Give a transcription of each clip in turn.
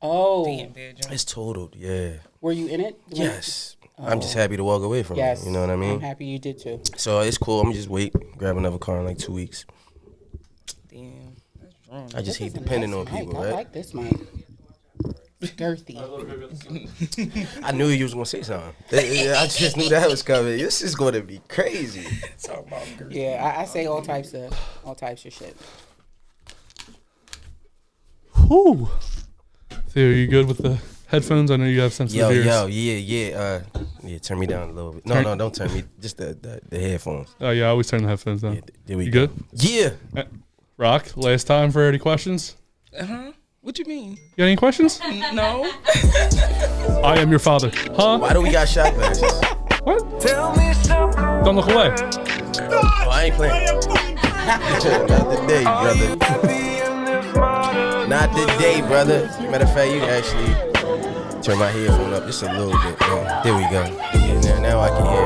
Oh. It's totaled, yeah. Were you in it? Yes. I'm just happy to walk away from it. You know what I mean? I'm happy you did too. So it's cool. I'm going to just wait, grab another car in like 2 weeks. Damn. That's strong. I just hate depending on people, right? I like this mic. Girthy. I knew you was going to say something. I just knew that was coming. This is going to be crazy. Talk about girthy. Yeah, I say all types of shit. Whew. Theo, are you good with the headphones? I know you have sensitive ears. Yeah, turn me down a little bit. No, don't turn me. Just the headphones. Oh, yeah, I always turn the headphones down. Yeah, there we you go. Good? Yeah. Rock, last time for any questions? Uh-huh. What you mean? You got any questions? No. I am your father. Huh? Why do we got shot glasses? What? Don't look away. Oh, I ain't playing. Not today, brother. Not today, brother. Matter of fact, you can actually turn my headphone up just a little bit. Yeah, there we go. Yeah, now I can hear.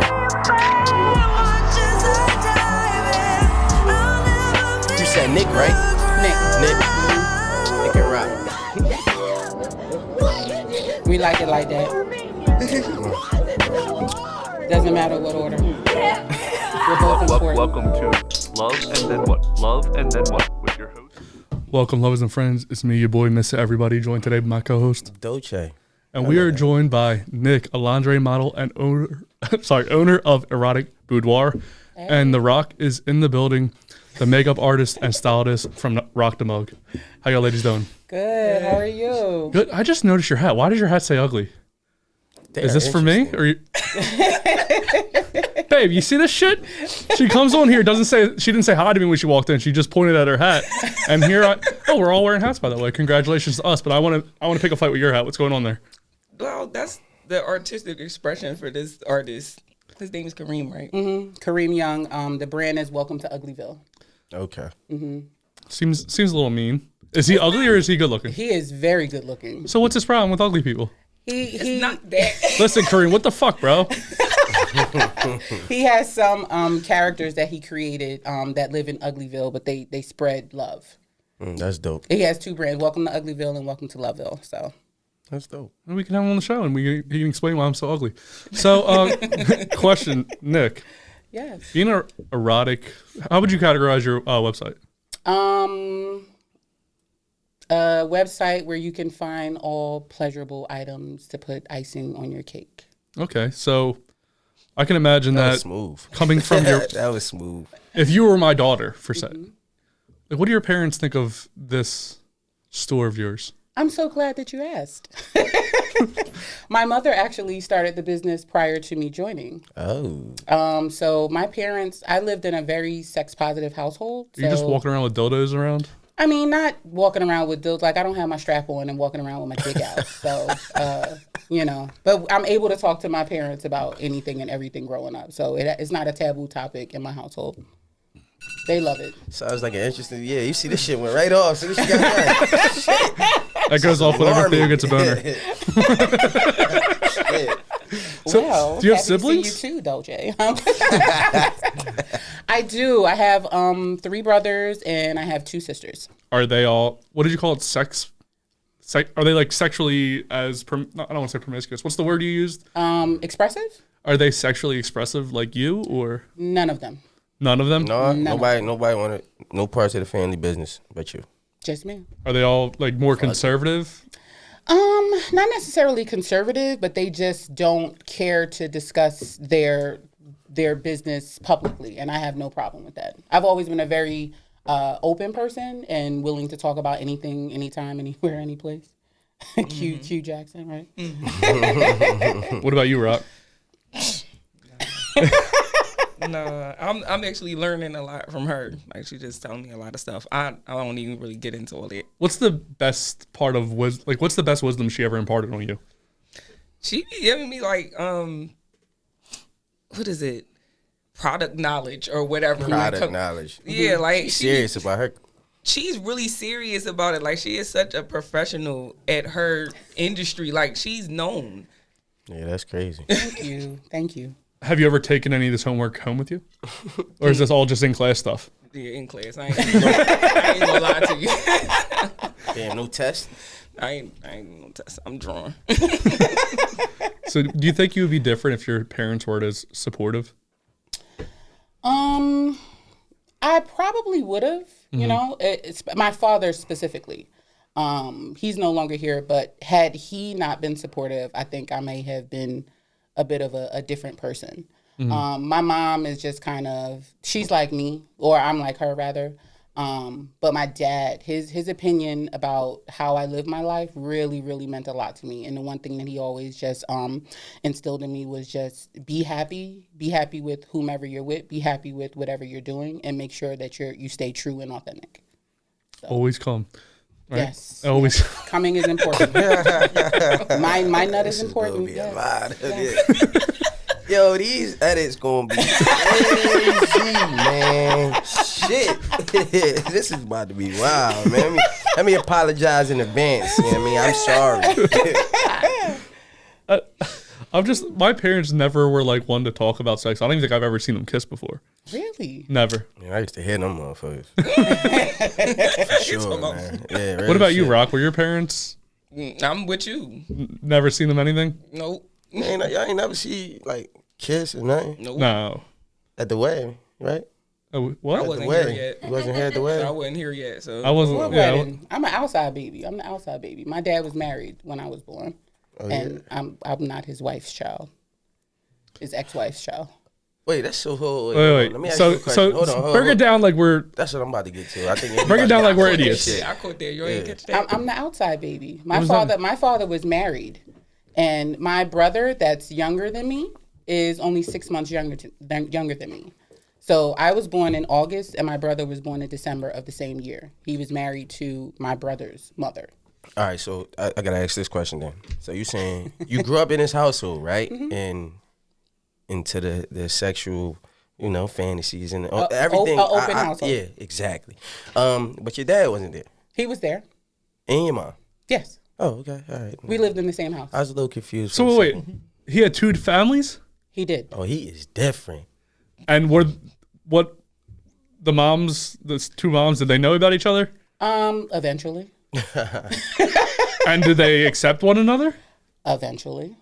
You said Nikk, right? Nikk and Roc. We like it like that. Doesn't matter what order. We're both important. Welcome to Love and Then What? Love and Then What? With your host. Welcome, lovers and friends. It's me, your boy, Mr. Everybody, joined today by my co-host. Dolce. And we are joined by Nikk, a lingerie model and owner of Erotic Boudoir. Hey. And The Roc is in the building, the makeup artist and stylist from Roc Da Mug. How y'all ladies doing? Good. How are you? Good. I just noticed your hat. Why does your hat say ugly? Is this for me? Or you... Babe, you see this shit? She comes on here, she didn't say hi to me when she walked in. She just pointed at her hat. And here we're all wearing hats, by the way. Congratulations to us. But I want to pick a fight with your hat. What's going on there? Well, that's the artistic expression for this artist. His name is Kareem, right? Mm-hmm. Kareem Young. The brand is Welcome to Uglyville. Okay. Mm-hmm. Seems a little mean. Is he ugly or is he good looking? He is very good looking. So what's his problem with ugly people? He's not that. Listen, Kareem, what the fuck, bro? He has some characters that he created that live in Uglyville, but they spread love. That's dope. He has two brands, Welcome to Uglyville and Welcome to Loveville. So that's dope. And we can have him on the show and he can explain why I'm so ugly. So, question, Nikk. Yes. Being an erotic, how would you categorize your website? A website where you can find all pleasurable items to put icing on your cake. Okay, so I can imagine that smooth. Coming from your... That was smooth. If you were my daughter, for say, like, what do your parents think of this store of yours? I'm so glad that you asked. My mother actually started the business prior to me joining. Oh. So my parents, I lived in a very sex positive household. Are you just walking around with dildos around? I mean, not walking around with dildos. Like, I don't have my strap on and walking around with my dick out. So, but I'm able to talk to my parents about anything and everything growing up. So it's not a taboo topic in my household. They love it. Sounds like an interesting, you see this shit went right off. So this shit got done. That goes off whenever Theo gets a boner. So, well, do you have siblings? To see you too, Dolce. I do. I have 3 brothers and I have 2 sisters. Are they all? What did you call it? Are they like sexually I don't want to say promiscuous. What's the word you used? Expressive. Are they sexually expressive like you or? None of them. None of them? No, nobody wanted no parts of the family business but you. Just me. Are they all like more conservative? Not necessarily conservative, but they just don't care to discuss their business publicly, and I have no problem with that. I've always been a very open person and willing to talk about anything, anytime, anywhere, any place. Q Jackson, right? What about you, Roc? No, I'm actually learning a lot from her. Like, she just telling me a lot of stuff. I don't even really get into all that. What's the best part of wisdom? Like, what's the best wisdom she ever imparted on you? She be giving me like what is it? Product knowledge or whatever. Product knowledge. Yeah, like she's serious about her. She's really serious about it. Like, she is such a professional at her industry. Like, she's known. Yeah, that's crazy. Thank you. Have you ever taken any of this homework home with you? Or is this all just in class stuff? Yeah, in class. I ain't gonna lie to you. Damn, no test? I ain't gonna test. I'm drawn. So, do you think you would be different if your parents weren't as supportive? I probably would have. You know, it's my father specifically. He's no longer here, but had he not been supportive, I think I may have been a bit of a different person. My mom is just kind of, she's like me, or I'm like her rather. But my dad, his opinion about how I live my life really, really meant a lot to me. And the one thing that he always just instilled in me was just be happy with whomever you're with, be happy with whatever you're doing, and make sure that you stay true and authentic. So. Always calm. Right? Yes. Always. Yes. Coming is important. my nut is important. Be Yes. a lot. Yes. Yo, these edits gonna be crazy, man. Shit. This is about to be wild, man. Let me apologize in advance. You know what I mean? I'm sorry. My parents never were like one to talk about sex. I don't even think I've ever seen them kiss before. Really? Never. Yeah, I used to hear them motherfuckers. For sure, man. Yeah, real What about you, shit. Rock? Were your parents I'm with you. never seen them anything? Nope. Y'all ain't never see like kiss or nothing Nope. No. at the wedding, right? Oh, what? I At the wasn't here wedding. yet. You wasn't here at the I wedding. wasn't here yet, so I wasn't. What Yeah, wedding? I'm an outside baby. I'm the outside baby. My dad was married when I was born, and I'm not his wife's child. His ex-wife's child. Wait, that's so hold. wait. Let me ask you a question. Hold on, hold break on. it down like we're. That's what I'm about to get to. I think Break it down like we're That idiots. shit, I caught that. You ain't catch that. I'm the outside baby. What My was father. that? My father was married, and my brother, that's younger than me, is only 6 months younger than me. So I was born in August, and my brother was born in December of the same year. He was married to my brother's mother. All right, so I gotta ask this question then. So you saying you grew up in this household, right? And into the sexual, fantasies and everything. Open household. Yeah, exactly. But your dad wasn't there, He was there. and your mom. Yes, Oh, okay, all right. we lived in the same house. I was a little confused. So for a wait, second. he had two families, He did. Oh, he is different. and what the moms, the two moms, did they know about each other? Eventually. And did they accept one another? Eventually.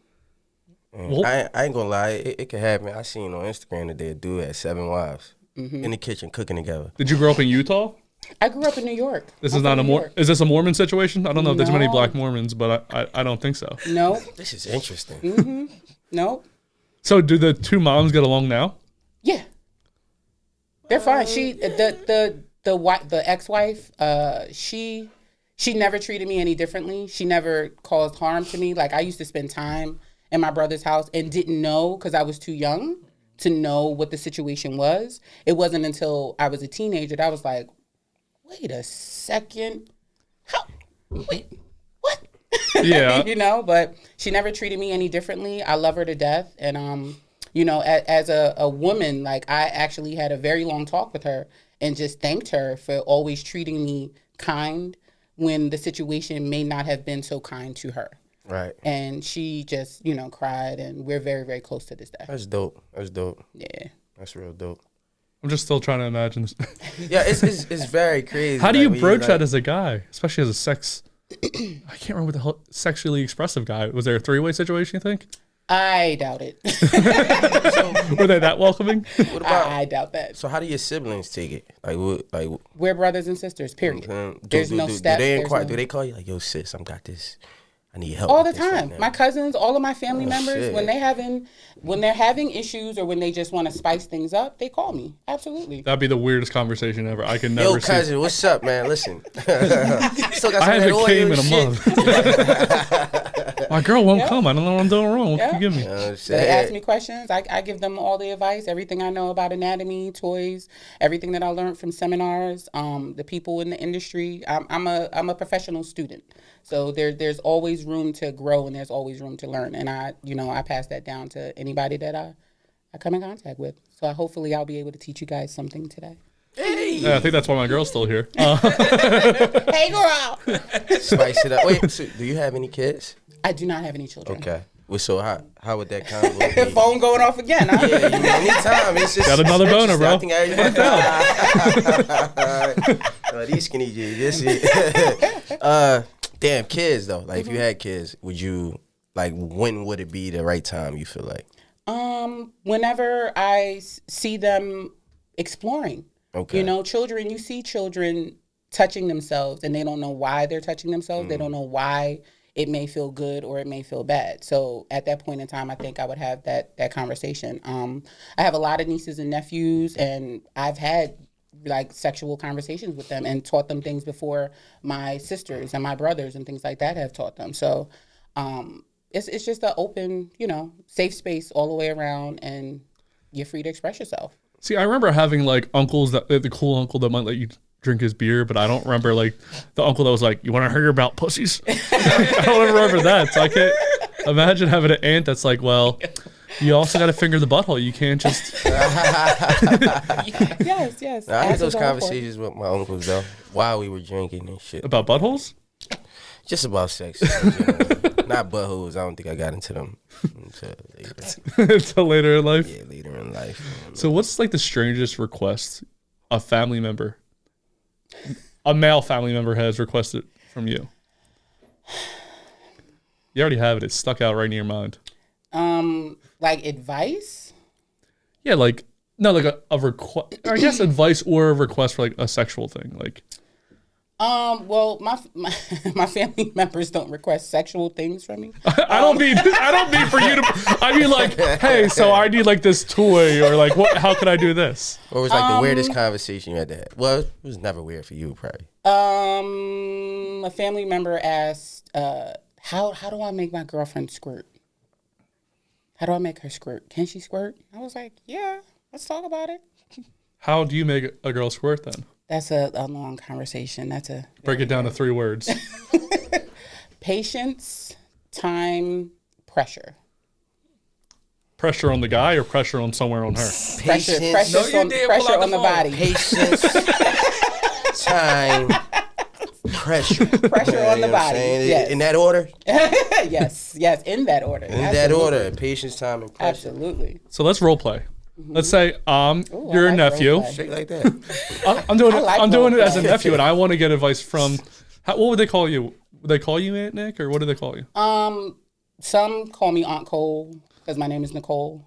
Well- I ain't gonna lie, it could happen. I seen on Instagram that they do had 7 wives in the kitchen cooking together. Did you grow up in Utah? I grew up in New York. This I'm is not from a New York. Is this a Mormon situation? I don't know if there's many No. black Mormons, but I don't think so. No, This is interesting. no. So do the two moms get along now? Yeah. They're fine. She the ex-wife, she never treated me any differently. She never caused harm to me. Like I used to spend time in my brother's house and didn't know because I was too young to know what the situation was. It wasn't until I was a teenager that I was like, wait a second. Wait, what? Yeah. But she never treated me any differently. I love her to death. And, as a woman, like I actually had a very long talk with her and just thanked her for always treating me kind when the situation may not have been so kind to her. Right. And she just, cried, and we're very, very close to this day. That's dope. Yeah. That's real dope. I'm just still trying to imagine this. Yeah, it's very crazy. How do you when broach like- that as a guy, especially as a sex? I can't remember what the hell sexually expressive guy. Was there a three-way situation? You think? I doubt it. Were they that welcoming? What about? I doubt that. So how do your siblings take it? We're brothers and sisters, period. There's no do step. they there's inquire? no- Do they call you like, yo, sis, I'm got this. I need help. all the with this right time. now." My cousins, all of my family members, shit. when they're having issues or when they just want to spice things up, they call me. Absolutely. That'd be the weirdest conversation ever. I can never Yo, see. cousin, what's up, man? Listen. Still got some I of that haven't oil came in and a shit. month. My girl won't Yeah. come. I don't know what I'm doing wrong. What Yeah. can you give me? You know what I'm They ask saying? me questions. I give them all the advice, everything I know about anatomy, toys, everything that I learned from seminars, the people in the industry. I'm a professional student. So there's always room to grow and there's always room to learn. And I pass that down to anybody that I come in contact with. So hopefully I'll be able to teach you guys something today. Yeah, I think that's why my girl's still here. Hey girl! Spice it up. Wait, so do you have any kids? I do not have any children. Okay. Well, so how would that convo be? Phone going off again, huh? Yeah, anytime. It's just Got another boner, bro. I think everybody. These skinny G's. This is. Damn, kids though. Like if you had kids, would you like when would it be the right time? You feel like? Whenever I see them exploring. Okay. You know, children. You see children touching themselves, and they don't know why they're touching themselves. They don't know why it may feel good or it may feel bad. So at that point in time, I think I would have that conversation. I have a lot of nieces and nephews, and I've had like sexual conversations with them and taught them things before my sisters and my brothers and things like that have taught them. So it's just an open, you know, safe space all the way around, and you're free to express yourself. See, I remember having like uncles that the cool uncle that might let you drink his beer, but I don't remember like the uncle that was like, "You want to hear about pussies?" I don't remember that. So I can't imagine having an aunt that's like, "Well, you also got to finger the butthole. You can't just." Yes. I had those conversations with my uncles though while we were drinking and shit. About buttholes? Just about sex. Not buttholes. I don't think I got into them until later. Until later in life. Yeah, later in life. So what's like the strangest request a family member, a male family member, has requested from you? You already have it. It's stuck out right in your mind. Like advice? Yeah, like no, like a request. I guess advice or a request for like a sexual thing. Like, well, my family members don't request sexual things from me. I don't mean for you to. I mean like, hey, so I need like this toy or like what? How can I do this? What was like the weirdest conversation you had to have? Well, it was never weird for you, probably. A family member asked, how do I make my girlfriend squirt? How do I make her squirt? Can she squirt? I was like, yeah, let's talk about it. How do you make a girl squirt then? That's a long conversation. Break it down to 3 words. Patience, time, pressure. Pressure on the guy or pressure on somewhere on her? Pressure No, you did pull out on the the phone. body. Patience, time, pressure. Pressure on the You know what I'm body. saying? Yes. In that order? yes, in that order. In that order. Patience, time, and pressure. Absolutely. So let's role play. Let's say you're I a like nephew. role play. Shit like that. I'm doing it. like I'm doing it role as a play. nephew, and I want to get advice from. What would they call you? Would they call you Aunt Nick, or what do they call you? Some call me Aunt Cole because my name is Nicole.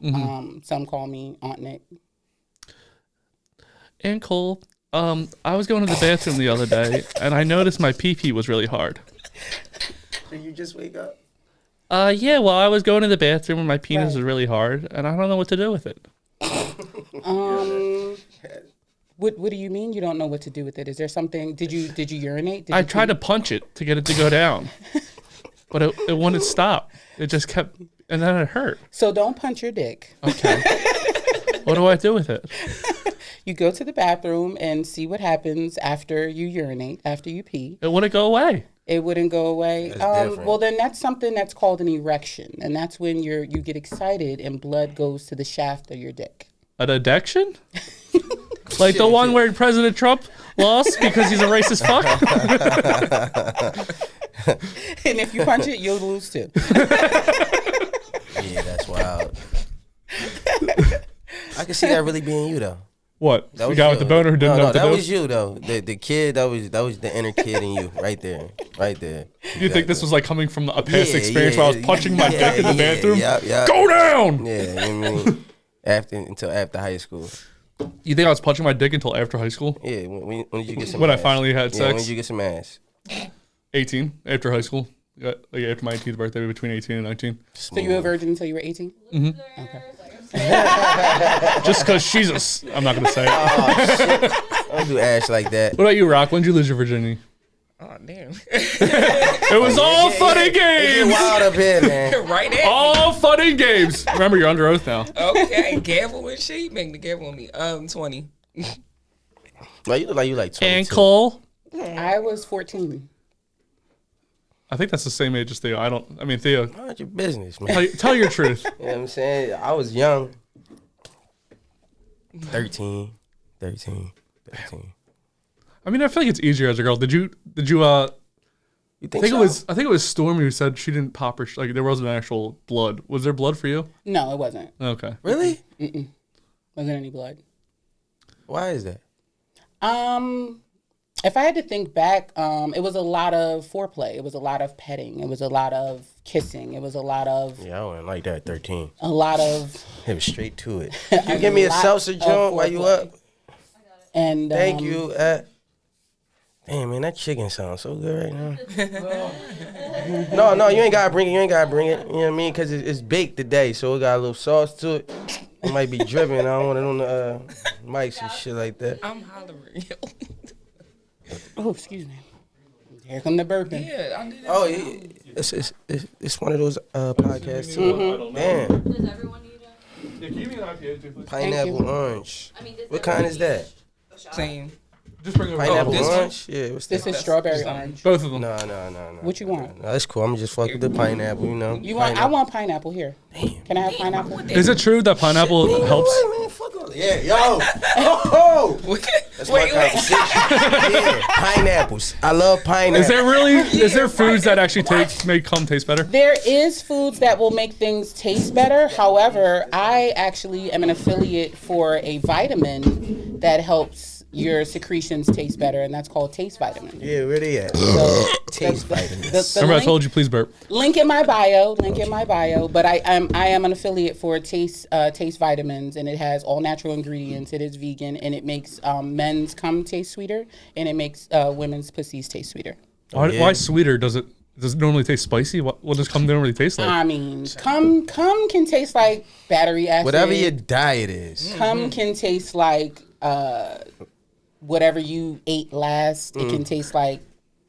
Some call me Aunt Nick. Aunt Cole. I was going to the bathroom the other day, and I noticed my pee-pee was really hard. Did you just wake up? Yeah. Well, I was going to the bathroom, and my penis was really hard, and I don't know what to do with it. What do you mean you don't know what to do with it? Is there something? Did you urinate? I tried to punch it to get it to go down, but it wouldn't stop. It just kept, and then it hurt. So don't punch your dick. Okay. What do I do with it? You go to the bathroom and see what happens after you urinate, after you pee. It wouldn't go away. It wouldn't go away. That's different. Well, then that's something that's called an erection, and that's when you get excited and blood goes to the shaft of your dick. An addiction? Like the one where President Trump lost because he's a racist fuck? And if you punch it, you'll lose too. Yeah, that's wild. I can see that really being you though. What? That The was guy you. with the boner who didn't know what to that do? was you though. The kid that was the inner kid in you right there. You think this was like coming from a past experience where I was punching my dick in the yeah, bathroom? Yeah. Go down! Yeah, you know what I mean? Until after high school. You think I was punching my dick until after high school? Yeah, when did you get some When I ass? finally had Yeah, sex? when did you get some ass? 18, after high school. Like after my 18th birthday, between 18 and 19. So you were a virgin until you were 18? Just because she's I'm not going to say it. I don't do ass like that. What about you, Rock? When did you lose your virginity? Oh, damn. It was all fun and It get games! wild up here, man. Right there. All fun and games. Remember, you're under oath now. Okay, gavel and shit. Make the gavel on me. 20. Like you look like you like 22. And Cole? I was 14. I think that's the same age as Theo. I mean, Theo, Mind your business, man. tell your truth. You know what I'm saying? I was young. 13. I mean, I feel like it's easier as a girl. Did you You I think think so? it was Stormy who said she didn't pop her like there wasn't actual blood. Was there blood for you? No, it wasn't. Okay. Really? Wasn't any blood. Why is that? If I had to think back, it was a lot of foreplay. It was a lot of petting. It was a lot of kissing. It was a lot of Yeah, I wasn't like that at 13. a lot of. It was straight to it. You give me a lot salsa of joint while you foreplay. up? And Thank you. Damn, man, that chicken sounds so good right now. No, you ain't gotta bring it. You ain't gotta bring it. You know what I mean? Because it's baked today, so it got a little sauce to it. It might be dripping. I don't want it on the mics and shit like that. I'm hollering. Oh, excuse me. Here come the burping. Yeah, I did. Oh, yeah. It's one of those podcasts too. Damn. Does everyone need a? Yeah, can you give me an IPA too, please? Pineapple orange. I mean, does What kind is that? Same. Just bring it over. Pineapple this one? orange? Yeah, what's This that? is strawberry orange. Both of them. No. What you want? No, that's cool. I'm just fuck with the pineapple, you know. You want? I want pineapple here. Can I have pineapple? Is it true that pineapple helps? Man, fuck all that. Yeah, yo. Oh, that's my conversation. Yeah, pineapples. I love pineapples. Is there foods that actually make cum taste better? There is foods that will make things taste better. However, I actually am an affiliate for a vitamin that helps your secretions taste better, and that's called Taste Vitamin. Yeah, where they at? So, Taste vitamins. the Remember, I link- told you please burp. Link in my bio. But I am an affiliate for Taste Vitamins, and it has all natural ingredients. It is vegan, and it makes men's cum taste sweeter, and it makes women's pussies taste sweeter. Why sweeter? Does it normally taste spicy? What does cum normally taste like? I mean, cum can taste like battery acid. Whatever your diet is. Cum can taste like whatever you ate last. It can taste like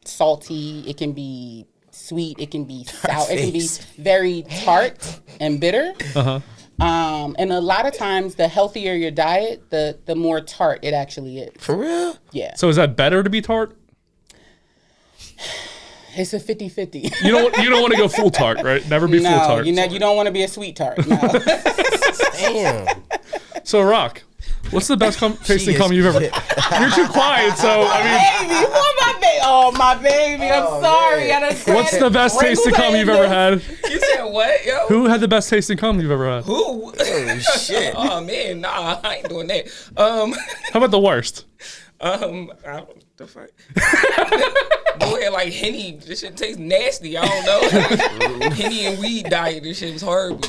salty. It can be sweet. It can be sour. It can be very tart and bitter. And a lot of times, the healthier your diet, the more tart it actually is. For real? Yeah. So is that better to be tart? It's a 50-50. You don't want to go full tart, right? Never be full No, tart. you don't want to be a sweet tart. No. Damn. So Rock, what's the best tasting cum you've ever? You're too quiet, so I mean, Baby, my baby. Oh, my baby. I'm sorry. man. I done said what's the best tasting cum you've ever had? You said what, yo? Who had the best tasting cum you've ever had? Who? Oh, shit. Oh man, nah, I ain't doing that. How about the worst? I don't, the fuck. Go ahead, like Henny. This shit tastes nasty. I don't know. Henny and weed diet. This shit was horrible.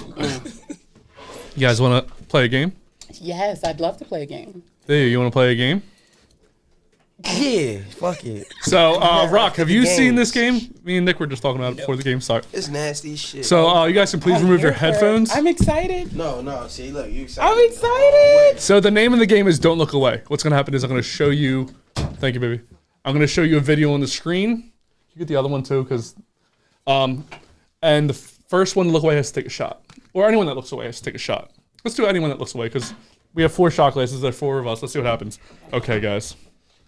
You guys want to play a game? Yes, I'd love to play a game. Hey, you want to play a game? Yeah, fuck it. So, Rock, have you games. seen this game? Me and Nick were just talking about it before the game started. It's nasty as shit. So, you guys can please remove your headphones. I'm excited. No, see, look, you excited. I'm excited. So the name of the game is Don't Look Away. What's going to happen is I'm going to show you, thank you, baby. I'm going to show you a video on the screen. You get the other one too, because, and the first one to look away has to take a shot. Or anyone that looks away has to take a shot. Let's do anyone that looks away, because we have 4 shot glasses. There are 4 of us. Let's see what happens. Okay, guys.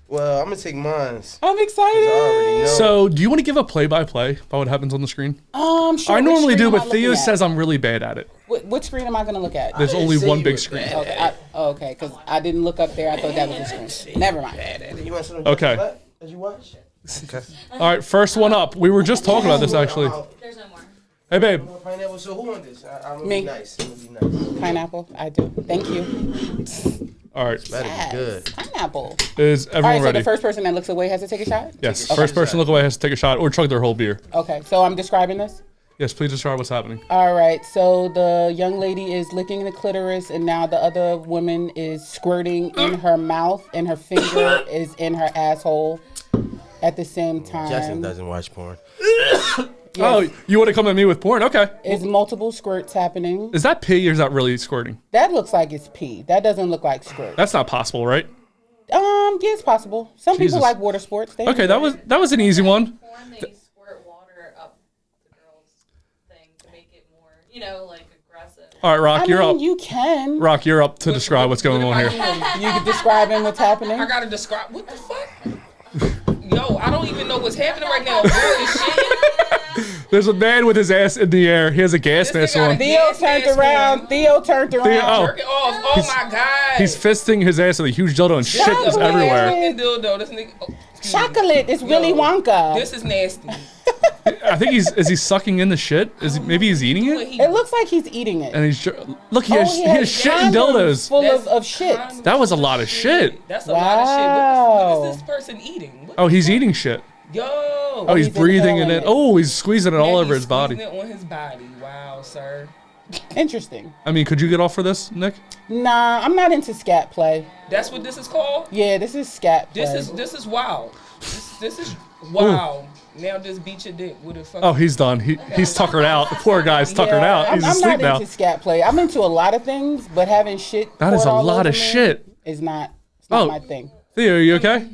Well, I'm going to take mine. I'm I excited. already know. So do you want to give a play-by-play about what happens on the screen? Sure. I normally Which do, screen but am I Theo looking at? says I'm really bad at it. What screen am I going to look at? There's only say one you big were screen. Okay, because I didn't look up there. I thought that was the screen. Never mind. You want some Okay. Did you watch? Okay. All right, first one up. We were just talking about this, actually. There's no more. Hey, babe. Pineapple, so who wants this? I'm going Me. to be nice. I'm going to be nice. Pineapple. I do. Thank you. All right. That'd Yes. be good. Pineapple. Is All everyone right, so ready? the first person that looks away has to take a shot? Yes, Okay. first person to look away has to take a shot or chug their whole beer. Okay, so I'm describing this? Yes, please describe what's happening. All right, so the young lady is licking the clitoris, and now the other woman is squirting in her mouth, and her finger is in her asshole at the same time. Justin doesn't watch porn. Yes. Oh, you want to come at me with porn? Okay. Is multiple squirts happening. Is that pee or is that really squirting? That looks like it's pee. That doesn't look like squirt. That's not possible, right? Yeah, it's possible. Some Jesus. people like water sports. They Okay, enjoy that was an easy one. Porn, they squirt water up the girl's thing to make it more, like aggressive. All right, Rock, I you're mean, up. you can. Rock, you're up to describe what's going on here. You can describe what's happening. I gotta describe what the fuck. Yo, I don't even know what's happening right now. Boy, this shit. There's a man with his ass in the air. He has a gas mask This nigga got on. a Theo turned around. Theo turned around. Oh. Jerking off. Oh my god. He's fisting his ass with a huge dildo and shit is Chocolate. everywhere. Fucking dildo. This nigga. Oh, excuse me. Chocolate. It's Willy Yo, Wonka. This is nasty. I think is he sucking in the shit? Maybe he's eating it? It looks like he's eating it. And look, he has shit and dildos. Full of shit. That was a lot of shit. That's a lot of shit. What is this person eating? What? Oh, he's eating shit. Yo. Oh, he's breathing it in. inhaling it. Oh, he's squeezing it all Yeah, over he's his body. squeezing it on his body. Wow, sir. Interesting. I mean, could you get off for this, Nick? Nah, I'm not into scat play. That's what this is called? Yeah, this is scat play. This is wow. This is wow. Now just beat your dick with a fucking. Oh, he's done. He's tuckered out. The poor guy's tuckered out. He's I'm asleep not now. into scat play. I'm into a lot of things, but having shit. That is poured a all lot over of me shit. Is not. It's Oh. not my thing. Theo, are you okay?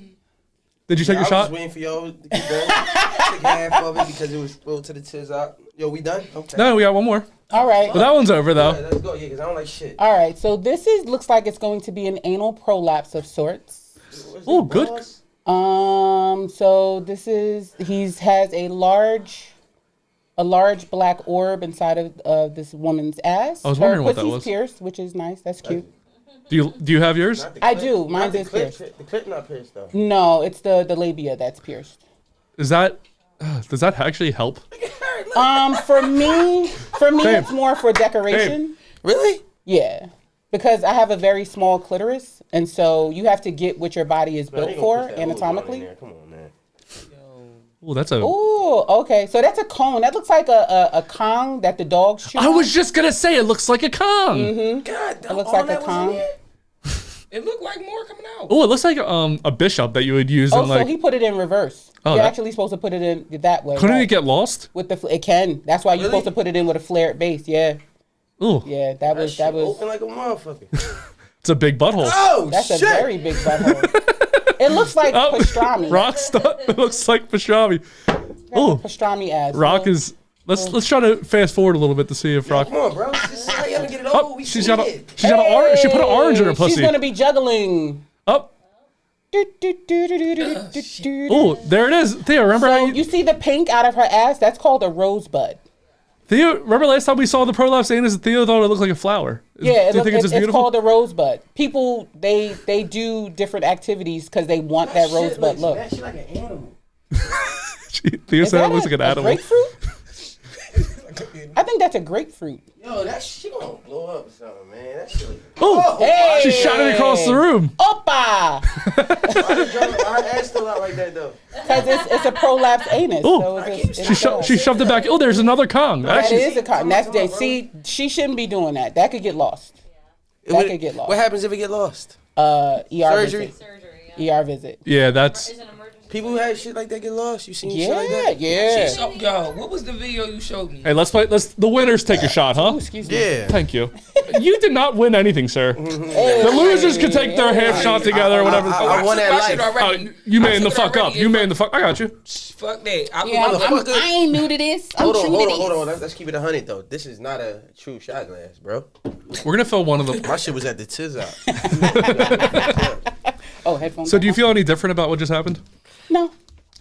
Did you take I a was shot? just waiting for y'all to get done. Took half of it because it was rolled to the tears out. Yo, we done? Okay. No, we got one more. All right. But that one's over Yeah, though. let's go. Yeah, because I don't like shit. All right. So this looks like it's going to be an anal prolapse of sorts. Oh, good. So this is has a large black orb inside of this woman's ass. I was wondering what that pussy's was. pierced, which is nice. That's cute. Do you have yours? I do. Mine is pierced. The clip not pierced though. No, it's the labia that's pierced. Is that does that actually help? For me, Babe. it's more for decoration. Really? Yeah, because I have a very small clitoris, and so you have to get what your body is built for anatomically. Come on, man. Oh, that's a. Ooh, okay. So that's a cone. That looks like a Kong that the dogs chew I on. was just gonna say it looks like a Kong. God, It looks like a Kong. It looked like more coming out. Oh, it looks like a bishop that you would use Oh, in so like. he put it in reverse. Oh, You're that- actually supposed to put it in that way. Couldn't right? it get lost? With the it can. That's why you're Really? supposed to put it in with a flared base. Yeah, Ooh, yeah. That was open like a motherfucker. it's a big butthole. Oh that's shit! a very big butthole. It looks like Oh, pastrami. Rock stuff. It looks like pastrami. Oh, Pastrami ass. Rock is. Let's try to fast forward a little bit to see if Rock. Come on, bro. Just hurry up and get it over. Oh, We she's seen got it. an orange. She put an orange in her pussy. She's gonna be juggling. Up. Oh, there it is. Theo, remember how So you, you see the pink out of her ass? That's called a rosebud. Theo? Remember last time we saw the prolapse anus? Theo thought it looked like a flower. Yeah, Do you think it's just it's beautiful? called a rosebud. People they do different activities because they want that rosebud look. That shit like an animal. Theo Is said that it looks like an a animal. grapefruit? I think that's a grapefruit. Yo, that shit gonna blow up or something, man. That shit. Oh, Hey! she shot it across the room. Opa! Why her ass still out like that though? Because it's a prolapse anus. Ooh. So it's She shoved it back. Oh, there's another Kong. That Actually, is a cotton. That's day. See, she shouldn't be doing that. That could get lost. That could get lost. What happens if it get lost? ER Surgery? visit. Surgery. Yeah. ER visit. yeah, that's. Is an emergency. People who had shit like that get lost. You seen shit like Yeah, that? yeah. Yo, what was the video you showed me? Hey, let's play. The winners take a shot, huh? Excuse me. Yeah. Thank you. You did not win anything, sir. The losers could take their half shot together or whatever. I won took that my shit life. already. You I man the took it fuck already. up. You man the fuck. I got you. Fuck that. Yeah, Motherfucker. I ain't new to this. I'm Hold true on, to hold this. on, hold on. Let's keep it 100 though. This is not a true shot glass, bro. We're gonna fill one of them. My shit was at the tiz out. Oh, headphones. So, do you feel any different about what just happened? No.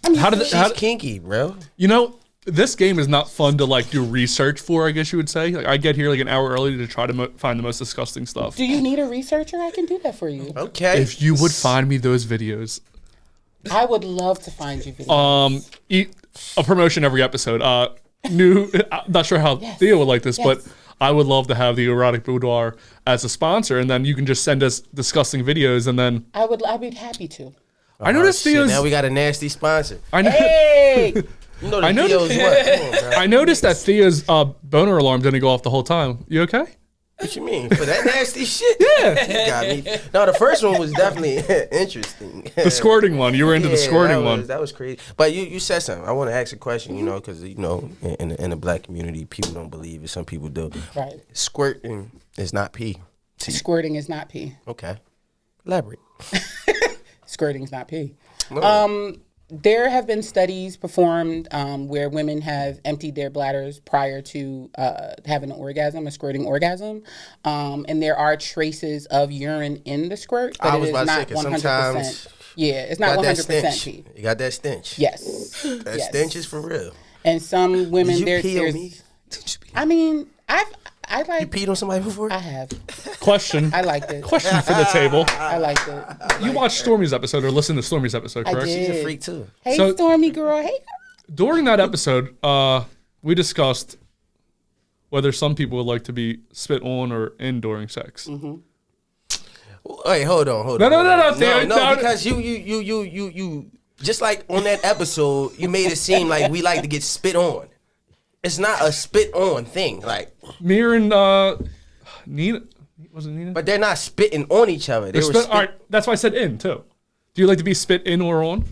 I'm How did She's how, kinky, bro. you know? This game is not fun to like do research for. I guess you would say. Like, I get here like an hour early to try to find the most disgusting stuff. Do you need a researcher? I can do that for you. Okay. If you would find me those videos, I would love to find you videos. eat a promotion every episode. New. I'm not sure how Yes. Theo would like this, Yes. but I would love to have the Erotic Boudoir as a sponsor, and then you can just send us disgusting videos, and then I'd be happy to. I noticed Shit, Theo's. now we got a nasty sponsor. I know. Hey! You know the I know Theo's what? Come on, bro. I noticed that Thea's boner alarm didn't go off the whole time. You okay? What you mean? For that nasty shit? Yeah. You got me. No, the first one was definitely interesting. The squirting one. You were into the squirting one. That was crazy. But you said something. I want to ask a question, you know, because, you know, in the black community, people don't believe it. Some people do. Right. Squirting is not pee. Squirting is not pee. Okay. Elaborate. Squirting is not pee. No. There have been studies performed where women have emptied their bladders prior to having an orgasm, a squirting orgasm, and there are traces of urine in the squirt, but I it was is about to say, not 'cause 100%. sometimes Yeah, it's not got that 100% stench. pee. You got that stench. Yes. That yes. stench is for real. And some women, Did you pee on there's. me? I mean, I You like. peed on somebody before? I have. Question. I liked it. Question for the table. I liked it. You watched Stormy's episode or listened to Stormy's episode, I correct? did. She's a freak too. Hey, So- Stormy girl. Hey. During that episode, we discussed whether some people would like to be spit on or in during sex. Mm-hmm. Wait, hold on. No, because you just like on that episode, you made it seem like we like to get spit on. It's not a spit on thing, like Mir and Nina, was it Nina? but they're not spitting on each other. They were All right, that's why I said in too. Do you like to be spit in or on?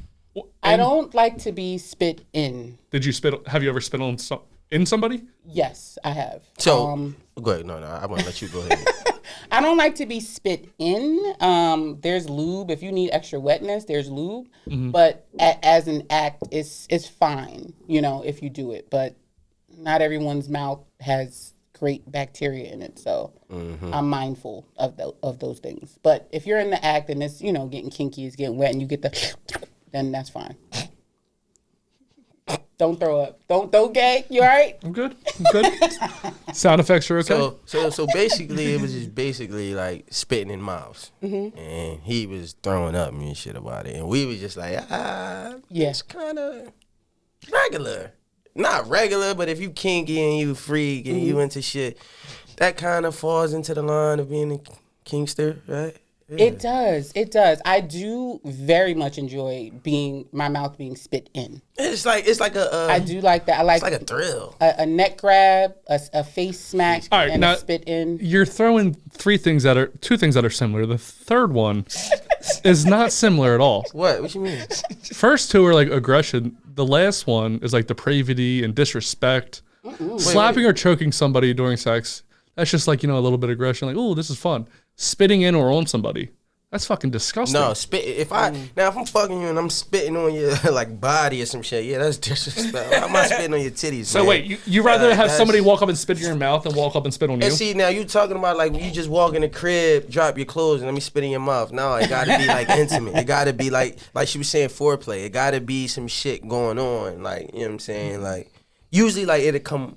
I don't like to be spit in. Did you spit? Have you ever spit on in somebody? Yes, I have. So go ahead. No, I want to let you go ahead. I don't like to be spit in. There's lube. If you need extra wetness, there's lube. But as an act, it's fine, if you do it. But not everyone's mouth has great bacteria in it, so I'm mindful of those things. But if you're in the act and it's getting kinky, it's getting wet, and you get the, then that's fine. Don't throw up. Don't gag. You all right? I'm good. Sound effects are okay. So basically, it was just basically like spitting in mouths, and he was throwing up and shit about it, and we was just like, Yeah. it's kind of regular, not regular, but if you kinky and you freak and you into shit, that kind of falls into the line of being a kinkster, right? Yeah. It does. I do very much enjoy my mouth being spit in. It's like a. I do like that. I like It's like a thrill. a neck grab, a face smack, All right, and now, a spit in. You're throwing two things that are similar. The third one is not similar at all. What you mean? First two are like aggression. The last one is like depravity and disrespect. Slapping or choking somebody during sex, that's just like, a little bit of aggression. Like, oh, this is fun. Spitting in or on somebody, that's fucking disgusting. No, spit. If I'm fucking you and I'm spitting on your like body or some shit, yeah, that's disrespectful. I'm not spitting on your titties. So man. wait, you rather have somebody walk up and spit in your mouth than walk up and spit on you? And see, now you talking about like you just walk in the crib, drop your clothes, and let me spit in your mouth. No, it gotta be like intimate. It gotta be like she was saying, foreplay. It gotta be some shit going on. Like, you know what I'm saying? Like, usually like it'll come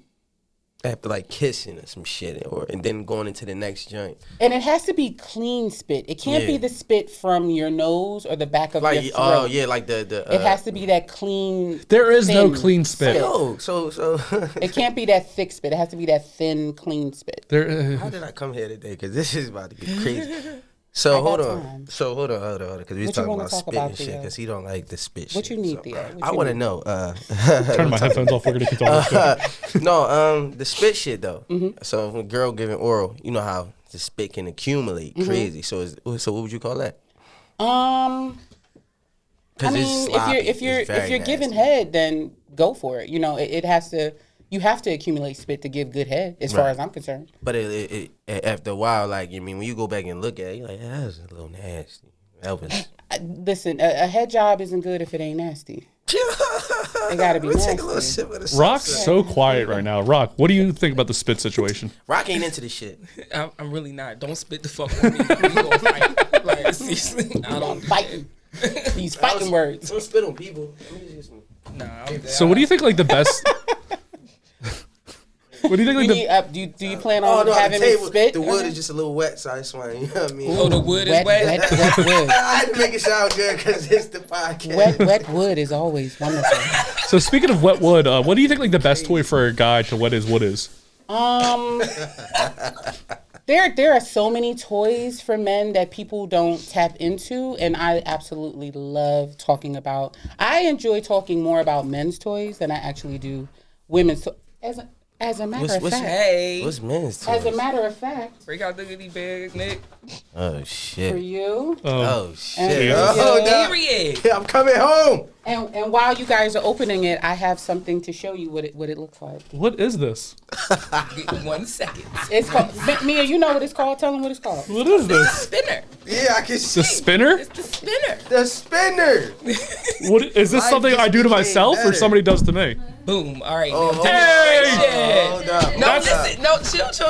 after like kissing or some shit, and then going into the next joint. And it has to be clean spit. It can't be the spit from your nose or the back of your throat. Oh yeah, like the. It has to be that clean. There is no clean spit. No, so. It can't be that thick spit. It has to be that thin, clean spit. How did I come here today? Because this is about to get crazy. So hold on, because we was talking about spit and shit. Because he don't like the spit shit. What you need, Theo? I want to know. Turn my headphones off. We're gonna keep talking. No, the spit shit though. So if a girl giving oral, you know how the spit can accumulate crazy. So what would you call that? I mean, if you're giving head, then go for it. It has to. You have to accumulate spit to give good head, as far as I'm concerned. But it after a while, like, when you go back and look at it, you're like, that was a little nasty. That was. Listen, a head job isn't good if it ain't nasty. It gotta be nasty. Take a little sip of the Rock's so quiet right now. Rock, what do you think about the spit situation? Rock ain't into this shit. I'm really not. Don't spit the fuck on me. We gonna fight. Like, seriously, I don't fighting. These fighting words. Don't spit on people. So what do you think like the best? What do you think? Do you plan on having me spit? The wood is just a little wet, so I just want, you know what I mean? Oh, the wood is wet. Wet wood. I had to make it sound good because it's the podcast. Wet wood is always wonderful. So speaking of wet wood, what do you think like the best toy for a guy to wet his wood is? There are so many toys for men that people don't tap into, and I absolutely love talking about. I enjoy talking more about men's toys than I actually do women's toys. As a matter of fact, what's men's toys? As a matter of fact, break out the goodie bag, Nikk. Oh shit! For you. Oh shit! Period. I'm coming home. And while you guys are opening it, I have something to show you what it looks like. What is this? 1 second. It's called Mia. You know what it's called? Tell them what it's called. What is this? Spinner. Yeah, I can see. The spinner? It's the spinner. The spinner. What is this? Something I do to myself or somebody does to me? Boom. All right. Oh, demonstration. Hold up. No, listen. No,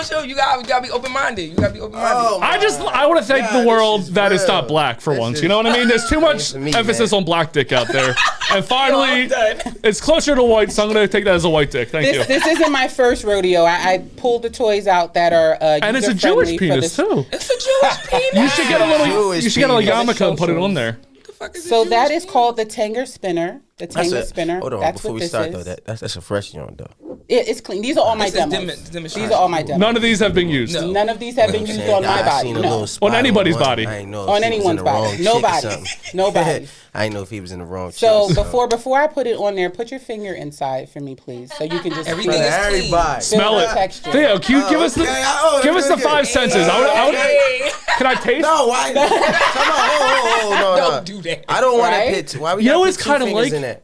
chill. You gotta be open minded. I want to thank the world that it's not black for once. You know what I mean? There's too much emphasis on black dick out there. And finally, it's closer to white, so I'm going to take that as a white dick. Thank you. This isn't my first rodeo. I pulled the toys out that are and it's a Jewish penis too. It's a Jewish penis. You should get a little yarmulke and put it on there. fuck is this? So that is called the Tanger Spinner. The Tanger Spinner. Hold on, that's before what we this start is. though, that's a fresh joint though. It's clean. These are all my This is demos. demonstration. These are all my demos. None of these have been used. No. None of these have been used on my I body. seen a No. little spot On anybody's one. body. I ain't know if On he was in anyone's the body. wrong chick or Nobody. something. Nobody. I ain't know if he was in the wrong. So chick or before I put it on there, put your finger inside for me, please, so you can just Everything feel is it. clean. everybody. Smell Feel it. the texture. Theo, can you give us the give us the five senses? I would, Hey, can I taste? No, why? Come on, no. don't do that. I don't want Right? to put. Why we You know gotta what's put two kinda fingers like? in that?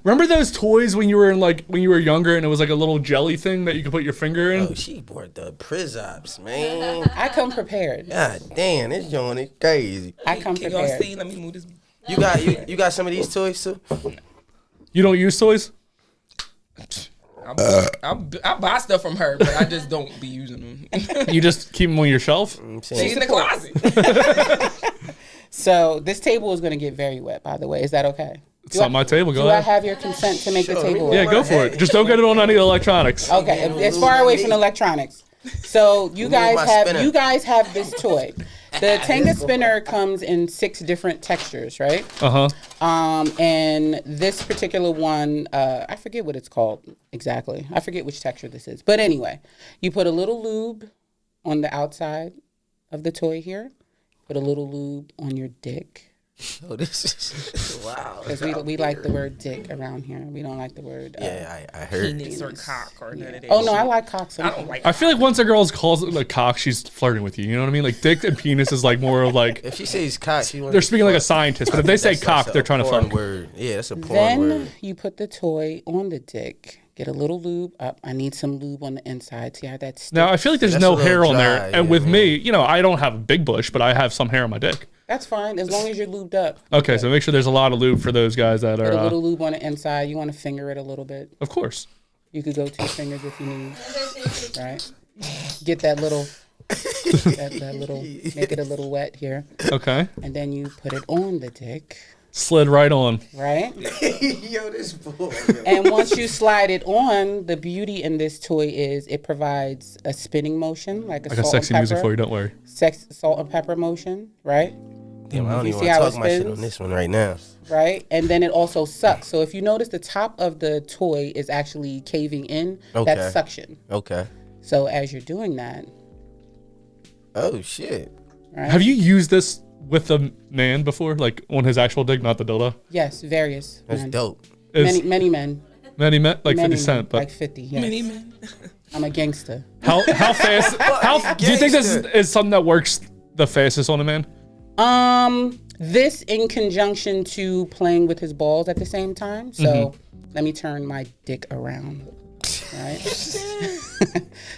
Remember those toys when you were younger and it was like a little jelly thing that you could put your finger in? Oh, she bought the Prizops, man. I come prepared. God damn, this joint is crazy. I come Can y'all prepared. see? Let me move this. You got some of these toys too? You don't use toys? I buy stuff from her, but I just don't be using them. You just keep them on your shelf? I'm She's saying, in the closet. So this table is going to get very wet, by the way. Is that okay? It's on my table. Go Do I ahead. have your consent to make the table wet? Yeah, go for it. Just don't get it on any electronics. Okay, it's far away from electronics. So you guys my have spinner. this toy. The Tanger Spinner comes in 6 different textures, right? And this particular one, I forget what it's called exactly. I forget which texture this is. But anyway, you put a little lube on the outside of the toy here. Put a little lube on your dick. oh, this is wow. Because we like the word dick around here. We don't like the word. Yeah, I heard. Penis or cock or none of that. Oh no, shit. I like cocks. I don't like. I feel like once a girl calls it a cock, she's flirting with you. You know what I mean? Like dick and penis is like more of like If she says cock, she they're speaking like a scientist. But if they say cock, they're trying to porn fuck. word. Yeah, that's a porn Then word. you put the toy on the dick. Get a little lube up. I need some lube on the inside. See how that's stick? Now I feel like there's That's no a little hair on dry, there, and yeah, with man. me, you know, I don't have a big bush, but I have some hair on my dick. That's fine as long as you're lubed up. Okay, so make sure there's a lot of lube for those guys that Put a are. little lube on the inside. You want to finger it a little bit. Of course. You could go 2 fingers if you need. Right? Get that little, that little, make it a little wet here, Okay. and then you put it on the dick. Slid right on. Right? Yo, this boy. And once you slide it on, the beauty in this toy is it provides a spinning motion, like I got salt sexy and music pepper. for you. Don't worry. Salt and pepper motion, right? Damn, I don't You even see want how to it talk my shit spins? on this one right now. Right? And then it also sucks. So if you notice, the top of the toy is actually caving in. Okay. That's suction. Okay. So as you're doing that, Oh shit. right? Have you used this with a man before, like on his actual dick, not the dildo? Yes, various. That's men. dope. Many men. Many met like Many 50 Cent, but like 50. Yes. Many men. I'm a gangster. how fast? How do you think this is something that works the fastest on a man? This in conjunction to playing with his balls at the same time. So let me turn my dick around. Right.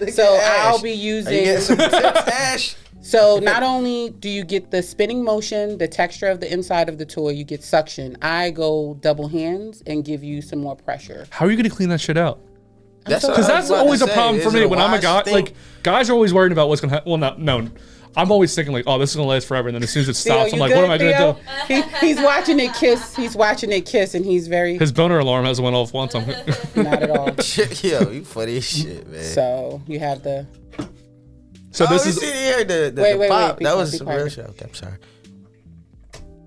So I'll be Are you using. getting some tips, Ash? So not only do you get the spinning motion, the texture of the inside of the toy, you get suction. I go double hands and give you some more pressure. How are you gonna clean that shit out? That's Because that's always a problem for me when I'm a guy. Like guys are always worried about what's gonna happen. Well, no. I'm always thinking like, oh, this is gonna last forever, and then as soon as it stops, Theo, I'm like, you what am I good, gonna Theo? do? He's watching it kiss. He's watching it kiss, and he's very His boner alarm hasn't went off once. not at all. Yo, you funny as shit, man. So you have the. So this we is see here the Wait, pop. be That quiet, was be some quiet. real shit. Okay, I'm sorry.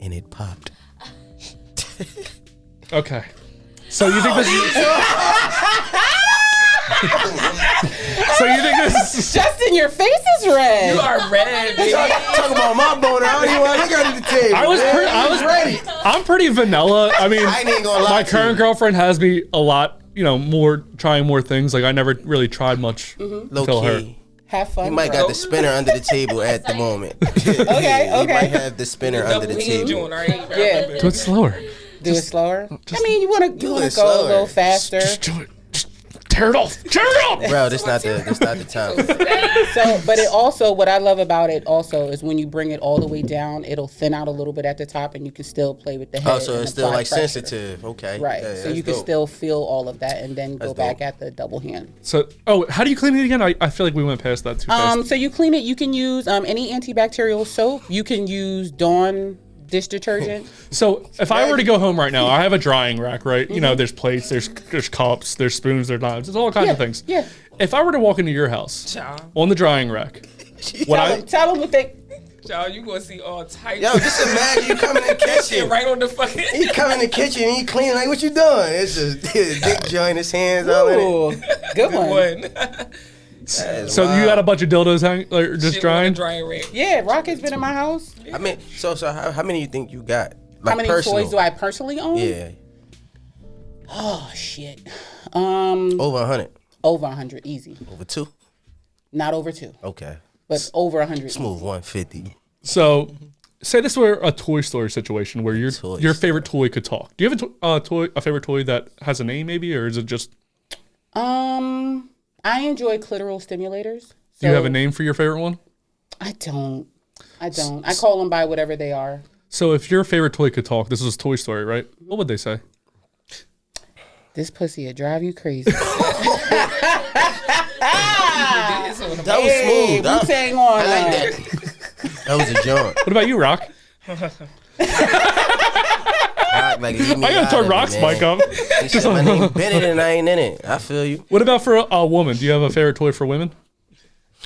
And it popped. okay. So you think this is? So you think this is? Justin, your face is red. You are red, baby. Talk about my boner. I don't even want to look at the table. I was ready. I'm pretty vanilla. I mean, I ain't gonna lie my to current you. girlfriend has me a lot. You know, trying more things. Like I never really tried much Mm-hmm. Low until her. key. Have fun. He might bro. got the spinner under the table at the moment. Okay, He okay. might have the spinner under the Double table. joint, all right? Yeah. Do it slower. Do it slower. I mean, you want to it go a slower. little faster. Just do it. Just tear it off. Tear it off. Bro, that's not the time. So, but it also, what I love about it also is when you bring it all the way down, it'll thin out a little bit at the top, and you can still play with the head. Oh, so and it's still apply like pressure. sensitive. Okay. Right. Yeah, So that's you can dope. still feel all of that, and then go That's back dope. at the double hand. So, how do you clean it again? I feel like we went past that too fast. So you clean it. You can use any antibacterial soap. You can use Dawn dish detergent. So if I were to go home right now, I have a drying rack, right? You know, Mm-hmm. there's plates, there's cups, there's spoons, there's knives, there's all kinds of things. Yeah. If I were to walk into your house Child. on the drying rack, would I? Tell them what they. Y'all, you gonna see all types. Yo, just imagine you come in the kitchen. right on the fucking. He come in the kitchen and he clean like, what you doing? It's just dick joint, his hands all in it. Ooh, good one. So you got a bunch of dildos hanging, like, just Shit on drying? the drying rack. Yeah, Rocket's been in my house. I mean, so how many you think you got? Like How many personal? toys do I personally own? Yeah, Oh shit. over 100. Over 100, easy. Over 2? Not over 2, Okay. but over 100. Smooth 150. So, say this were a Toy Story situation where your Toy favorite toy could talk. Do you have a favorite toy that has a name, maybe, or is it just? I enjoy clitoral stimulators. Do you have a name for your favorite one? I don't. I call them by whatever they are. So, if your favorite toy could talk, this was Toy Story, right? What would they say? This pussy will drive you crazy. That was smooth. That, Wu-Tang on. I like that. That was a joint. What about you, Rock? Like, leave me I gotta out turn of it, Rock's man. mic up. He said my name Bennett and I ain't in it. I feel you. What about for a woman? Do you have a favorite toy for women?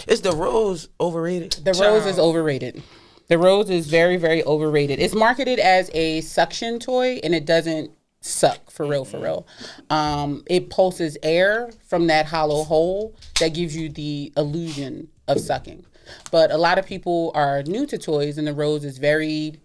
Is the rose overrated? The rose is overrated. The rose is very, very overrated. It's marketed as a suction toy, and it doesn't suck for real, for real. It pulses air from that hollow hole that gives you the illusion of sucking. But a lot of people are new to toys, and the rose is very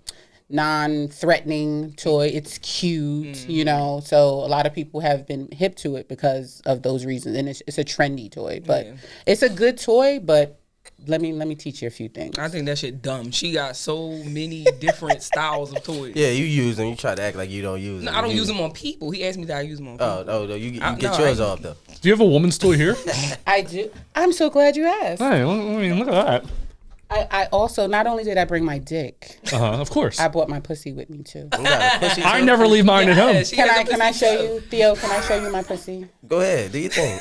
non-threatening toy. It's cute, you know. So a lot of people have been hip to it because of those reasons, and it's a trendy toy. But it's a good toy. But let me teach you a few things. I think that shit dumb. She got so many different styles of toys. Yeah, you use them. You try to act like you don't use them. No, I don't use them on people. He asked me that I use them on people. Oh, no, you get No, yours I- off, though. Do you have a woman's toy here? I do. I'm so glad you asked. Hey, I mean, look at that. I also, not only did I bring my dick, Of course. I brought my pussy with me too. You got a pussy I too? never leave mine at home. she Can has I a can I pussy show too. you, Theo? Can I show you my pussy? Go ahead, do your thing.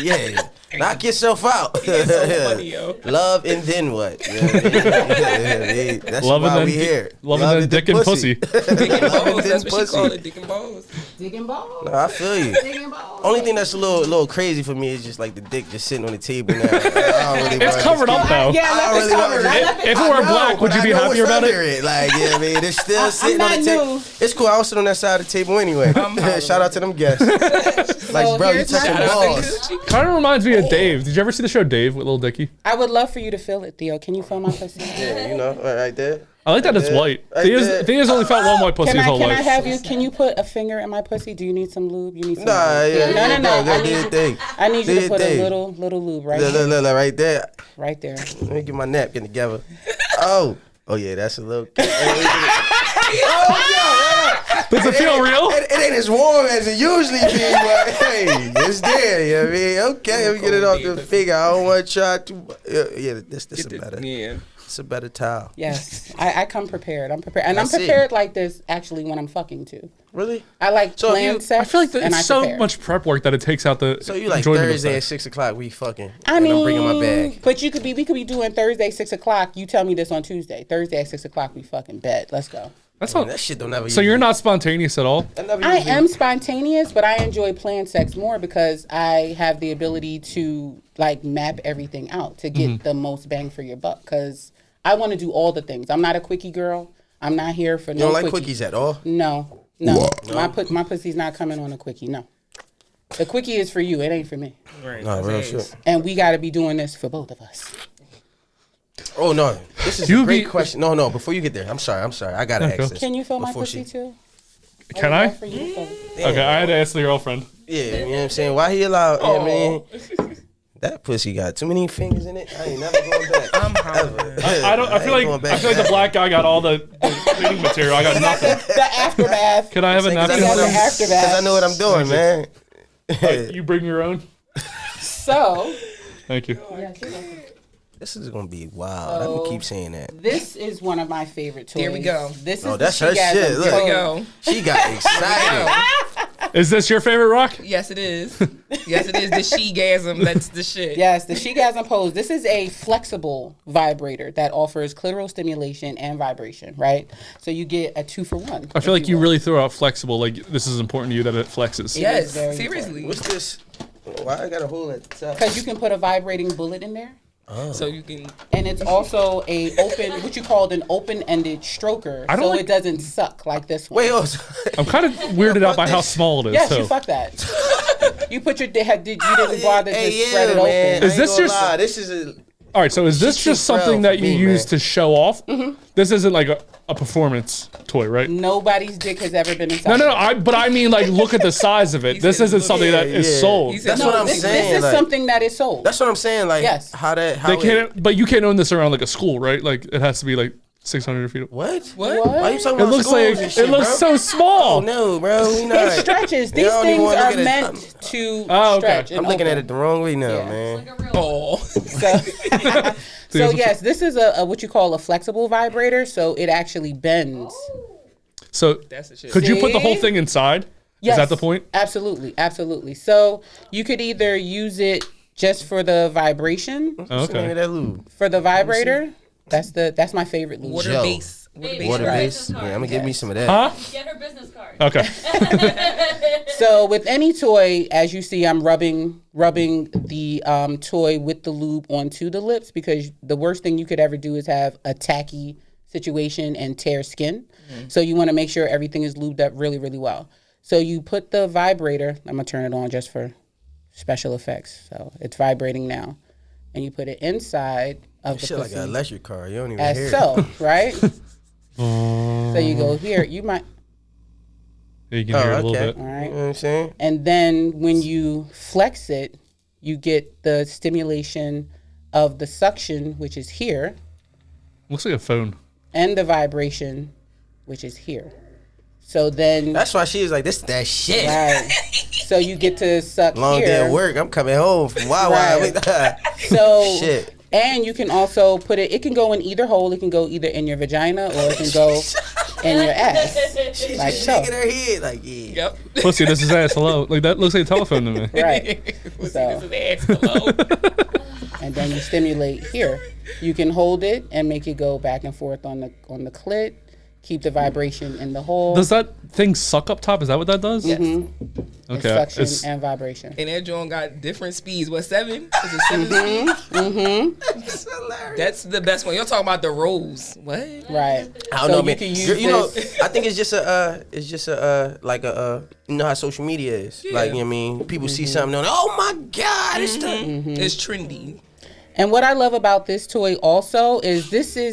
Yeah, knock yourself out. So funny, yo. Love and then what? You know what I mean? That's Love why and we then here. love and then dick and pussy. Dick and Love and balls. then That's what she pussy. call it. Dick and balls. Digging balls. No, I feel you. Digging balls. Only thing that's a little crazy for me is just like the dick just sitting on the table now. I don't really It's wanna covered just- up though. Yeah, I left don't it really want covered. to- I left it If it covered. were black, would you be happier about it? Like, yeah, I mean, it's still sitting on the not table. new. It's cool. I was sitting on that side of the table anyway. Shout out to them guests. Like, So bro, you here's touching my- balls. Kind of reminds me of Dave. Did you ever see the show Dave with Lil Dicky? I would love for you to feel it, Theo. Can you feel my pussy? Yeah, you know, right there. I like that it's white. I Thea's did. only felt one white pussy Can his I whole can I life. have you? Can you put a finger in my pussy? Do you need some lube? You need some. Nah, lube. yeah, No. do your thing. I need Do you to your put thing. a little lube right Look, there. look, right there. Right there. Let me get my napkin together. Oh yeah, that's a little. Does it feel real? It ain't as warm as it usually be, but hey, it's there. You know what I mean? Okay, let me get it off the finger. I don't want to try to. Yeah, this a better. Yeah. It's a better towel. Yes, I come prepared. I'm prepared, and I I'm see. prepared like this actually when I'm fucking too. Really? I like So if planned you- sex. I feel like and I it's so prepare. much prep work that it takes out the. So you like enjoyment of Thursday at sex. 6:00 we fucking. I and mean, I'm bringing my bag. but we could be doing Thursday 6:00. You tell me this on Tuesday. Thursday at 6:00 we fucking bed. Let's go. That's Man, not. that shit don't ever. So you're not spontaneous at all. That never I usually- am spontaneous, but I enjoy planned sex more because I have the ability to like map everything out to get the most bang for your buck. Because I want to do all the things. I'm not a quickie girl. I'm not here for You no don't like quickie. quickies at all? No. My pussy's not coming on a quickie. No. The quickie is for you. It ain't for me. Right. No, real That's shit. And we got to be doing this for both of us. Oh no, this is You a great be- question. No, before you get there, I'm sorry. I gotta Okay. ask this. Can you feel my Before pussy she- too? Can would I? love for you to feel it. Okay, I had to ask the girlfriend. Yeah, you know what I'm saying? Why he allowed? You know what I mean? That pussy got too many fingers in it. I ain't never going back. I'm hollering. I don't. I feel ain't going like back. the black guy got all the cleaning material. I got nothing. The aftermath. Can I have a Because napkin? I got the please? aftermath. Because I know what I'm doing, man. You bring your own. So, Thank you. This is gonna be wild. I'm gonna keep saying that. this is one of my favorite toys. There we go. This is Oh, the that's her Shegasm shit. Look. There we toy. go. She got excited. Is this your favorite rock? Yes, it is. Yes, it is. The she-gasm. That's the shit. Yes, the Shegasm Pose. This is a flexible vibrator that offers clitoral stimulation and vibration, right? So you get a 2-for-1. I feel like you will. really throw out flexible. Like this is important to you that it flexes. Yeah. Yes, very seriously. What's this? Why I got a hole at the top? Because you can put a vibrating bullet in there. So you can. And it's also a open, what you called an open-ended stroker, I don't so like- it doesn't suck like this one. Wait, I'm kind of weirded out by how small it is. Yes, so. you fuck that. You put your you didn't bother to Hey, spread it man. open. Is this just- This is a. All right, so is this She's just too something frail that for you me, use man. to show off? This isn't like a performance toy, right? Nobody's dick has ever been inside. No. But I mean, like, look at the size of it. He This said isn't look- something that is yeah. sold. He said That's no, what I'm this, saying. this is like, something that is sold. That's what I'm saying. Like, Yes. how They it- can't, but you can't own this around like a school, right? Like, it has to be like 600 feet. What? What? Why you talking It about looks schools like and shit, it looks bro? so small. Oh no, bro. We not. It stretches. They These don't even things wanna are look at it. meant to Oh, okay. stretch. and I'm looking at open. it the wrong way now, Yeah. man. Like a real Oh. So yes, this is a what you call a flexible vibrator. So it actually bends. So That's the shit. could you put the whole See? thing inside? Yes, Is that the point? Absolutely. So you could either use it just for the vibration, What's the name Okay. of that lube? for the vibrator. That's my favorite lube. Water Joe. base. Baby, Water get her base. business Yeah, card. I'm gonna give me some of that. Huh? Get her business card. Okay. So with any toy, as you see, I'm rubbing the toy with the lube onto the lips, because the worst thing you could ever do is have a tacky situation and tear skin. So you want to make sure everything is lubed up really, really well. So you put the vibrator. I'm gonna turn it on just for special effects. So it's vibrating now, and you put it inside of the Shit like pussy an electric car. You don't even hear as it. so, right? So you go here. You might. Yeah, you can hear it a little okay. bit. All right. You know what I'm saying? And then when you flex it, you get the stimulation of the suction, which is here, Looks like a phone. and the vibration, which is here. So then, That's why she was like, "This that shit." right. So you get to suck Long here. day at work. I'm coming home from waayyyy. Right. So, Shit. and you can also put it. It can go in either hole. It can go either in your vagina or it can go in your ass, like She's so. shaking her head like, yeah. Yep. Pussy, this is ass. Hello. Like that looks like a telephone to me. Right. Pussy, So. this is ass below. And then you stimulate here. You can hold it and make it go back and forth on the clit. Keep the vibration in the hole. Does that thing suck up top? Is that what that does? It's Okay. suction It's- and vibration. And that joint got different speeds. What, 7? Is it 7 speeds? That's hilarious. That's the best one. You're talking about the rolls. What? Right. I don't So know, you man. can use You know, this- I think it's just like a, you know how social media is. Like, you know what I mean? People see something, they're like, oh my God, it's the. It's trendy. And what I love about this toy also is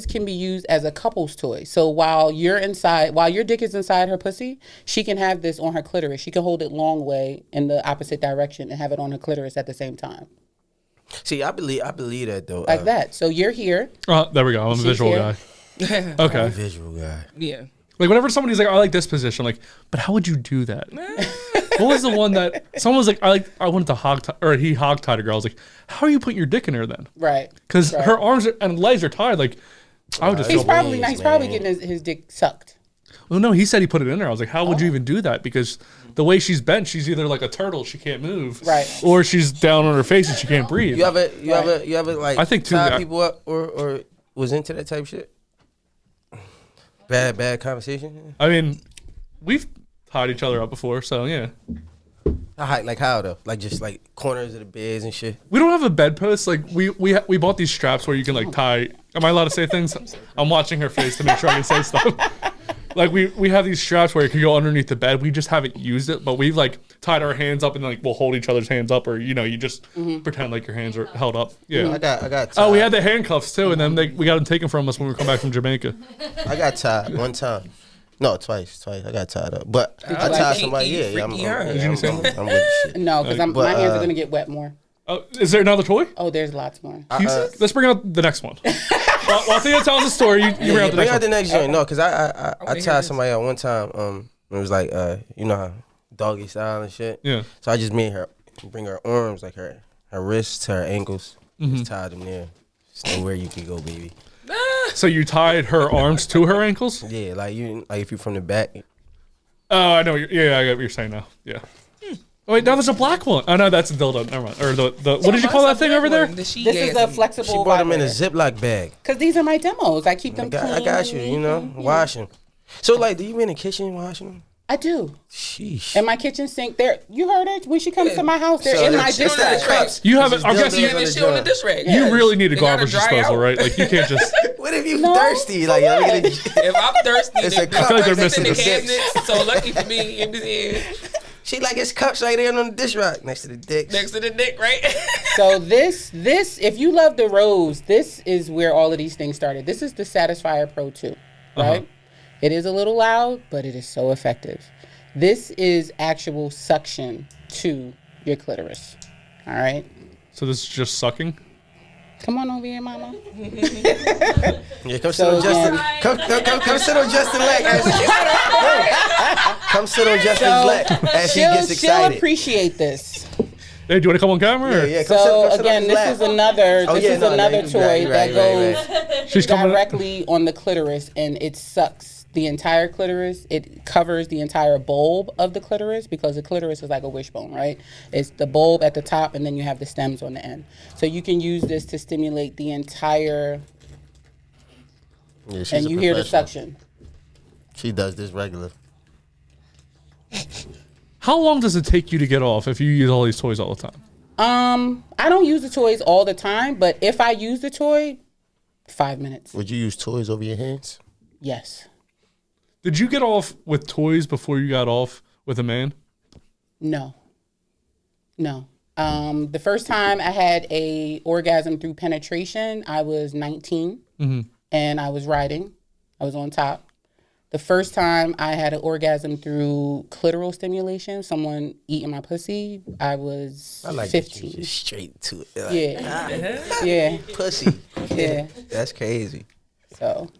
can be used as a couple's toy. So while your dick is inside her pussy, she can have this on her clitoris. She can hold it long way in the opposite direction and have it on her clitoris at the same time. See, I believe that though. Like that. So you're here. There we go. I'm a She's visual here. guy. I'm a Okay. visual guy. Yeah. Like whenever somebody's like, I like this position, like, but how would you do that? What was the one that someone was like, I wanted to he hog tied a girl. I was like, how are you putting your dick in her then? Right. Because Right. her arms and legs are tied. Like, I would just He's feel. probably ways, he's probably man. getting his dick sucked. Well, no, he said he put it in there. I was like, how would you even do that? Because the way she's bent, she's either like a turtle, she can't move, Right. or she's down on her face and she can't breathe. You ever like I think too, tied I- people up or was into that type of shit? Bad conversation. I mean, we've tied each other up before, so yeah. Like how though? Like just like corners of the beds and shit. We don't have a bedpost. Like we bought these straps where you can like tie. Am I allowed to say things? I'm watching her face to make sure I can say stuff. Like we have these straps where you can go underneath the bed. We just haven't used it, but we've like tied our hands up and like we'll hold each other's hands up, or you just pretend like your hands are held up. Yeah. I got. Oh, we tied. had the handcuffs too, and then we got them taken from us when we come back from Jamaica. I got tied one time. No, twice. I got tied up, but I like tied kinky, somebody. Yeah, I'm freaky, huh? with Did you say I'm with the shit. No, because but, my hands are gonna get wet more. Oh, is there another toy? Oh, there's lots more. Let's bring out the next one. While Theo tells the story, you bring out the Bring next out the one. next joint. No, because I wanna hear tied this. somebody up one time. It was like you know how doggy style and shit. Yeah. So I just made her bring her arms, like her wrists to her ankles, just tied them there. Just know where you can go, baby. So you tied her arms to her ankles? Yeah, like if you're from the back. Oh, I know. Yeah, I get what you're saying now. Yeah. Oh, wait, now there's a black one. Oh no, that's a dildo. Never mind. Or the what did you call that thing over there? This is a flexible. She brought them in a Ziploc bag. Because these are my demos. I keep them I clean. got you. You know, wash them. So like, do you be in the kitchen washing them? I do. Sheesh. And my kitchen sink, there. You heard it. When she comes to my house, they're So in my it's dish not rag. cups. You have it. I guess dildos you, on the And shit on the jar. dish rag. you really need a They gotta garbage dry disposal, out. right? Like you can't just. What if you No, thirsty? for Like, what? If I'm thirsty, It's then a cup. I feel like they're it's in the missing the cabinet. So lucky for me, she like it's cups right there on the dish rack next to the dicks. next to the dick, right? So this, if you love the rose, this is where all of these things started. This is the Satisfier Pro 2, right? It is a little loud, but it is so effective. This is actual suction to your clitoris. All right? So this is just sucking. Come on over here, mama. Yeah, come sit So on Justin. again- Come sit on Justin leg. Come sit on Justin's So leg as he she'll, gets she'll excited. appreciate this. Hey, do you want to come on camera? Yeah, or- yeah. So come sit on again, his this lap. is another Oh, this yeah, is no, no, another you're toy right, that right. goes She's coming. directly on the clitoris, and it sucks the entire clitoris. It covers the entire bulb of the clitoris, because the clitoris is like a wishbone, right? It's the bulb at the top, and then you have the stems on the end. So you can use this to stimulate the entire, Yeah, she's and a you hear the professional. suction. She does this regular. How long does it take you to get off if you use all these toys all the time? I don't use the toys all the time, but if I use the toy, 5 minutes. Would you use toys over your hands? Yes. Did you get off with toys before you got off with a man? No. The first time I had a orgasm through penetration, I was 19, and I was riding. I was on top. The first time I had an orgasm through clitoral stimulation, someone eating my pussy, I was I like that you 15. just straight to it. Like, Yeah. pussy. Yeah. That's crazy. So,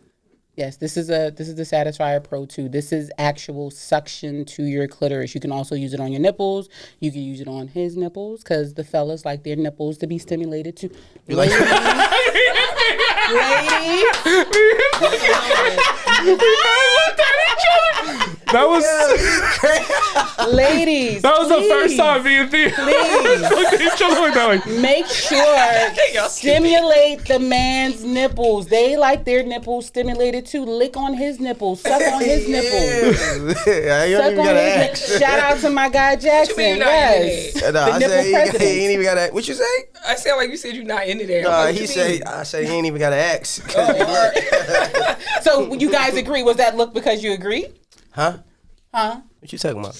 yes, this is the Satisfier Pro 2. This is actual suction to your clitoris. You can also use it on your nipples. You can use it on his nipples, because the fellas like their nipples to be stimulated too. Ladies, That was ladies, that was the first please, time me and Thea looked at each other like that. Like, Make sure stimulate the man's nipples. They like their nipples stimulated too. Lick on his nipples. Suck on his nipples. Yeah, you don't Suck even on gotta his ask. nipples. Shout out to my guy Jackson. mean you're not Yes. into No, The I nipple said he president. ain't even gotta. What you say? I sound like you said you're not into there. No, What he you said. mean? I said he ain't even gotta ask. So you guys agree? Was that look because you agree? Huh? Huh? What you talking about?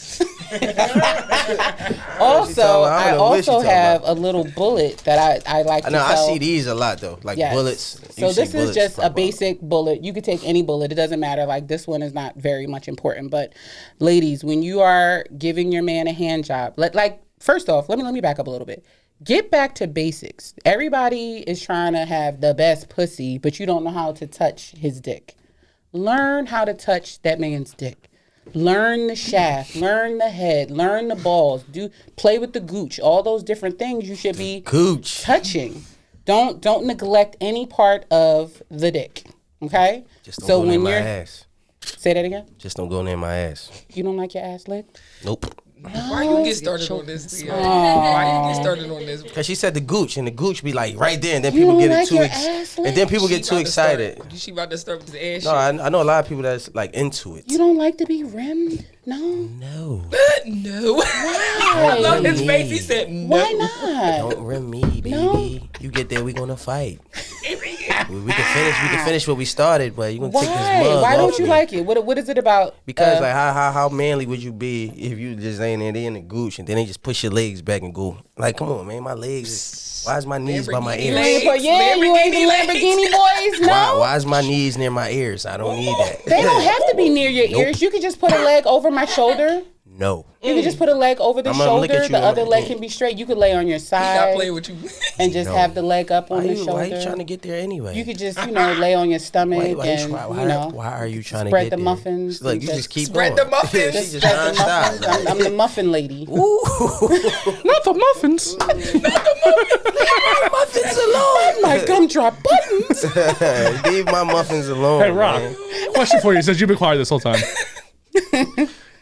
Also, I I don't know what she also talking have a little bullet that I like I to know. I tell. see these a lot though, like Yes. bullets. So You see this is bullets just a pop up. basic bullet. You could take any bullet. It doesn't matter. Like this one is not very much important. But ladies, when you are giving your man a hand job, first off, let me back up a little bit. Get back to basics. Everybody is trying to have the best pussy, but you don't know how to touch his dick. Learn how to touch that man's dick. Learn the shaft, learn the head, learn the balls, play with the gooch, all those different things you should be Gooch. touching. Don't neglect any part of the dick. Okay? Just don't go near my ass. Say that again. Just don't go near my ass. You don't like your ass licked? Nope. Why you get started on this? Leah? Why you get started on this? Cause she said the gooch, and the gooch be like right there, and then You people don't get like it too your ass and then people get She too about to start- excited. She about to start with the ass No, I know a lot of people that's like into it. You don't like to be rimmed? No. No. shit. No. I love his face. He said no. Why not? Don't rim me, baby. No. You get there, we gonna fight. We can finish what we started, but you gonna take this Why? mug Why off don't you me. like it? What is it about? Because like how manly would you be if you just ain't there, they in the gooch, and then they just push your legs back and go like, come on, man, my legs. Why is my knees by my Lamborghini you ears? ain't legs, you ain't the Lamborghini Lamborghini boys, no. Why is my knees near my ears? I don't need that. They don't have to be near your ears. You could just put a leg over my shoulder. No. You could just put a leg over the I'm gonna look shoulder. at you The and other I'm leg like, can be straight. You could lay on your He not side playing with you. and just No. have the leg up on the Why shoulder. you trying to get there anyway? You could just, lay on your stomach and, why are you trying to spread get the there? muffins. Look, and you just keep Spread going. the muffins. She just just spread the nonstop. muffins. I'm the muffin lady. not the muffins. Muffins alone. My gumdrop buttons. Leave my muffins alone. Hey, Rock. man. Question for you: since you've been quiet this whole time,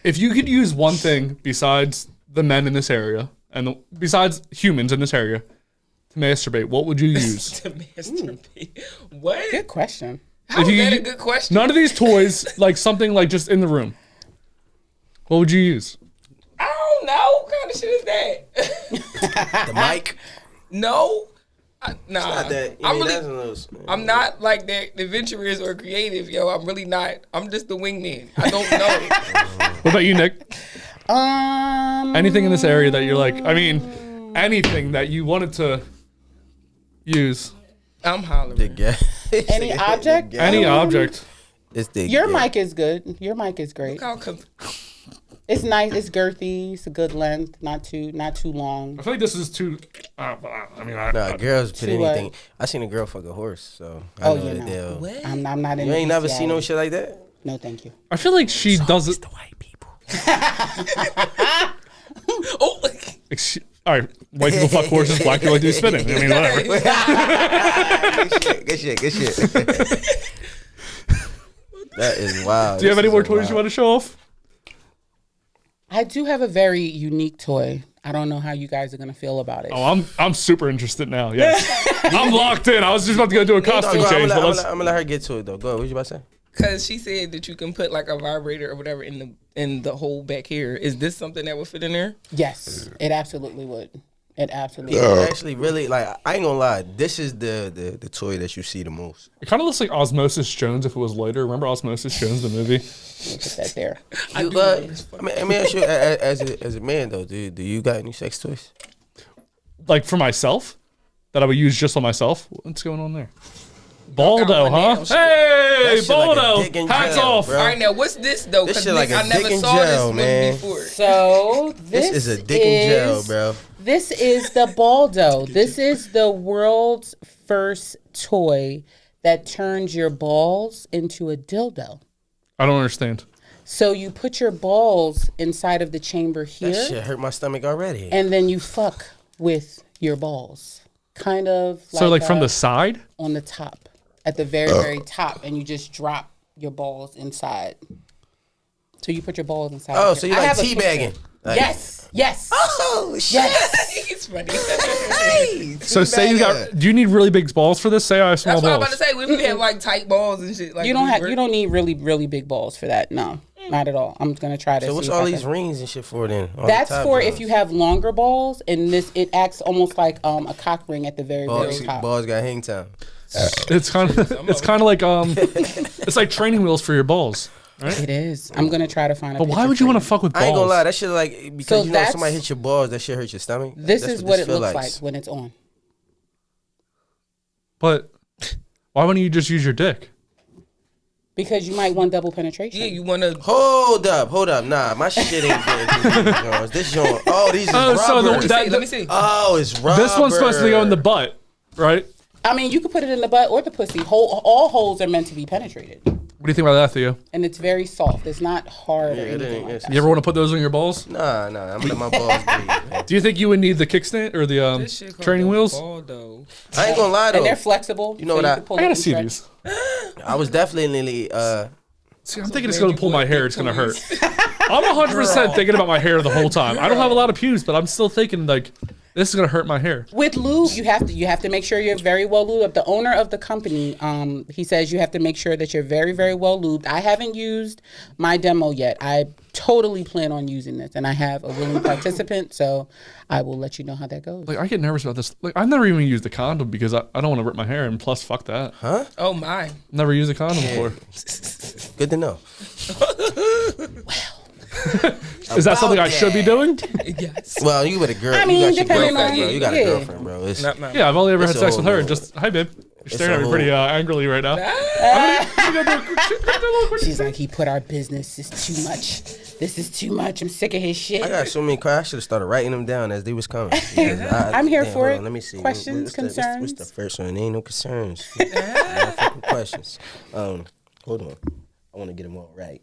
if you could use one thing besides the men in this area and besides humans in this area to masturbate, what would you use? To masturbate. What? Good question. How If is you- that a good question? None of these toys, like something like just in the room. What would you use? I don't know. What kind of shit is that? The mic. No. Nah. Not that. I'm I'm not like that adventurous or creative, yo. I'm really not. I'm just the wingman. I don't know. What about you, Nikk? Anything in this area that you're like, I mean, anything that you wanted to use. I'm hollering. Any object? Any object. Your mic is good. Your mic is great. It's nice. It's girthy. It's a good length. Not too long. I feel like this is too. I mean, nah, girls put anything. I seen a girl fuck a horse, so I know that they'll. What? I'm not in. You ain't never seen no shit like that. No, thank you. I feel like she does it. The white people. Oh. All right, white people fuck horses, black people do spinning. I mean, whatever. Good shit. That is wild. Do you have any more toys you want to show off? I do have a very unique toy. I don't know how you guys are gonna feel about it. Oh, I'm super interested now. Yes, I'm locked in. I was just about to go do a costume change. I'm gonna let her get to it though. Go ahead. What you about to say? Cause she said that you can put like a vibrator or whatever in the hole back here. Is this something that would fit in there? Yes, it absolutely would. It absolutely People would. actually really like. I ain't gonna lie. This is the toy that you see the most. It kind of looks like Osmosis Jones if it was later. Remember Osmosis Jones, the movie? Put that there. I mean, ask you, as a man though, do you got any sex toys? Like for myself, that I would use just on myself. What's going on there? Baldo, huh? Hey, Baldo! Hats off! Bro. All right, now what's this though? This Because shit like a I never dick and saw gel, this man. one before. So This is a dick and gel, bro. This is the Baldo. This is the world's first toy that turns your balls into a dildo. I don't understand. So you put your balls inside of the chamber That here, shit hurt my stomach already. and then you fuck with your balls. Kind of So like from the side? on the top, at the very, very top, and you just drop your balls inside. So you put your balls inside. Oh, of so your- you I like have a teabagging? picture. Like, Yes. Oh shit! Yes. It's funny. So say you got. Do you need really big balls for this? Say I have small That's what I'm balls. about to say. We have like tight balls and shit. Like You don't need really, really big balls for that. No, not at all. I'm gonna try to. So what's see if all I these can- rings and shit for then? All the That's top for joints. if you have longer balls, and it acts almost like a cock ring at the very, very top. balls got hang time. It's kind of like it's like training wheels for your balls. Right? It is. I'm gonna try to find a. But why picture would you for want to fuck with balls? I ain't gonna lie, that shit like because So you know that's- somebody hit your balls, that shit hurt your stomach. This That's is what it feel looks like when it's on. But why wouldn't you just use your dick? Because you might want double penetration. Yeah, you want to. Hold up. Nah, my shit ain't getting through these joints. This joint. Oh, these is rubber. Let me see. Oh, it's rubber. This one's supposed to go in the butt, right? I mean, you could put it in the butt or the pussy. All holes are meant to be penetrated, What do you think about that, Theo? and it's very soft. It's not hard or Yeah, it anything ain't. like It's- that. You ever want to put those on your balls? Nah. I'm gonna let my balls breathe, man. Do you think you would need the kickstand or the This shit called training the wheels? Baldo. I ain't gonna lie And they're though. flexible. You know what I- can pull I it gotta and see stretch. these. I was definitely See, I'm thinking it's gonna pull my hair. It's gonna hurt. I'm 100% thinking about my hair the whole time. I don't have a lot of pubes, but I'm still thinking like this is gonna hurt my hair. With lube, you have to make sure you're very well lubed up. The owner of the company, he says you have to make sure that you're very, very well lubed. I haven't used my demo yet. I totally plan on using this, and I have a willing participant, so I will let you know how that goes. Like I get nervous about this. Like I've never even used a condom because I don't want to rip my hair, and plus fuck that. huh? Oh my. Never used a condom before. Good to know. Is that something I should be doing? Yes. Well, you with a girl. I mean, you got your depending girlfriend, on- bro. You got yeah. a girlfriend, bro. It's, Not Yeah, I've only ever It's had sex a with her. whole- And just hi, babe. You're staring a at me pretty whole- angrily right now. She's like, he put our business. It's too much. This is too much. I'm sick of his shit. I got so many questions. I should have started writing them down as they was coming. I'm here for hold it. on, let me see. Questions, What's concerns? the first one? Ain't no concerns. Motherfucking questions. Hold on. I want to get them all right.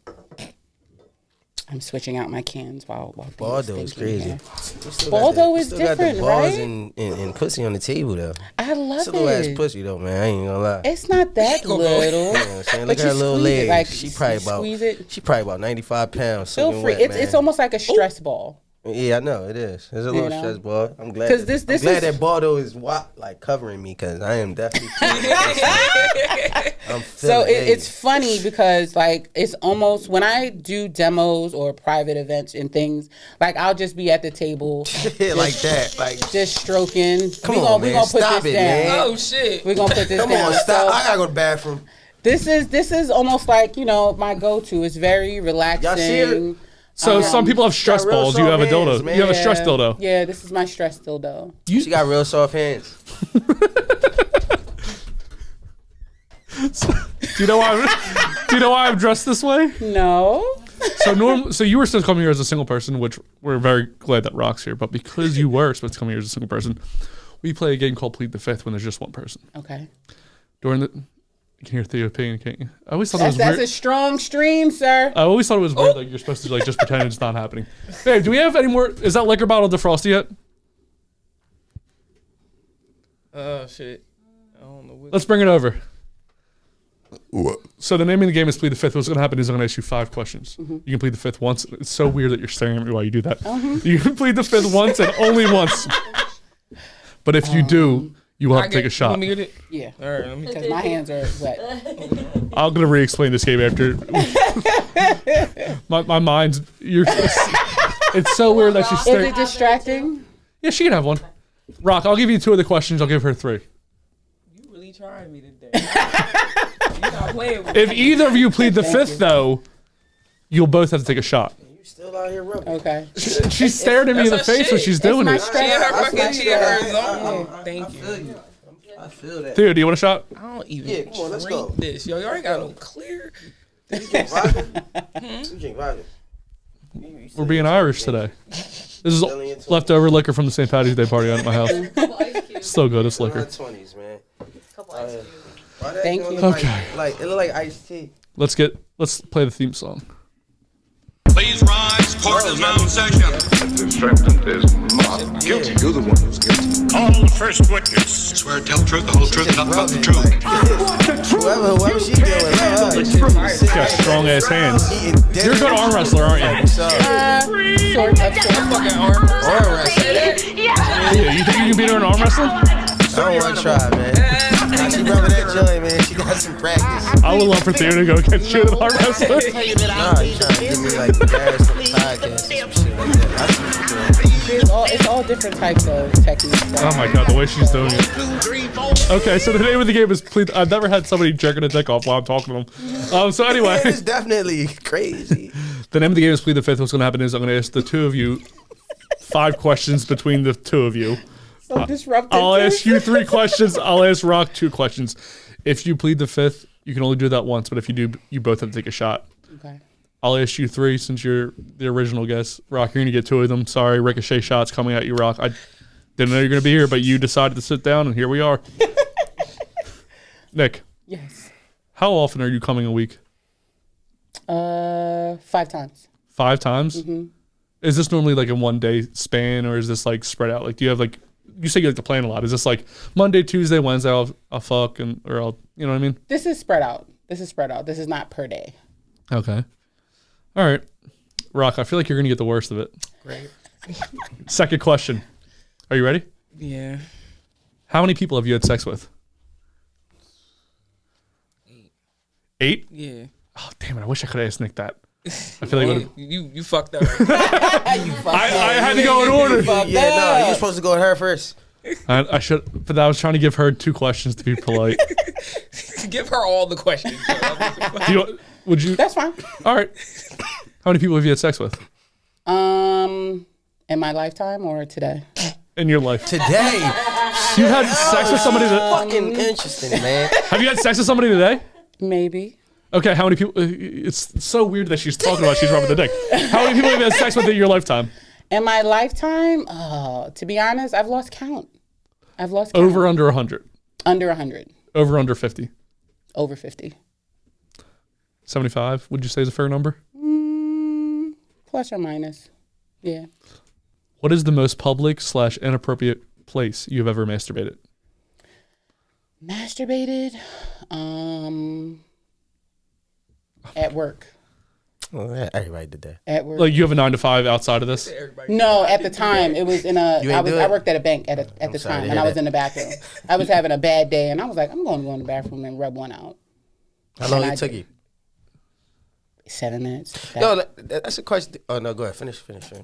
I'm switching out my cans while Baldo is thinking crazy. here. Baldo is Still got the different, balls right? and pussy on the table though. I love It's a little ass it. pussy though, man. I ain't gonna lie. It's not that Go, go. little. You know what I'm saying? But Look at her you little squeeze it, legs. like, she you probably about squeeze it. she probably about 95 pounds. Feel soaking free. wet, It's man. almost like a stress ball. Yeah, I know it is. It's a little stress ball. I'm glad. 'Cause I'm glad that Baldo is like covering me because I am definitely. I'm So feeling it's funny because like it's almost when I do demos or private events and things, like I'll just be at the table like that, like just stroking. Come we on, gonna, man. We gonna put Stop this it, down. man. Oh shit. We're gonna put this come down. on, stop! So, I gotta go to the bathroom. this is almost like my go-to. It's very relaxing. Y'all see her? So some people have stress got real balls. You have a soft dildo. hands, man. You have a stress dildo. Yeah, this is my stress dildo. She got real soft hands. Do you know why I'm dressed this way? No. So you were supposed to come here as a single person, which we're very glad that Rock's here. But because you were supposed to come here as a single person, we play a game called Plead the Fifth when there's just one person. Okay. You can hear Theo peeing, can't you? I always thought That's weird. a strong stream, sir. I always thought it was weird that you're supposed to like just pretend it's not happening. Babe, do we have any more? Is that liquor bottle defrosted yet? Oh shit. I don't know what. Let's bring it over. So the name of the game is Plead the Fifth. What's going to happen is I'm going to ask you 5 questions. You can plead the fifth once. It's so weird that you're staring at me while you do that. You can plead the fifth once and only once. But if you do, you will have to take a shot. Want me to get it? Yeah. All right, let me. Because my hands are wet. I'm going to re-explain this game after. my mind's. It's so weird that she's Is staring. it distracting? Yeah, she can have one. Rock, I'll give you 2 of the questions. I'll give her 3. You really trying me today. You not playing with me. If either of you plead the fifth, though, you'll both have to take a shot. You still out here rubbing? Okay. She stared at me in the That's her face when shit. she's doing my it. stress. She in her That's fucking my chair. stress. Thank you. I feel that. Theo, do you want a shot? I don't even Yeah, come on, let's drink go. this. Yo, you already got no clear. You drink vodka? You drink vodka? We're being Irish today. This is leftover liquor from the St. Patty's Day party at my house. Couple ice cubes. So good, it's liquor. 20s, man. Couple ice cubes. Why that Thank gonna you. look Okay. Like it look like iced tea. Let's play the theme song. Please rise, court is now in session. The defendant is not guilty. You're the one who's guilty. Call the first witness. Swear to tell the truth, the whole truth, and nothing but the truth. Whoever she dealing with, let her. You got strong ass hands. You're a good arm wrestler, aren't you? Sort of. Fucking arm. Yeah, you think you can beat her in arm wrestling? I don't want to try, man. Now she rubbing that joint, man. She got some practice. I would love for Theo to go against you in arm wrestling. Nah, you trying to get me like embarrassed on the podcast or some shit like that. I see what you're doing. It's all different types of techniques. Oh my god, the way she's doing it. Okay, so the name of the game is Plead. I've never had somebody jerking a dick off while I'm talking to them. So anyway, It's definitely crazy. the name of the game is Plead the Fifth. What's going to happen is I'm going to ask the 2 of you 5 questions between the 2 of you. So disruptive. I'll ask you 3 questions. I'll ask Rock 2 questions. If you plead the fifth, you can only do that once. But if you do, you both have to take a shot. Okay. I'll ask you 3 since you're the original guest. Rock, you're going to get 2 of them. Sorry, ricochet shots coming at you, Rock. I didn't know you were going to be here, but you decided to sit down, and here we are. Nikk, Yes. how often are you coming a week? 5 times. 5 times? Is this normally like a 1-day span, or is this like spread out? Like, do you have like, you say you like to plan a lot. Is this like Monday, Tuesday, Wednesday, I'll fuck, or I'll, you know what I mean? This is spread out. This is not per day. Okay. All right. Rock, I feel like you're going to get the worst of it. Great. Second question. Are you ready? Yeah. How many people have you had sex with? 8? Yeah. Oh, damn it. I wish I could have asked Nikk that. I feel like it would've- You fucked up. I had to go in order. Yeah, no, you're supposed to go with her first. I should, but I was trying to give her 2 questions to be polite. Give her all the questions. Would you? That's fine. All right. How many people have you had sex with In my lifetime or today? in your life? Today. You had sex with somebody that? Fucking interesting, man. Have you had sex with somebody today? Maybe. Okay, how many people? It's so weird that she's talking about she's rubbing the dick. How many people have you had sex with in your lifetime? In my lifetime, to be honest, I've lost count. Over, under 100. Under 100. Over, under 50. Over 50. 75, would you say is a fair number? Plus or minus. Yeah. What is the most public / inappropriate place you've ever masturbated? Masturbated. At work. Well, yeah, everybody did that. At work. Like you have a 9 to 5 outside of this? No, at the time it was in a. You ain't do I it? worked at a bank at the sorry to time, hear and I was that. in the bathroom. I was having a bad day, and I was like, I'm going to go in the bathroom and rub one out. How long And I it took did. you? 7 minutes. No, that's a question. Oh no, go ahead. Finish.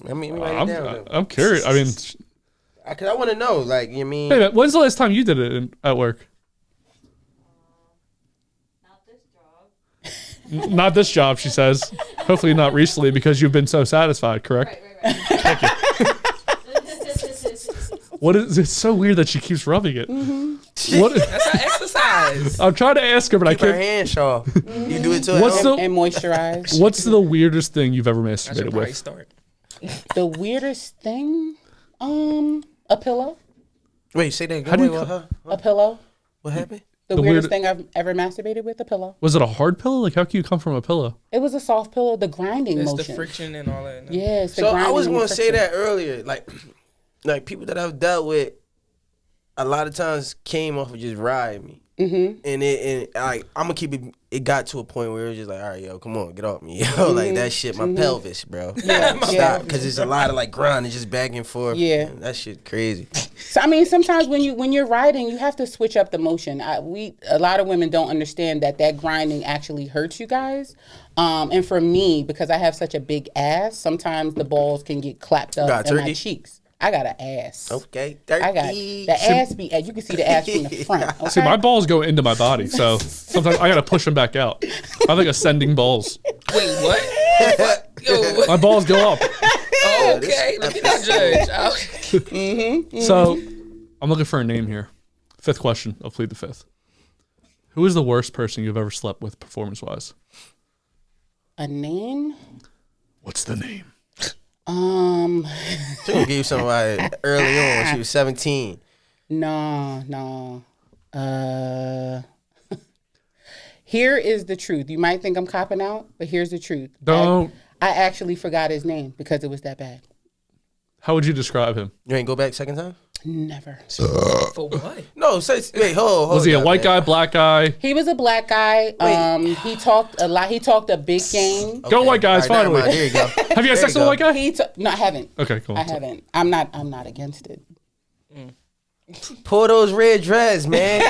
I mean, write it down. I'm curious. I mean, Cause I want to know. Like, you mean? hey, man, when's the last time you did it at work? Not this job. Not this job, she says. Hopefully not recently because you've been so satisfied, correct? Right. What is it's so weird that she keeps rubbing it. What That's how exercise. I'm trying to ask her, but I Keep her can't. hand sharp. You do it to What's her. the And moisturize. what's the weirdest thing you've ever I should masturbated probably with? start. The weirdest thing, a pillow. Wait, say that again. How do you Wait, co- A pillow. what happened? The The weirdest weird- thing I've ever masturbated with, a pillow. Was it a hard pillow? Like how can you come from a pillow? It was a soft pillow. The grinding It's motion. the friction and all that. Yes. The So I grinding was and going the to say friction. that earlier. Like people that I've dealt with, a lot of times came off of just riding me. Mm-hmm. And I'm gonna keep it. It got to a point where it was just like, all right, yo, come on, get off me, yo, like that shit, my pelvis, bro. Stop, because it's a lot of like grinding, just back and forth. Yeah. Man, that shit crazy. So I mean, sometimes when you're riding, you have to switch up the motion. A lot of women don't understand that grinding actually hurts you guys. And for me, because I have such a big ass, sometimes the balls can get clapped up Got in my turkey? cheeks. I got an ass. Okay, I got the ass be. You can see the ass from the front. Okay? See, my balls go into my body, so sometimes I gotta push them back out. I have like ascending balls. Wait, what? Yo, My balls go up. oh, okay. Let me not judge. So I'm looking for a name here. 5th question of Plead the Fifth. Who is the worst person you've ever slept with performance-wise? A name. What's the name? She gonna give you somebody early on when she was 17. No. Here is the truth. You might think I'm copping out, but here's the truth. Don't. I actually forgot his name because it was that bad. How would you describe him? You ain't go back second time? Never. For what? No, wait, hold Was he a up, white man. guy, black guy? He was a black guy. He talked a lot. He talked a big game. Go white guys, All right, never finally. mind. There you go. Have you had sex you with a go. white guy? No, I haven't. Okay, cool. I haven't. I'm not against it. Pull those red dreads, man.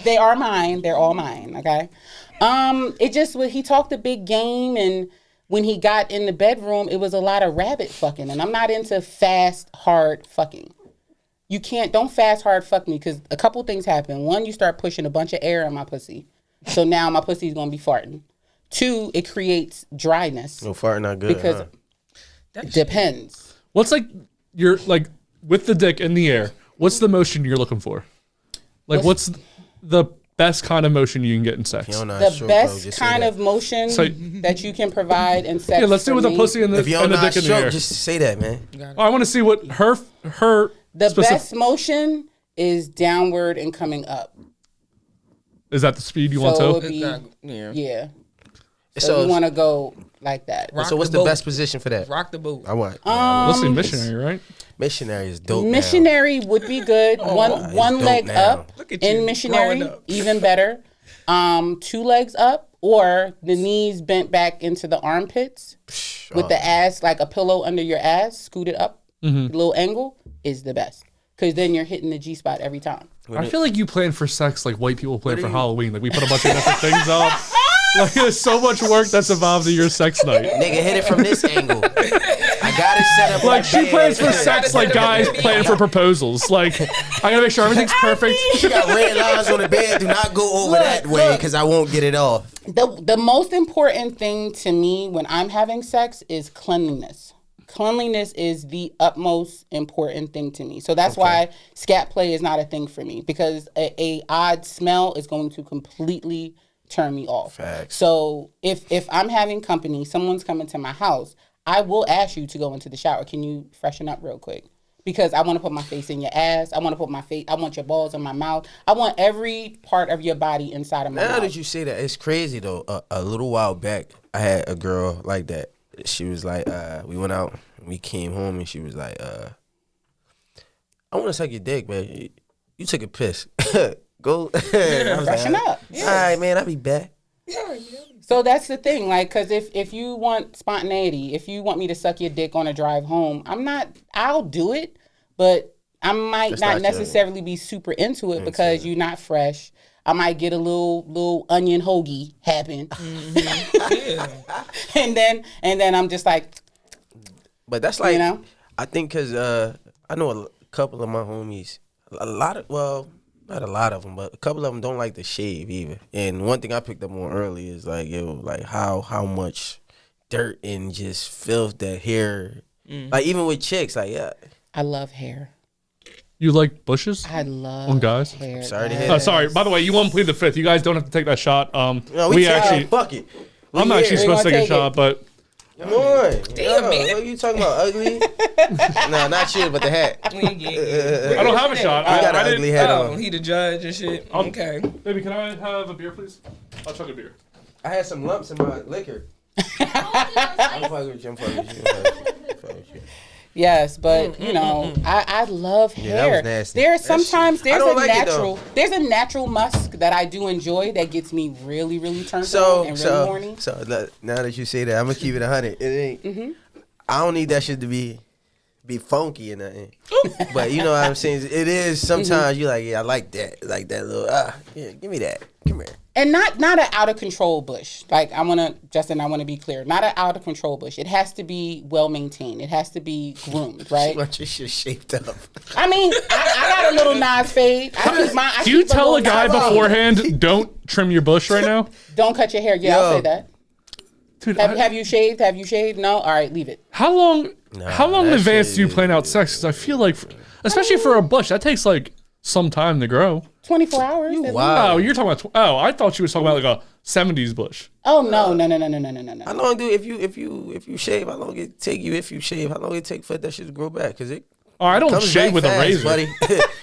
They are mine. They're all mine. Okay. It just he talked a big game, and when he got in the bedroom, it was a lot of rabbit fucking, and I'm not into fast, hard fucking. You don't fast, hard fuck me, because a couple things happen. One, you start pushing a bunch of air in my pussy, so now my pussy's gonna be farting. 2, it creates dryness No fart, not good. because huh? it depends. What's like you're like with the dick in the air? What's the motion you're looking for? Like, what's the best kind of motion you can get in sex? You don't know The stroke, bro, best just say kind that. of motion So- that you can provide in sex. Yeah, let's do it for with the me, pussy and the, If you and don't the know how dick in the stroke, air. just say that, man. I want to see what her The specific- best motion is downward and coming up. Is that the speed you want So to? it'd be, Yeah. yeah. So So, you want to go like that. Rock so what's the the boat. best position for that? Rock the boat. I want. Let's see, missionary, right? Missionary is dope. now. Missionary would be good. one it's one dope leg now. up Look at in you, missionary, growing up. even better. 2 legs up or the knees bent back into the armpits with the ass like a pillow under your ass, scooted up, little angle is the best. Because then you're hitting the G spot every time. I feel like you plan for sex like white people plan for Halloween. Like we put a bunch of different things up. Like there's so much work that's involved in your sex night. Nigga, hit it from this angle. I got it set up Like she that. plans for sex like guys plan for proposals. Like I gotta make sure everything's perfect. She got red lines on the bed. Do not go over that way because I won't get it off. The most important thing to me when I'm having sex is cleanliness. Cleanliness is the utmost important thing to me. So that's why scat play is not a thing for me, because a odd smell is going to completely turn me off. Facts. So if I'm having company, someone's coming to my house, I will ask you to go into the shower. Can you freshen up real quick? Because I want to put my face in your ass. I want to put my face. I want your balls in my mouth. I want every part of your body inside of my Now mouth. that you say that, it's crazy though. A little while back, I had a girl like that. She was like, we went out, and we came home, and she was like, I want to suck your dick, man. You took a piss. Go. I was Freshen like, up. All right, man, I'll be back. Yeah. So that's the thing, like, because if you want spontaneity, if you want me to suck your dick on a drive home, I'll do it, but I might That's not not necessarily be super into it because you're not fresh. I might get a little onion hoagie happen. Yeah. and then I'm just like, But that's like, You know? I think because I know a couple of my homies, not a lot of them, but a couple of them don't like to shave either. And one thing I picked up on early is like, like how much dirt and just filth that hair, like even with chicks, like I love hair. You like bushes? I love On guys? hair. Sorry to Yes. hear that. Sorry. By the way, you won't plead the fifth. You guys don't have to take that shot. No, we take actually. it. Fuck it. I'm We actually here. supposed to gonna take a take shot, but Come on. Damn, Yo, man. what are you talking about? Ugly? No, not you, but the hat. Yeah. I don't have a shot. You got I an didn't- ugly hat Oh, on. he the judge and shit. Okay. Baby, can I have a beer, please? I'll chug a beer. I had some lumps in my liquor. I'm fucking with you. I'm fucking with you. Yes, but you know, I love that hair. was nasty. There's That shit- sometimes I don't like it, there's a natural musk that I do enjoy that gets me really, really turned So, on and really horny. now that you say that, I'm gonna keep it 100. It ain't. I don't need that shit to be funky or nothing. But you know what I'm saying? It is sometimes you like, yeah, I like that little. Yeah, give me that. Come here. And not an out of control bush. Like I want to be clear. Not an out of control bush. It has to be well maintained. It has to be groomed, right? You want your shit shaped up. I mean, I got a little Nas fade. I Do you keep a tell a little guy Nas fade. beforehand, don't trim your bush right now? Don't cut your hair. Yeah, I'll Yo. say that. Dude, Have you shaved? Have you shaved? No? All right, leave it. how long in that advance shit do you plan out sex? Because I feel like, especially for a bush, that takes like some time to grow. 24 hours. at least. Wow. Oh, you're talking about, I thought she was talking about like a 70s bush. Oh, no. How long do if you shave? How long it take you if you shave? How long it take for that shit to grow back? Cause it Oh, I don't comes shave back with fast, a razor. buddy.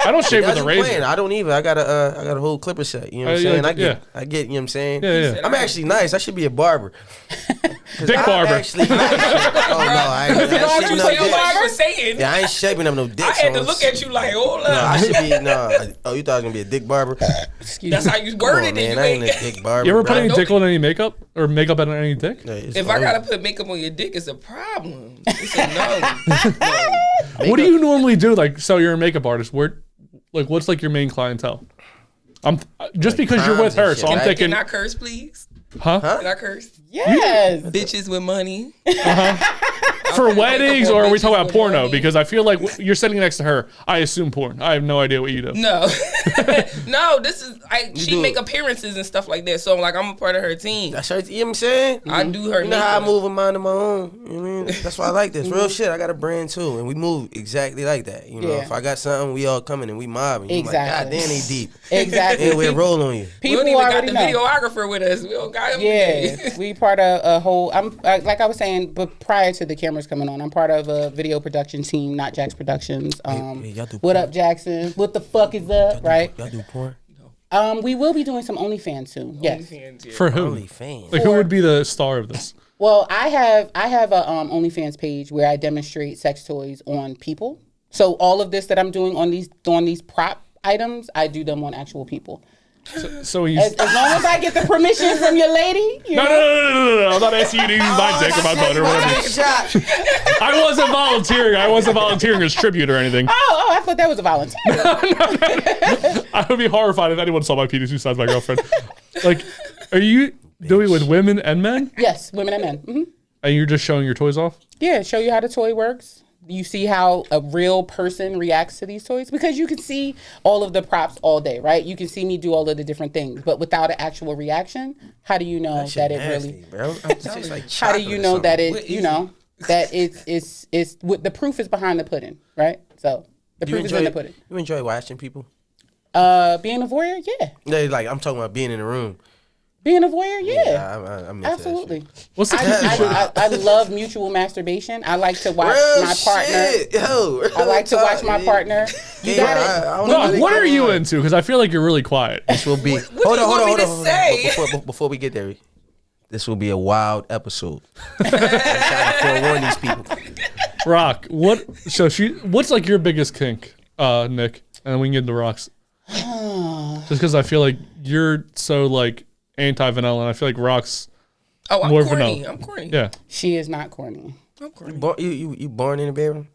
I don't shave with a That's razor. playing. I don't either. I got a whole clipper set. You know what I'm yeah, saying? yeah. I get. You know what I'm saying? Yeah. I'm actually nice. I should be a barber. Dick barber. Actually, oh no, I ain't What shaping you up say what dicks. you were saying? Yeah, I ain't shaping up no dicks. I had to on- look at you like, hold No, I up. should be no. Oh, you thought I was gonna be a dick barber? That's how you Come worded on, it. man. You I ain't ain't. a dick barber. You ever put bro. any dick on any makeup? Or makeup on any dick? Yeah, it's If I fine. gotta put makeup on your dick, it's a problem. It's a no. What do you normally do? Like, so you're a makeup artist. What's like your main clientele? I'm just because you're with crimes and her, so shit, I'm right? thinking, Can I curse, please? huh? Can I curse? Yes. Bitches with money. For Okay, weddings, makeup or on are we talking bitches about with porno? money. Because I feel like you're sitting next to her. I assume porn. I have no idea what you do. No, no. This is she do make it. appearances and stuff like that. So like I'm a part of her team. That's her. You know what I'm saying? I do her. You know how I makeup. move a mind of my own. You know what I mean? That's why I like this. Real shit. I got a brand too, and we move exactly like that. You know, Yeah. if I got something, we all coming and we mobbing. You Exactly. Like, God damn, they deep. Exactly. And we'll roll on you. We People don't even got already the know. videographer with us. We don't got him. Yeah, we part of a whole. I'm like I was saying, but prior to the cameras coming on, I'm part of a video production team, Not Jax Productions. hey, y'all do What porn? up, Jackson? What the fuck is up, right? Y'all do porn? We will be doing some OnlyFans soon. Yes. For who? Only fans. Like, who would be the star of this? Well, I have a OnlyFans page where I demonstrate sex toys on people. So all of this that I'm doing on these prop items, I do them on actual people. So he's. As long as I get the permission from your lady. You No, know? no. I'm not asking you to use my dick or my butt or whatever. Shot. I wasn't volunteering. I wasn't volunteering as tribute or anything. Oh, I thought that was a volunteer. I would be horrified if anyone saw my penis besides my girlfriend. Like, are you doing it with women and men? Yes, women and men. Hmm. And you're just showing your toys off? Yeah, show you how the toy works. You see how a real person reacts to these toys because you can see all of the props all day, right? You can see me do all of the different things, but without an actual reaction, how do you know that it really? Bro. It's just like How do you know that What it? is You know that it's the proof is behind the pudding, right? So the You proof is in enjoy, the pudding. you enjoy watching people? Being a voyeur, yeah. No, like I'm talking about being in the room. Being a voyeur, yeah. I'm into that Absolutely. shit. What's the I love mutual masturbation. I like to watch Real my partner. shit. Yo, I like to watch my partner. You got it. I don't know What, they what come are you on. into? Because I feel like you're really quiet. This will be. What do you want me to say? Before we get there, this will be a wild episode. I'm trying to forewarn these people. Rock, what's like your biggest kink, Nick? And then we can get into Rock's. Just because I feel like you're so like anti-vanilla, and I feel like Rock's Oh, I'm more corny. vanilla. I'm corny. Yeah. She is not corny. I'm corny. You born in the bedroom?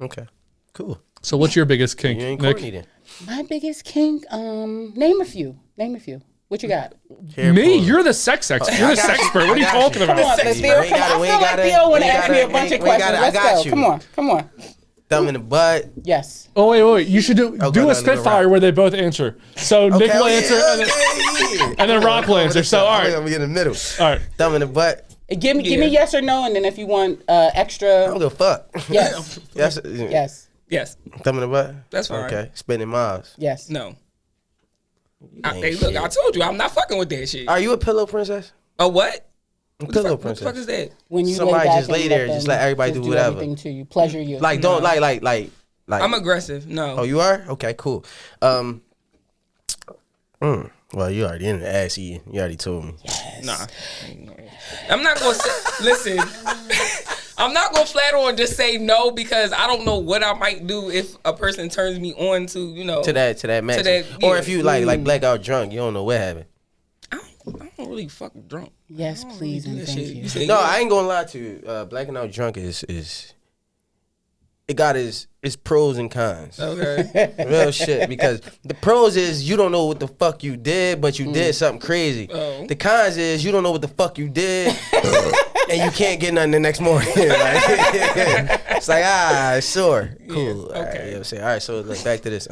Okay, cool. So what's your biggest kink, You ain't Nick? corny then. My biggest kink, name a few. What you got? Hair Me? pulling. You're the sex expert. You're the got sex you. expert. What are you I got talking you. Come about? on, Sexy. Theo. We Come gotta- on. I we feel like gotta- Theo want we to ask me a gotta- bunch of we gotta- questions. I Let's got go. you. Come on. Thumb in the butt. Yes. Oh wait. You should do go, a go, spitfire go, where they both answer. So Nick will answer, and then Rock will answer. So all right, I'm in the middle. all right. Thumb in the butt. Give me yes or no, and then if you want I extra, don't give a fuck. yes, Yes. yes, Yes. Thumb in the butt. That's fine. Okay. Spending miles. yes. No. ain't Hey, look, shit. I told you, I'm not fucking with that shit. Are you a pillow princess? A what? A What the pillow fuck, what the princess. fuck is that? When you Somebody lay back just and lay there, them just let everybody just do whatever. everything to you, pleasure you. Like don't like. I'm aggressive. No. Oh, you are? Okay, cool. Well, you already in the ass eating. You already told me. Nah. I'm not gonna say, listen. I'm not gonna flat on just say no because I don't know what I might do if a person turns me on to, you know. To that match. that, Or yeah. if you like blackout drunk, you don't know what happened. I don't really fucking drunk. Yes, please Do and that thank shit. you. You say No, yeah. I ain't gonna lie to you. Blacking out drunk is it got its pros and cons. Okay. Real shit. Because the pros is you don't know what the fuck you did, but you did something crazy. Oh. The cons is you don't know what the fuck you did, and you can't get nothing the next morning. Like, it's like sure, cool. Yeah, All right, okay. you know what I'm saying? All right, so look back to this.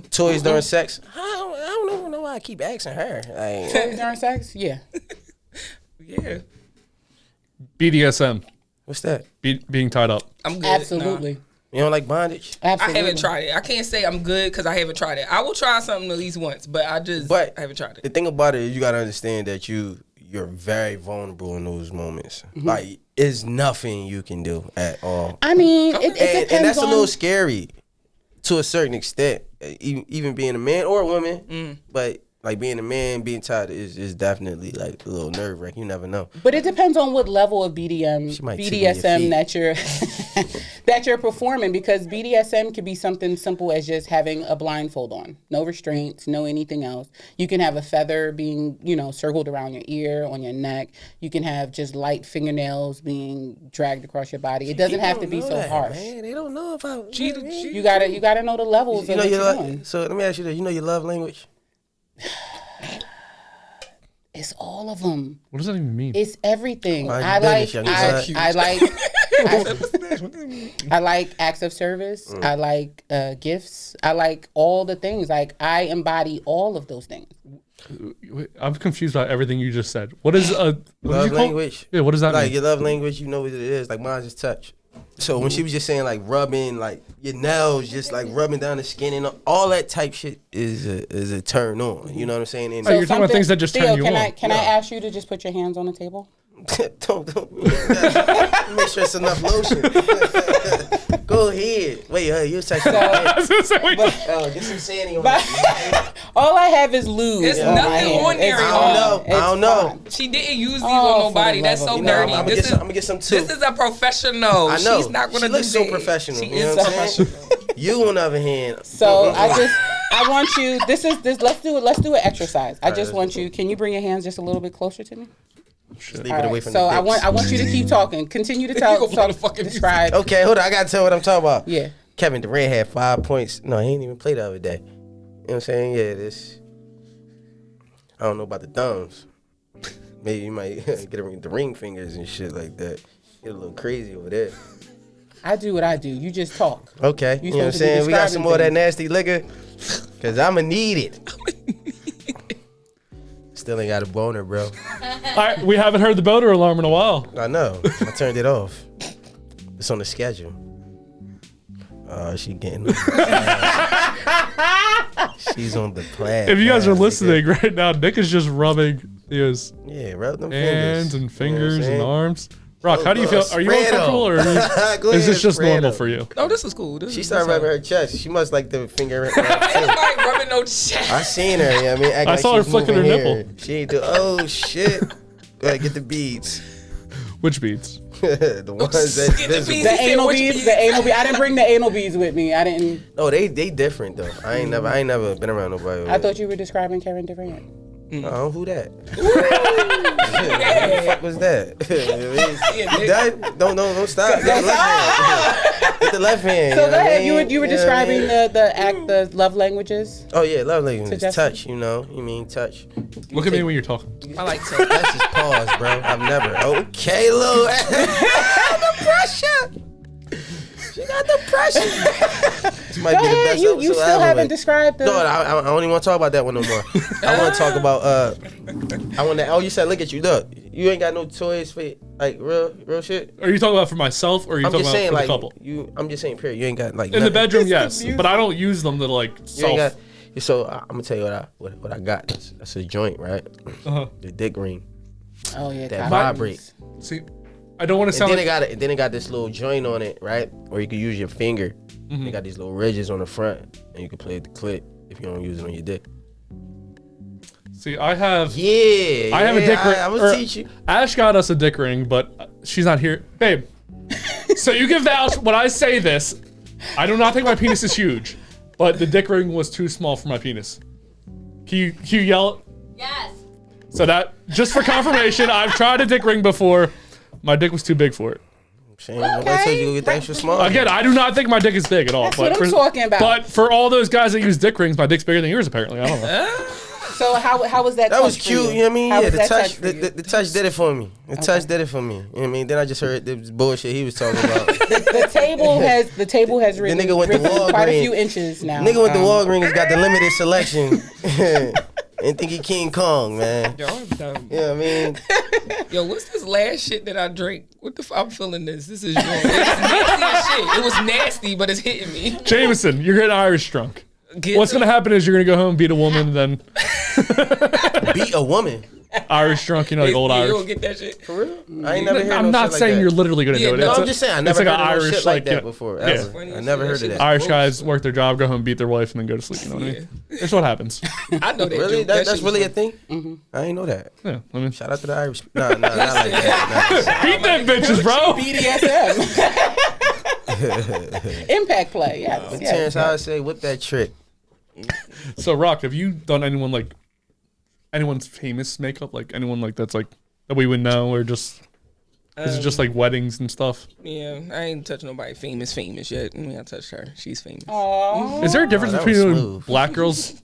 Toys during sex. I don't even know why I keep asking her. Like, During sex, yeah. Yeah. BDSM, what's that? being tied up. I'm good. Absolutely, You don't like bondage? Nah. I absolutely. haven't tried it. I can't say I'm good because I haven't tried it. I will try something at least once, but I haven't tried The it. thing about it is you gotta understand that you're very vulnerable in those moments. Like, it's nothing you can do at all. I mean, it depends And that's on. a little scary to a certain extent, even being a man or a woman. But like being a man, being tied is definitely like a little nerve wracking. You never know. But it depends on what level of She might tickle your BDSM feet. that you're that you're performing, because BDSM could be something simple as just having a blindfold on, no restraints, no anything else. You can have a feather being, circled around your ear, on your neck. You can have just light fingernails being dragged across your body. It doesn't have to be so harsh. Man, they don't know about You gotta know the levels You of know what your you're doing. so let me ask you this. You know your love language? It's all of them. What does that even mean? It's everything. Mind I your like. business, young slut. I like acts of service. I like gifts. I like all the things. Like, I embody all of those things. I'm confused about everything you just said. What is what did Love you call- language? Yeah, what does that Like mean? your love language, you know what it is. Like mine is touch. So when she was just saying like rubbing, like your nails, just like rubbing down the skin and all that type shit is a turn on. You know what I'm saying? And So you're talking about things that just turn Theo, you can on. I can I ask you to just put your hands on the table? don't make sure it's enough lotion. Go ahead. Wait, you're touching I was gonna say, wait, get some sanding on it. All I have is lube. It's on my nothing hand. on there, It's y'all. fine. I don't know. I don't know. It's She didn't use these Oh, on for nobody. the That's love so of dirty. God. I'm This gonna get some too. This is a professional. I know. She's not gonna She do looks so that. professional. She You is know what I'm saying? professional. You on the other hand. So I want you. This. Let's do it. Let's do an exercise. I just want you. Can you bring your hands just a little bit closer to me? Just leave All it away right. from So the dicks. I want you to keep talking. Continue to talk. gonna play the fucking music. Describe. Okay, hold on. I gotta tell what I'm talking about. Yeah. Kevin Durant had 5 points. No, he ain't even played the other day. You know what I'm saying? Yeah, this. I don't know about the thumbs. Maybe you might get the ring fingers and shit like that. Get a little crazy over there. I do what I do. You just talk. Okay, you know what I'm supposed to be saying? We got some more of that describing nasty liquor. Cause I'ma need it. Still ain't got a boner, bro. we haven't heard the boner alarm in a while. I know. I turned it off. It's on the schedule. She getting. She's on the plan. If you guys are nigga. listening right now, Nick is just rubbing his Yeah, rub them hands fingers. and You know fingers what I'm and saying? arms. Rock, how do you feel? Are you Spread 'em. uncomfortable, or Go is ahead this and just spread normal 'em. for you? No, this is cool. She started rubbing her chest. She must like the finger. Ain't nobody rubbing no chest. I seen her. You know what I mean, act I like saw her she's flicking her moving nipple. here. She ain't do. Oh shit! Go ahead, get the beads. Which beads? The ones that Get the visible. beads. The He said, anal which beads. beads? The anal beads. I didn't bring the anal beads with me. I didn't. Oh, they different though. I ain't never been around nobody. I thought you were describing Kevin Durant. Oh, who that? What the fuck was that? You done? Don't stop. Get the left hand. Get the left hand. So go ahead. You were describing the love languages. Oh yeah, love language. Suggestion? Touch. You know, you mean touch. Look at me when you're talking. I like to. That's just pause, bro. I've never. Okay, Lil. The pressure. She got the pressure. This might Go be the ahead. best You episode still ever, haven't like. described the. No, I don't even want to talk about that one no more. I want to talk about I want to. Oh, you said look at you. Look, you ain't got no toys for like real shit. Are you talking about for myself or are you I'm talking just about saying for like the couple? I'm just saying period. You ain't got like In the nothing. bedroom, yes, but I don't use them to like You ain't got. self. So I'm gonna tell you what I got. That's a joint, right? Uh-huh. The dick ring Oh yeah. that condoms. vibrate. See, I don't want to And sound then like it got this little joint on it, right? Where you can use your finger. Mm-hmm. They got these little ridges on the front, and you can play with the clit if you don't use it on your dick. See, I have Yeah, I have a dick ring. I or- will teach you. Ash got us a dick ring, but she's not here. Babe, so you can vouch when I say this, I do not think my penis is huge, but the dick ring was too small for my penis. Can you yell it? Yes. So that, just for confirmation, I've tried a dick ring before. My dick was too big for it. Shane, nobody told you to get the extra small. Again, I do not think my dick is big at all. That's but what I'm talking about. But for all those guys that use dick rings, my dick's bigger than yours apparently. I don't know. So how was that? That was touch for cute, you know what I mean? How Yeah, was the that touch, for you? the touch did it for me. The touch did it for me. You know what I mean? Then I just heard this bullshit he was talking about. The table has risen, nigga went to risen quite a Walgreens. few inches now. Nigga went to Walgreens, got the limited selection. And think he King Kong, man. Yo, I'm done. You know what I mean? Yo, what's this last shit that I drank? What the fuck? I'm feeling this. This is wrong. It's nasty as shit. It was nasty, but it's hitting me. Jameson, you're getting Irish drunk. Get What's the- gonna happen is you're gonna go home, beat a woman, and then Beat a woman. Irish drunk, you know, like old You Irish. don't get that shit? For real? I ain't never heard I'm no not shit like saying that. you're literally gonna Yeah, do it. no, It's I'm a- just saying I it's never like heard an no Irish shit like you that know, before. yeah. Ever. Funny I as never shit. heard That of shit that. Irish was guys work their job, go home, beat their wife, and then go to sleep. You know what I mean? That's what happens. I know that. Really? joke. That's shit really a was thing? I ain't know that. Yeah, I mean, Shout out to the Irish. Nah, not like that. beat them bitches, bro. BDSM. Impact play. Yes. Nah. yes. Terrence, I would say whip that trick. So, Rock, have you done anyone's famous makeup? Like anyone like that's like that we would know, or just is it just like weddings and stuff? Yeah, I ain't touched nobody famous yet. I mean, I touched her. She's famous. Is there a difference that between was doing smooth. black girls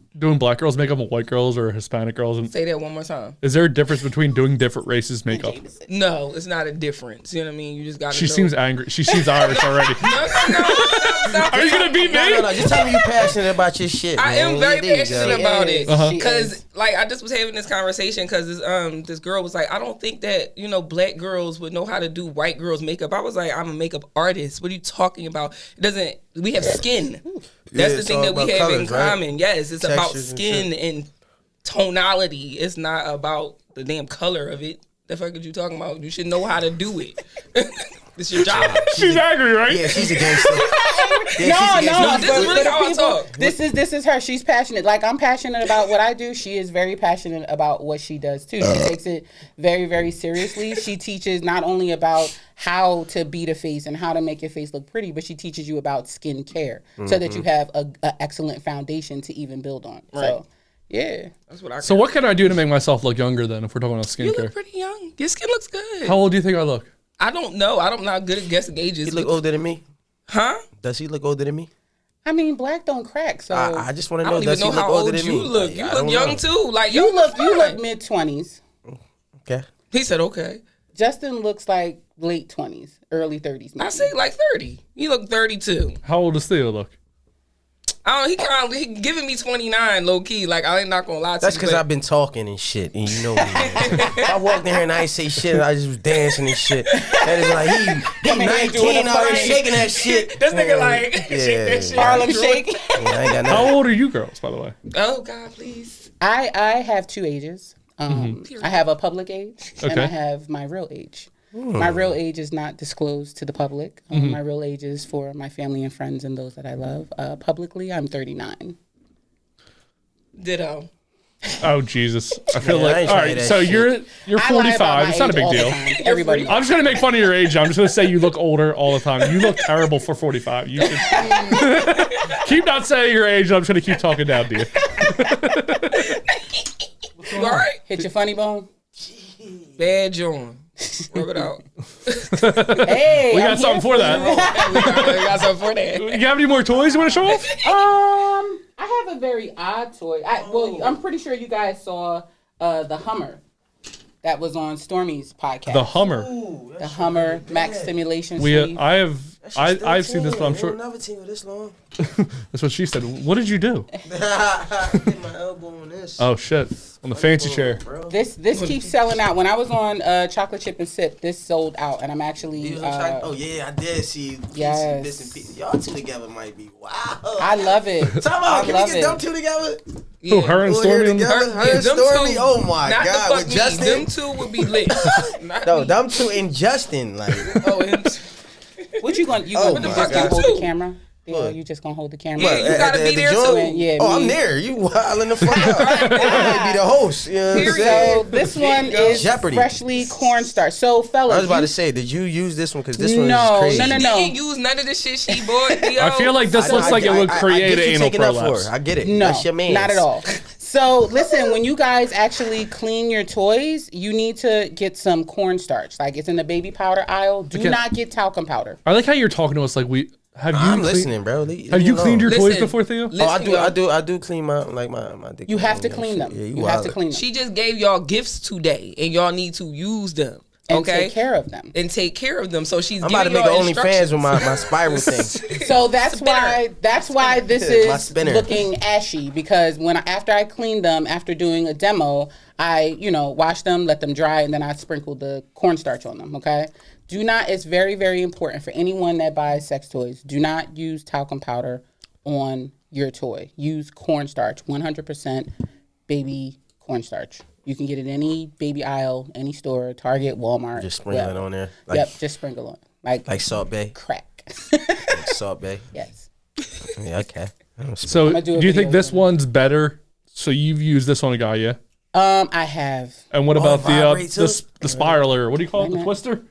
makeup and white girls or Hispanic girls? And Say that one more time. is there a difference between doing different races makeup? No, it's not a difference. You know what I mean? You just got to She know. seems angry. She seems Irish already. No. Are you gonna beat me? No. Just tell me you passionate about your shit, I man. am very There you passionate go. about it Uh-huh. because, like, I just was having this conversation because this girl was like, I don't think that black girls would know how to do white girls' makeup. I was like, I'm a makeup artist. What are you talking about? It doesn't. We have skin. That's the it's thing all that we about have in colors, right? common. Yes, it's about Textures and skin and tonality. It's not about the damn color of it. The fuck are you talking about? You should know how to do it. It's your job. She's angry, right? Yeah, she's a gangster. No, No, this is really how I talk. This is her. She's passionate. Like I'm passionate about what I do. She is very passionate about what she does too. She takes it very, very seriously. She teaches not only about how to beat a face and how to make your face look pretty, but she teaches you about skin care so that you have a excellent foundation to even build on. So, yeah. That's what I. So what can I do to make myself look younger then if we're talking about You skincare? look pretty young. Your skin looks good. How old do you think I look? I don't know. I'm not good at guessing ages. He look older than me. Huh? Does he look older than me? I mean, black don't crack. So I just want I to know, don't even does he know look how older old than you me? look. Like, You I look don't young know. too. Like you look fine. mid-20s. Okay. He said okay. Justin looks like late 20s, early 30s. I maybe. say like 30. You look 32. How old does Theo look? I don't. He giving me 29 low key. Like I ain't not gonna lie to That's you. because but- I've been talking and shit, and you know me. Man. I walked in here and I ain't say shit. I just was dancing and shit. That is like he 19 out here shaking that shit. This nigga like shake that shit. Harlem Shake. Yeah, I ain't got How nothing. old are you girls, by the way? Oh God, please. I have two ages. I have a public age and Okay. I have my real age. My real age is not disclosed to the public. My real age is for my family and friends and those that I love. Publicly, I'm 39. Ditto. Oh Jesus! I feel Yeah, I like ain't all trying right. that So shit. you're I lie about 45. my It's not a age big all the deal. time. Everybody. I'm just gonna make fun of your age. I'm just gonna say you look older all the time. You look terrible for 45. You should keep not saying your age. I'm just gonna keep talking down to you. You all right? Hit your funny bone. Bad John. Rub it out. Hey, We I'm got something for that. we got something for that. You have any more toys you want to show off? I have a very odd toy. I'm pretty sure you guys saw the Hummer that was on Stormy's podcast. The Hummer. The Hummer Max Stimulation We Sleeve. I've seen this, but I'm sure Never seen this long. that's what she said. What did you do? Hit my elbow on this. Oh shit! On the fancy chair. This keeps selling out. When I was on Chocolate Chip and Sip, this sold out, and I'm actually. Oh yeah, I did see. Yes. Bits and pieces. Y'all two together might be wow. I love it. Time I out. Can love we get them two together? Who, her and We're here Stormy? together. Her and them Stormy. two- Oh my Not god. the With fuck me. Justin. Them two would be lit. Not No, me. them two and Justin. Like. Oh, him. What you gonna? You Oh gonna my just God. gonna hold the camera? Yeah, What? you just gonna hold the camera? Yeah, you gotta be the there joint? too. Yeah, Oh, me. I'm there. You wildin' the fuck out. I might be the host. You know what I'm saying? So this one is Jeopardy. freshly cornstarch. So fellas, I was about you- to say, did you use this one? Because this one No, is crazy. no, no, no. He didn't use none of the shit she bought. I feel like this looks like it would create get an you anal taking up for prolapse. her. I get it. No, That's your man. not at all. So listen, when you guys actually clean your toys, you need to get some cornstarch. Like it's in the baby powder aisle. Do Okay. not get talcum powder. I like how you're talking to us like we have you. I'm clean- listening, bro. Leave Have me you alone. cleaned your toys Listen, before, Theo? Oh, I Listen, do. y'all. I do clean my dick. You have to and clean shit. them. Yeah, You have to wildin'. clean them She just gave y'all gifts today, and y'all need to use them. and Okay, take care of them. and take care of them. So she's I'm about to giving make an y'all OnlyFans instructions. with my spiral thing. So that's why this My is spinner. looking ashy, because after I cleaned them after doing a demo, I wash them, let them dry, and then I sprinkle the cornstarch on them. Okay. Do not. It's very, very important for anyone that buys sex toys. Do not use talcum powder on your toy. Use cornstarch, 100% baby cornstarch. You can get it any baby aisle, any store, Target, Walmart. Just sprinkle it wherever. on there. Yep, just sprinkle on. Like Salt Bay. Crack. Like Salt Bay. Yes. Yeah, okay. So I'ma do a do you think video this on it. one's better? So you've used this on a guy, yeah? I have. And what about the vibrate too? the spiraler? What do you call it? The minute. twister?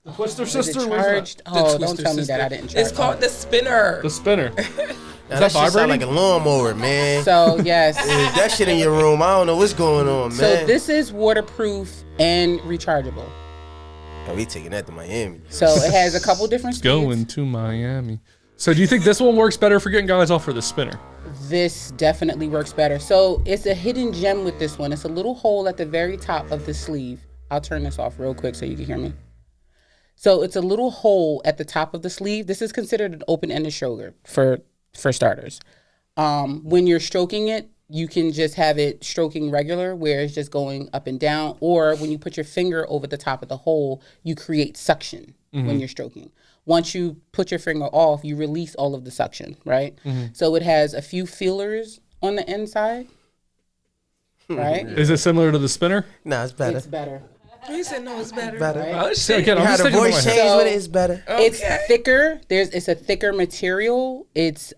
The twister Is it sister? What is that? charged? Oh, don't Twister tell me sister. that I didn't charge It's called the spinner. The spinner. Now, that that shit sound vibrating? like a lawnmower, man. So yes. That shit in your room, I don't know what's going on, man. So this is waterproof and rechargeable. Oh, we taking that to Miami. So it has a couple different speeds. Going to Miami. So do you think this one works better for getting guys off for the spinner? This definitely works better. So it's a hidden gem with this one. It's a little hole at the very top of the sleeve. I'll turn this off real quick so you can hear me. So it's a little hole at the top of the sleeve. This is considered an open-ended stroker for starters. When you're stroking it, you can just have it stroking regular, where it's just going up and down. Or when you put your finger over the top of the hole, you create suction when you're stroking. Once you put your finger off, you release all of the suction, right? So it has a few feelers on the inside, right? Is it similar to the spinner? Nah, it's better. It's better. He said no, it's better. Better. Oh So shit. again, I'm You just had a thinking in my voice head. change So- with it, it's better. It's thicker. It's a thicker material. It's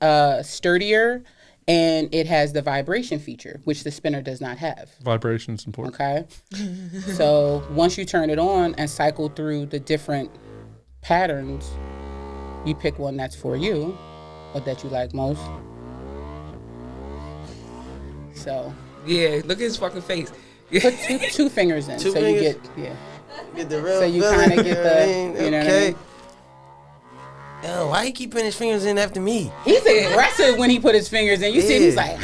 sturdier, and it has the vibration feature, which the spinner does not have. Vibration's important. Okay. So once you turn it on and cycle through the different patterns, you pick one that's for you or that you like most. So Yeah, look at his fucking face. put two fingers in. Two so fingers? you get Get the real So you feeling, kinda get the- you know what I mean? Yo, why he keep putting his fingers in after me? He's aggressive when he put his fingers in. You see him, he's like,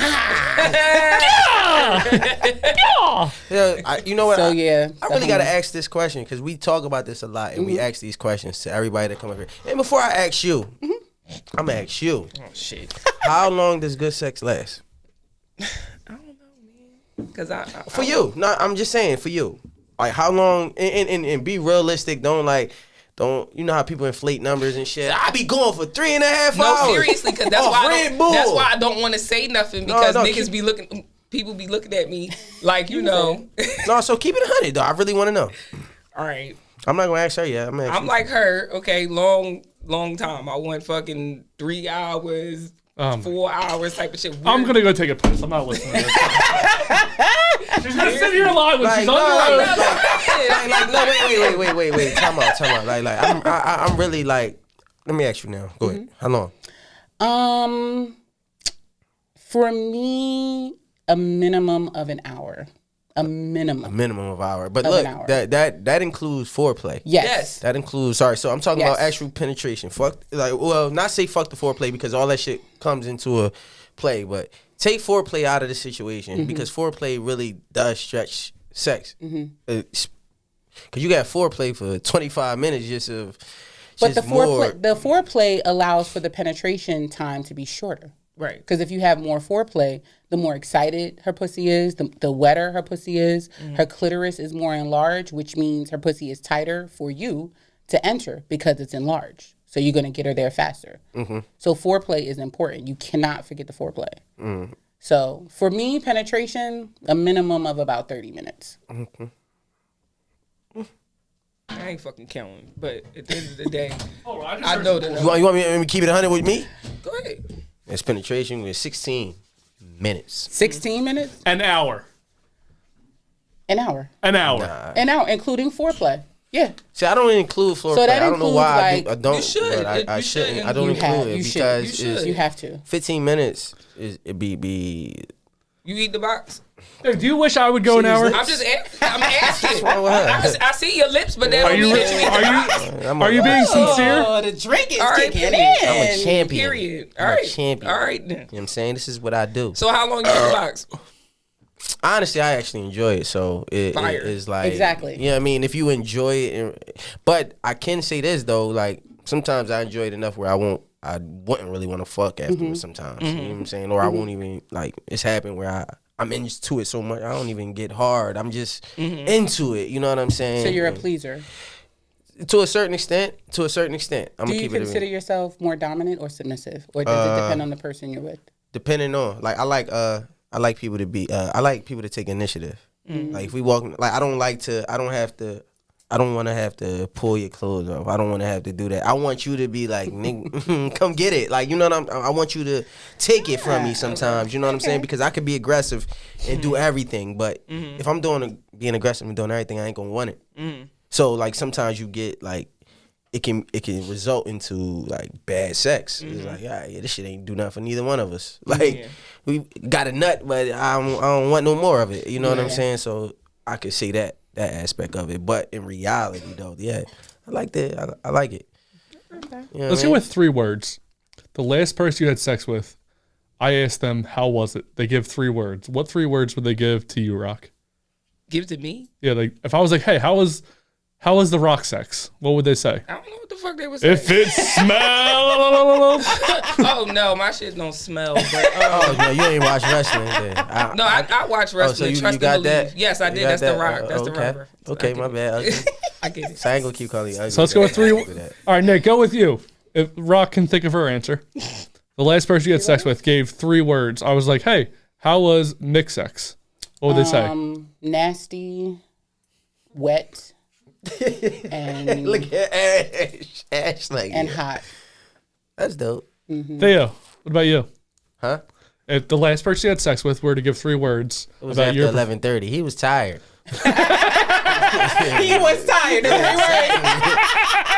Yo, you know what? So yeah. I really gotta ask this question because we talk about this a lot and we ask these questions to everybody that come up here. And before I ask you, I'm gonna ask you, Oh shit. how long does good sex last? I don't know, man. Cause I For you. No, I'm just saying for you. Like how long and be realistic, don't you know how people inflate numbers and shit? I be going for 3.5 No, hours. seriously, because that's Off why Red Bull. that's why I don't want to say nothing, because no, niggas keep- be looking, people be looking at me like, you know. No, so keep it 100 though. I really want to know. All right, I'm not gonna ask her yet. I'm gonna ask I'm you. like her. Okay, long time. I went fucking 3 hours, 4 hours type of shit. I'm gonna go take a piss. I'm not listening to this. She's gonna sit here live when Like, she's no, on the road. no, wait. Time out. Like, I'm really like. Let me ask you now. Go ahead. How long? For me, a minimum of an hour. A minimum. A minimum of an hour. But Of look, an hour. that includes foreplay. Yes. That includes. Sorry, so I'm talking Yes. about actual penetration. Not say fuck the foreplay because all that shit comes into a play, but take foreplay out of the situation because foreplay really does stretch sex. Because you got foreplay for 25 minutes just of. But just the foreplay allows for the penetration time to be shorter. Right. Because if you have more foreplay, the more excited her pussy is, the wetter her pussy is, her clitoris is more enlarged, which means her pussy is tighter for you to enter because it's enlarged. So you're going to get her there faster. So foreplay is important. You cannot forget the foreplay. So for me, penetration, a minimum of about 30 minutes. I ain't fucking counting, but at the end of the day, Oh, I I know that. You want me to keep it 100 with me? Go ahead. It's penetration with 16 minutes. 16 minutes? An hour. An hour. An hour. An hour, including foreplay. Yeah. See, I don't include foreplay. So that I don't know includes, why like- I don't. You should. But I You shouldn't. should. I don't You include have- it you should. because You should. it's You have to. 15 minutes. It be. You eat the box. Hey, do you wish I would go an hour? I'm just I'm asking. wrong with her? I see your lips, but that Are don't you mean that you eat the box. are you being sincere? Oh, the drink is All right, kicking period. in. I'm a champion. Period. I'm All a right. champion. All right then. You know what I'm saying? This is what I do. So how long you eat the box? Honestly, I actually enjoy it. So it Fire. is like Exactly. You know what I mean? If you enjoy it, but I can say this though, like sometimes I enjoy it enough where I wouldn't really want to fuck afterwards. Sometimes you know what I'm saying, or I won't even like. It's happened where I'm into it so much I don't even get hard. I'm just into it. You know what I'm saying? So you're a pleaser. To a certain extent. I'm Do gonna you keep consider it yourself more dominant or submissive? Or does it depend on the person you're with? depending on like I like people to be I like people to take initiative. Like if we walk like I don't want to have to pull your clothes off. I don't want to have to do that. I want you to be like, nigga, come get it. Like, you know what I want you to take it from me sometimes. You know what I'm saying? Because I could be aggressive and do everything, but if I'm being aggressive and doing everything, I ain't gonna want it. So like sometimes you get like it can result into like bad sex. It's like, yeah, this shit ain't do nothing for neither one of us. Like we got a nut, but I don't want no more of it. You know what I'm saying? So I could say that aspect of it. But in reality though, yeah, I like that. I like it. Okay. You know Let's what I go mean? with 3 words. The last person you had sex with, I asked them, how was it? They give 3 words. What 3 words would they give to you, Rock? Give it to me? Yeah, like if I was like, hey, how was the Rock sex? What would they say? I don't know what the fuck they was saying. If it smells. Oh no, my shit don't smell. But Oh no, you ain't watch wrestling. Then. no, I watch wrestling. you Trust and got believe. that? Yes, I You did. got That's that? the rock. That's the okay. rock reference. Okay, my bad. Okay. I get it. So I ain't gonna keep calling you ugly. So let's go with 3. Do that. All right, Nick, go with you. If Rock can think of her answer. The last person you had sex with gave 3 words. I was like, hey, how was Nick sex? What would they say? Nasty, wet, and Look at Ash like and yeah. hot. That's dope. Theo, what about you? Huh? If the last person you had sex with were to give 3 words It was about after your 11:30. He was tired. He was tired.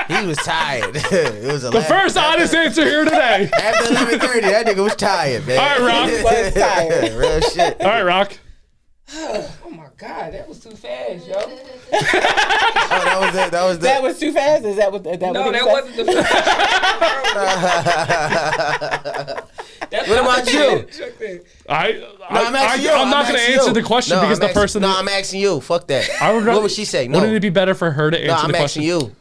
He was tired. It was the first honest answer here today. after 11:30. That nigga was tired, man. All right, Rock. He was tired. Real shit. All right, Rock. Oh my god, that was too fast, yo. Oh, that was That was too fast. Is that what? No, what that he wasn't the. That's What about you? I'm asking you. not going to asking answer you. the question No, because I'm the person. No, I'm asking you. Fuck that. I would What would she say? No. Wouldn't it be better for her to answer No, I'm the question? asking you.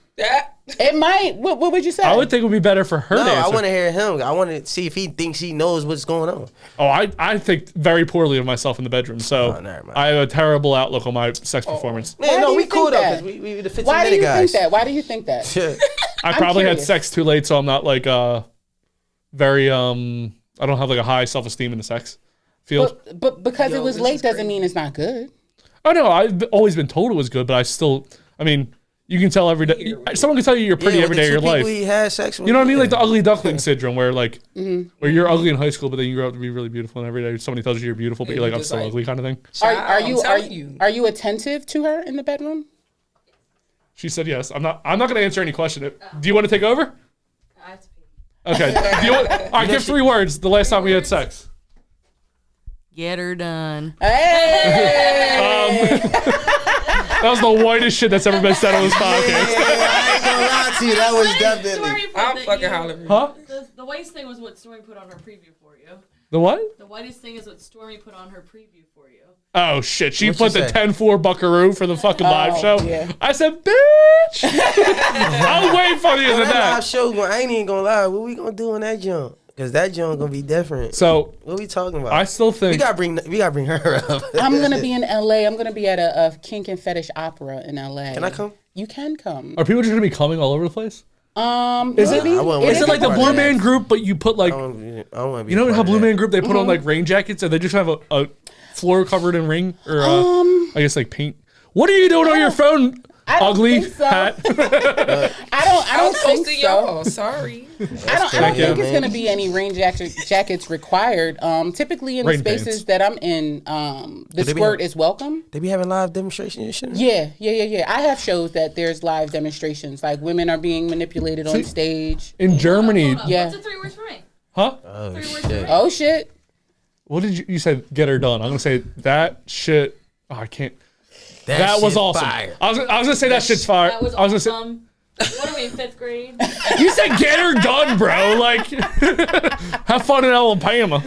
It might. What would you say? I would think it would be better for her No, to answer. I want to hear him. I want to see if he thinks he knows what's going on. Oh, I think very poorly of myself in the bedroom, so Oh, never mind. I have a terrible outlook on my sex performance. Why Man, do no, you we think cool though, that? because we the 15 Why do you minute guys. think that? Why do you think that? I probably had curious. sex too late, so I'm not like very I don't have like a high self-esteem in the sex field. But because it was this late is doesn't crazy. mean it's not good. Oh no, I've always been told it was good, but I mean, you can tell every day. Someone can tell you you're pretty Yeah, every with day the of two your life. people he had sex with. You know what I mean? yeah. Like the ugly duckling syndrome, where like Mm-hmm. where you're ugly in high school, but then you grow up to be really beautiful, and every day somebody tells you you're beautiful, but Yeah, you're like, you I'm just still like- ugly, kind of thing. Are you attentive to her in the bedroom? She said yes. I'm not going to answer any question. Do you want to take over? I have to pee. Okay. Do you want? All right, give 3 words. The last time we had sex. Get her done. Hey! That was the whitest shit that's ever been said on this podcast. I ain't gonna lie to you. That was definitely. Story put I'm that fucking you- hollering. Huh? The whitest thing was what Stormy put on her preview for you. The what? The whitest thing is what Stormy put on her preview for you. Oh shit! She What'd put she the say? 10-4 buckaroo for the fucking live Oh, show. yeah. I said, bitch. I was way funnier than That live that. show, I ain't even gonna lie. What we gonna do on that jump? Cause that jump gonna be different. So What we talking about? I still think we gotta bring her up. I'm gonna be in LA. I'm gonna be at a kink and fetish opera in LA. Can I come? You can come. are people just gonna be coming all over the place? Is it- I wouldn't Is it like the part Blue of that. Man Group, but you put like I don't wanna be you know part how of Blue that. Man Group they put on like rain jackets and they just have a floor covered in ring or I guess like paint. What are you doing on your phone? I don't Ugly think so. hat. I don't think Posting so. y'all. Sorry. I don't crazy, think it's man. gonna be any rain jackets required. Typically in the Rain spaces pants. that I'm in, the they be squirt have- is welcome. They be having live demonstrations and shit. Yeah. I have shows that there's live demonstrations, like women are being manipulated on stage. In Germany, Hold on. Yeah. What's the 3 words for me? huh? Oh 3 words for shit. me. Oh shit! What did you said? Get her done. I'm gonna say that shit. Oh, I can't. That was shit's awesome. fire. I was gonna say that shit's fire. That was I was gonna say awesome. What are we in 5th grade? you said get her done, bro. Like, have fun in Alabama.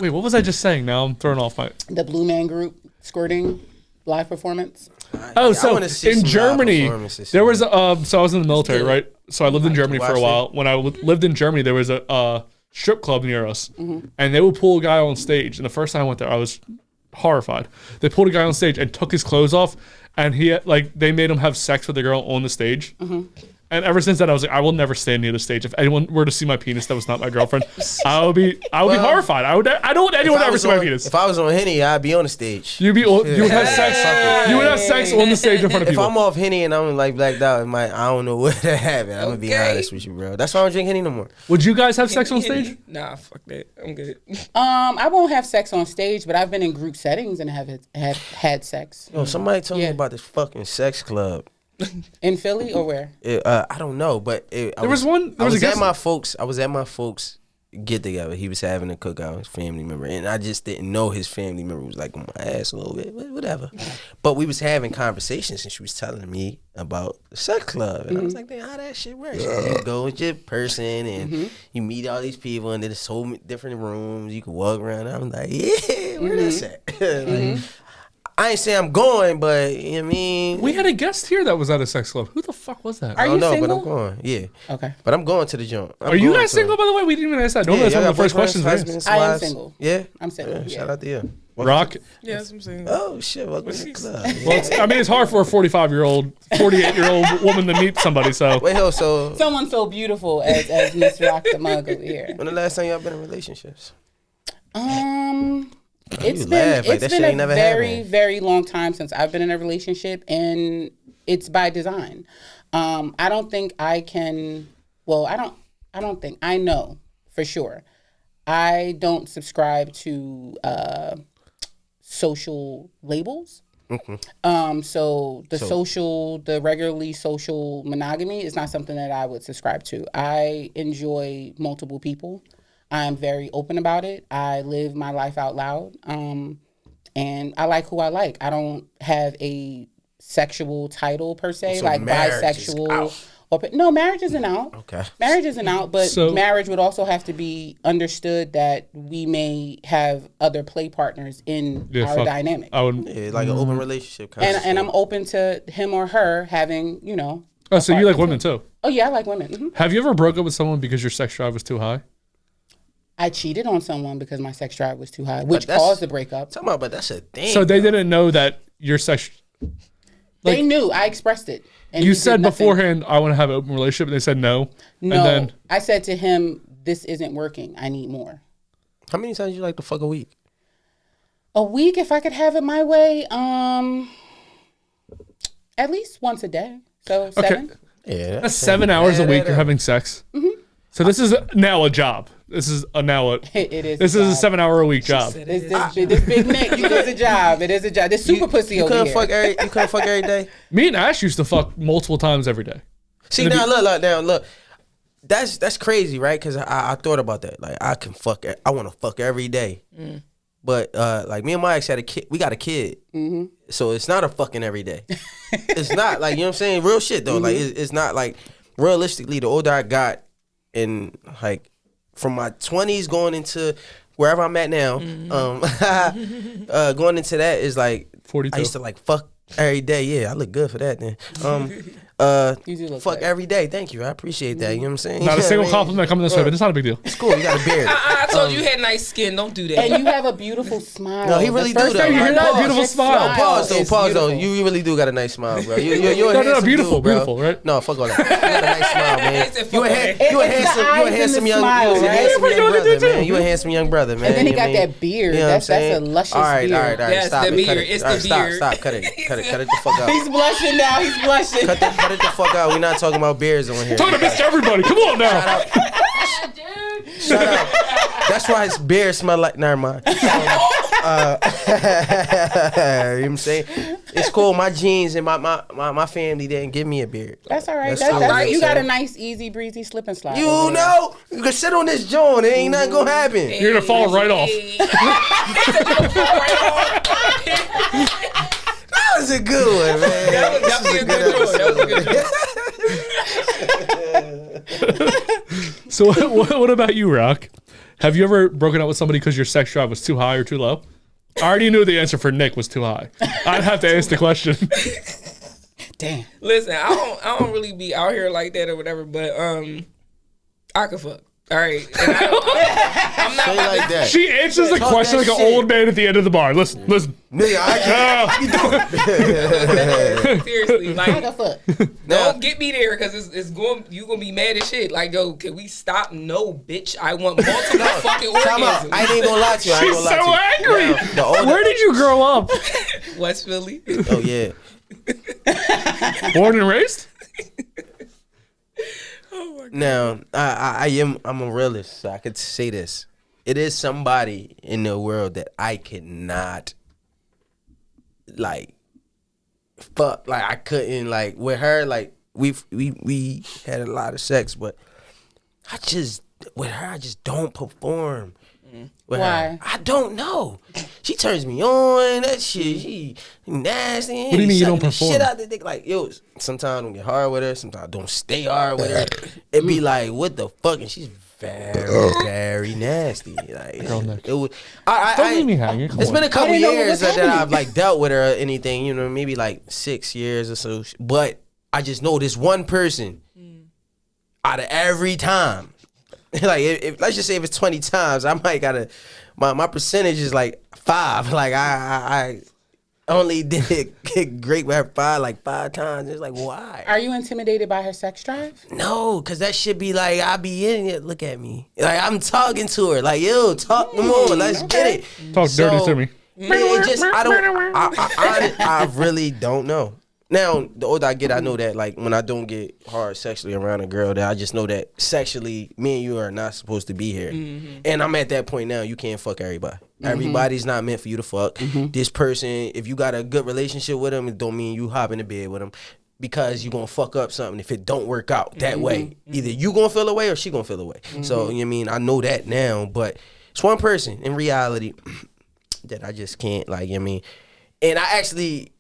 Wait, what was I just saying? Now I'm thrown off my. The Blue Man Group squirting live performance. Oh, I so wanna see in some live Germany, performances. there was a. So I was in the military, right? So I lived in Germany for watch a it. while. When I lived in Germany, there was a strip club near us, and they would pull a guy on stage. And the first time I went there, I was horrified. They pulled a guy on stage and took his clothes off, and he had, like they made him have sex with the girl on the stage. And ever since then, I was like, I will never stand near the stage. If anyone were to see my penis, that was not my girlfriend. I would be horrified. I don't want anyone to ever see my penis. If I was on Henny, I'd be on the stage. You would have sex. You would have sex on the stage in front of If people. I'm off Henny and I'm like blacked out, I don't know what to happen. I'm gonna be Okay. honest with you, bro. That's why I don't drink Henny no more. Would you guys have sex on stage? Nah, fuck that. I'm good. I won't have sex on stage, but I've been in group settings and have had sex Yo, somebody told me Yeah. about this fucking sex club. in Philly or where? I don't know, but I was one- there I was a was guest- at my folks. I was at my folks get together. He was having a cookout, his family member, and I just didn't know his family member was like on my ass a little bit, but whatever. But we was having conversations, and she was telling me about the sex club, and I was like, "Damn, how that shit works?" You go with your person, and you meet all these people, and there's so many different rooms. You can walk around. I'm like, "Yeah, where that's at?" Like, I ain't say I'm going, but you know what I mean. We had a guest here that was at a sex club. Who the fuck was that? Are I you don't know, single? but I'm going. Yeah. Okay. But I'm going to the jump. Are you guys single, by the way? We didn't even ask that. Normally, that's one of the first questions we ask. I am single. Yeah. I'm single, Yeah, yeah. Shout out to you. Rock. Yes, I'm saying. Oh shit! Welcome to the club. Well, I mean, it's hard for a 45-year-old, 48-year-old woman to meet somebody. So Wait, hold. So Someone so beautiful as Miss Roc Da Mug over here. when the last time y'all been in relationships? It's You been laugh like it's that been shit a ain't never very happened. very long time since I've been in a relationship, and it's by design. I don't think I can. Well, I don't think I know for sure. I don't subscribe to social labels. So the regularly social monogamy is not something that I would subscribe to. I enjoy multiple people. I'm very open about it. I live my life out loud. And I like who I like. I don't have a sexual title per se, So like marriage is bisexual. out. No, marriage isn't out. Okay. Marriage isn't out, but So- marriage would also have to be understood that we may have other play partners in our fuck, dynamic. I would. Yeah, like an open relationship. And I'm open to him or her having, you know. Oh, so you like partner women too. too? Oh yeah, I like women. Have you ever broke up with someone because your sex drive was too high? I cheated on someone because my sex drive was too high, which that's- caused the breakup. Talking about, but that's a thing. So they didn't know that your sex. They knew. I expressed it. And You he did said nothing. beforehand, I want to have an open relationship, and they said no. No, And then I said to him, "This isn't working. I need more." How many times you like to fuck a week? A week, if I could have it my way, at least once a day. So 7. Yeah, that's 7 hours a week you're having sex. So this is now a job. This is a It is. This is a 7 hour a week job. This big Nick, it is a job. It is a job. This super pussy You over couldn't here. fuck every day. Me and Ash used to fuck multiple times every day. See now, look. that's crazy, right? Because I thought about that. Like I want to fuck every day. But like me and my ex had a kid. We got a kid. So it's not a fucking every day. It's not like, you know what I'm saying? Real shit though. Like it's not like, realistically, the older I got, and like from my 20s going into wherever I'm at now, going into that is like 42. I used to like fuck every day. Yeah, I look good for that then. Fuck every day. Thank you. I appreciate that. You know what I'm saying? Not a single compliment coming this way, but it's not a big deal. It's cool. You got a beard. I told you you had nice skin. Don't do that. And you have a beautiful smile. No, he really do though. thing you hear that beautiful smile. No, pause though. You really do got a nice smile, bro. You're a handsome beautiful, dude, bro. beautiful, right? No, fuck all that. You got a nice smile, man. You a handsome young brother, man. You a handsome young brother, man. And then he got that beard. You know That's a luscious beard. All right. That's Stop the it. beard. It's the beard. Stop. Cut it the fuck out. He's blushing now. He's blushing. Cut it the fuck out. We're not talking about beards on here. Talking to Mr. Everybody. Come on now. Shut up. That's why his beard smell like. Never mind. You know what I'm saying? It's cool. My genes and my family didn't give me a beard. That's all right. That's all right. You got a nice, easy, breezy slip and slide. You know, you can sit on this joint. It ain't nothing gonna happen. You're gonna fall right off. That was a good one, man. That was definitely a good joke. So what about you, Rock? Have you ever broken up with somebody because your sex drive was too high or too low? I already knew the answer for Nikk was too high. I'd have to ask the question. Damn. Listen, I don't really be out here like that or whatever, but I could fuck. All right. And I'm not like that. She answers the Talk question that like an shit. old man at the end of the bar. Listen. Nigga, seriously, like, Fuck. don't get me there because you gonna be mad as shit. Like, yo, can we stop? No, bitch. I want multiple fucking Time out. orgasms. I ain't gonna lie to you. I ain't She's gonna lie so to you. angry. Now, the older- Where did you grow up? West Philly. Oh yeah. Born and raised? Now, I'm a realist, so I could say this. It is somebody in the world that I cannot like fuck. Like I couldn't like with her, like we had a lot of sex, but with her I just don't perform. With Why? her. I don't know. She turns me on. That shit, she nasty. What do you mean you don't Shit perform? out the dick. Like, yo, sometimes I don't get hard with her. Sometimes I don't stay hard with her. It be like, what the fuck? And she's very, very nasty. Like, Girl, Nikk. it was. Don't leave me hanging. Come It's on. been a couple didn't know what years was that happening. I've like dealt with her or anything. You know, maybe like 6 years or so. But I just know this one person out of every time. Like, if let's just say if it's 20 times, I might gotta. My percentage is like 5. Like I only did great with her 5 times. It's like, why? Are you intimidated by her sex drive? No, cause that shit be like, I be in it. Look at me. Like I'm talking to her. Like, yo, talk more. Let's get it. Talk dirty to me. It just I really don't know. Now, the older I get, I know that like when I don't get hard sexually around a girl, that I just know that sexually, me and you are not supposed to be here. And I'm at that point now. You can't fuck everybody. Everybody's not meant for you to fuck. This person, if you got a good relationship with them, it don't mean you hop in the bed with them because you gonna fuck up something if it don't work out that way. Either you gonna feel away or she gonna feel away. So you know what I mean, I know that now, but it's one person in reality that I just can't like. You know what I mean, and I actually.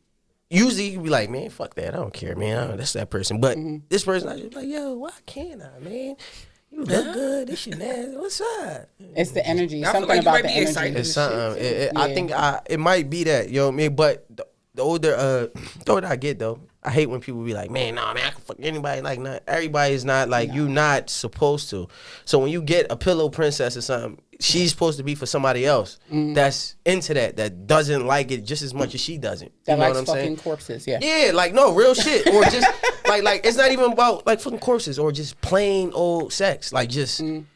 Usually you be like, man, fuck that. I don't care, man. That's that person. But this person, I just like, yo, why can't I, man? You look good. This shit nasty. What's up? It's the energy. I feel Something like you about might the be energy. excited. It's something. Yeah. I think it might be that, you know what I mean? But the older I get, though, I hate when people be like, man, nah, man, I can fuck anybody. Like, not everybody's not like you're not supposed to. So when you get a pillow princess or something, she's supposed to be for somebody else that's into that doesn't like it just as much as she doesn't. That You know likes what I'm fucking saying? corpses. Yeah. Yeah, like no real shit, or just like it's not even about like fucking corpses or just plain old sex, like just boom,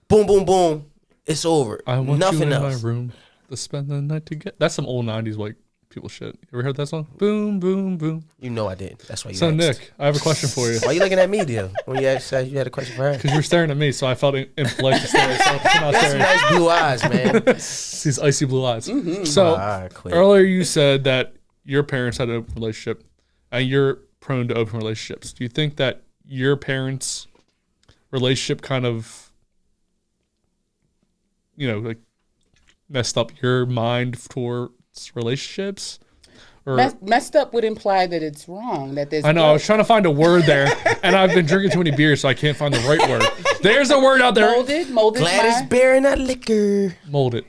boom, boom, it's over. I want Nothing you in else. my room to spend the night together. That's some old 90s white people shit. You ever heard that song? Boom, boom, boom. You know I did. That's why you. So, asked. Nikk, I have a question for you. Why you looking at me, deal? When you asked, you had a question for her. Because you were staring at me, so I felt impolite to stare. So I'm not That's staring. nice blue eyes, man. These icy blue eyes. So Alright, quit. earlier you said that your parents had an open relationship, and you're prone to open relationships. Do you think that your parents relationship kind of, like messed up your mind towards relationships? Or Messed up would imply that it's wrong. That there's. I know. I was trying to find a word there, and I've been drinking too many beers, so I can't find the right word. There's a word out there. Molded. Gladys bearing that liquor. Molded.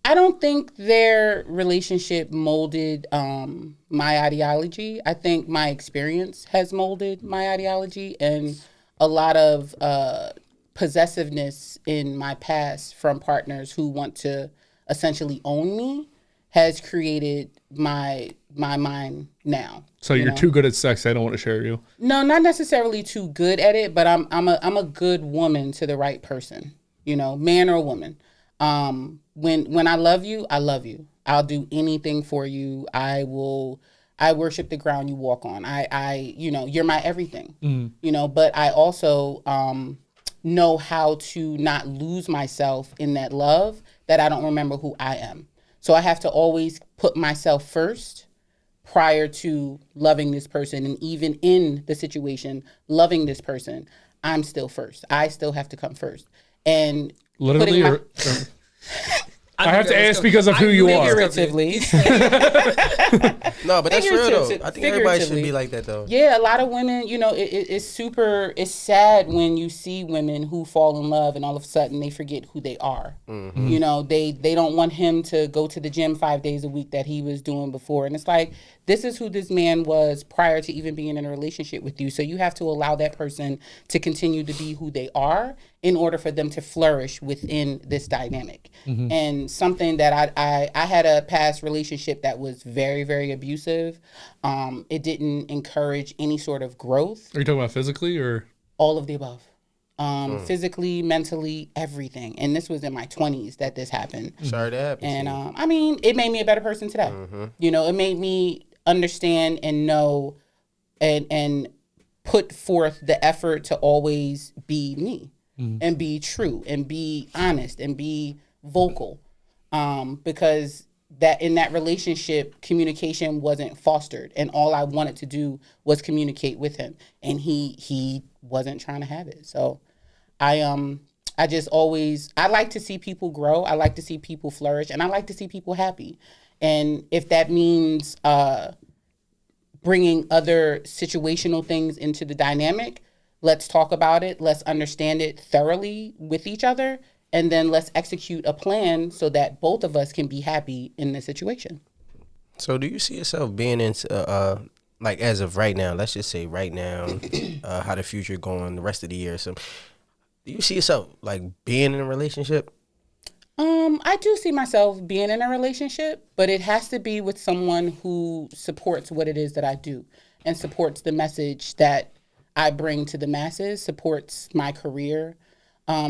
I don't think their relationship molded my ideology. I think my experience has molded my ideology, and a lot of possessiveness in my past from partners who want to essentially own me has created my mind now. So you're too good at sex. I don't want to share you. No, not necessarily too good at it, but I'm a good woman to the right person. Man or woman. When I love you, I love you. I'll do anything for you. I worship the ground you walk on. You're my everything. But I also know how to not lose myself in that love that I don't remember who I am. So I have to always put myself first prior to loving this person. And even in the situation, loving this person, I'm still first. I still have to come first. And literally, I have to ask because of who you are. Figuratively. No, but that's real though. I think everybody should be like that though. Yeah, a lot of women, it's sad when you see women who fall in love and all of a sudden they forget who they are. Mm-hmm. They don't want him to go to the gym 5 days a week that he was doing before. And it's like, this is who this man was prior to even being in a relationship with you. So you have to allow that person to continue to be who they are in order for them to flourish within this dynamic. Mm-hmm. And something that I had a past relationship that was very, very abusive. It didn't encourage any sort of growth. Are you talking about physically or? All of the above. Physically, mentally, everything. And this was in my 20s that this happened. Sorry that happened. And it made me a better person today. Mm-hmm. It made me understand and know and put forth the effort to always be me. And be true and be honest and be vocal, because that in that relationship communication wasn't fostered, and all I wanted to do was communicate with him, and he wasn't trying to have it. So I like to see people grow, I like to see people flourish, and I like to see people happy. And if that means bringing other situational things into the dynamic, let's talk about it. Let's understand it thoroughly with each other. And then let's execute a plan so that both of us can be happy in the situation. So do you see yourself being into, like as of right now, let's just say right now, how the future going, the rest of the year or something. Do you see yourself like being in a relationship? I do see myself being in a relationship, but it has to be with someone who supports what it is that I do and supports the message that I bring to the masses, supports my career,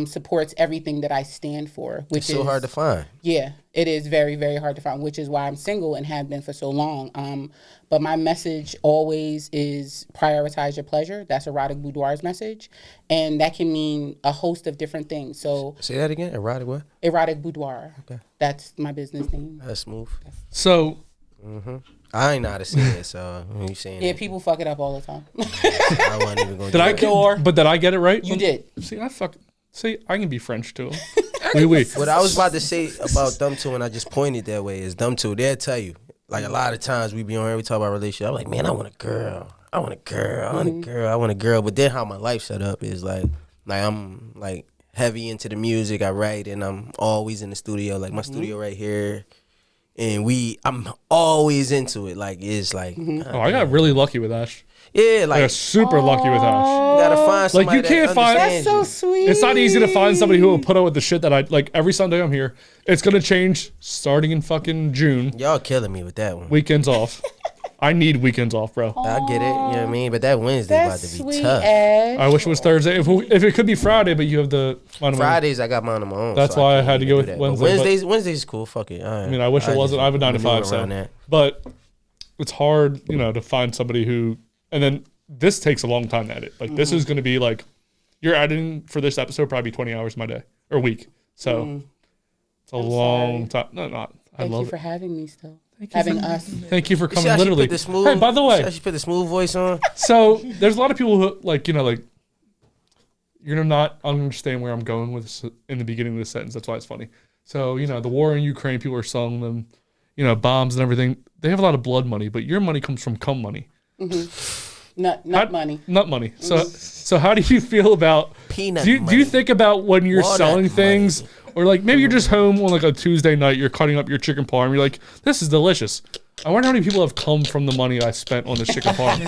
supports everything that I stand for. Which it's so hard to find. Yeah, it is very, very hard to find, which is why I'm single and have been for so long. But my message always is prioritize your pleasure. That's Erotic Boudoir's message. And that can mean a host of different things. So say that again, Erotic what? Erotic Boudoir. Okay. That's my business name. That's smooth. So... Mm-hmm. I ain't know how to say it, so when you saying yeah, that, people fuck it up all the time. I wasn't even going to But did I get it right? You did. See, I can be French too. Wait. What I was about to say about them two, and I just pointed that way, is them two. They'll tell you. Like a lot of times we be on here, we talk about relationship. I'm like, man, I want a girl. I want a girl. I want a girl. I want a girl. But then how my life set up is like I'm like heavy into the music. I write, and I'm always in the studio. Like my studio right here. And I'm always into it. Like, it's like... I got really lucky with Ash. Yeah, like... I got super lucky with Ash. You gotta find somebody like, you can't find... That's so sweet. It's not easy to find somebody who will put up with the shit that I... Like, every Sunday I'm here. It's going to change starting in fucking June. Y'all killing me with that one. Weekends off. I need weekends off, bro. I get it. You know what I mean? But that Wednesday about to be sweet, tough. Ash. I wish it was Thursday. If it could be Friday, but you have the... Fridays, I got mine on my own. That's so why I had to go with Wednesday. Wednesdays is cool. Fuck it. I mean, I wish it wasn't. I have a 9 to 5, so... But it's hard, to find somebody who... And then this takes a long time to edit. Like, this is going to be like... You're editing for this episode probably 20 hours my day. Or week. So... It's a long time. No, not. Thank you for having me still. Having us. Thank you for coming. Literally. Hey, by the way, she put the smooth voice on. So there's a lot of people who like you're gonna not understand where I'm going with this in the beginning of the sentence. That's why it's funny. So, the war in Ukraine, people are selling them, bombs and everything. They have a lot of blood money, but your money comes from cum money. Nut money. Nut money. So how do you feel about peanut do you think about when you're Walnut selling things, money. or like maybe you're just home on like a Tuesday night, you're cutting up your chicken parm, you're like, this is delicious. I wonder how many people have come from the money I spent on this chicken parm.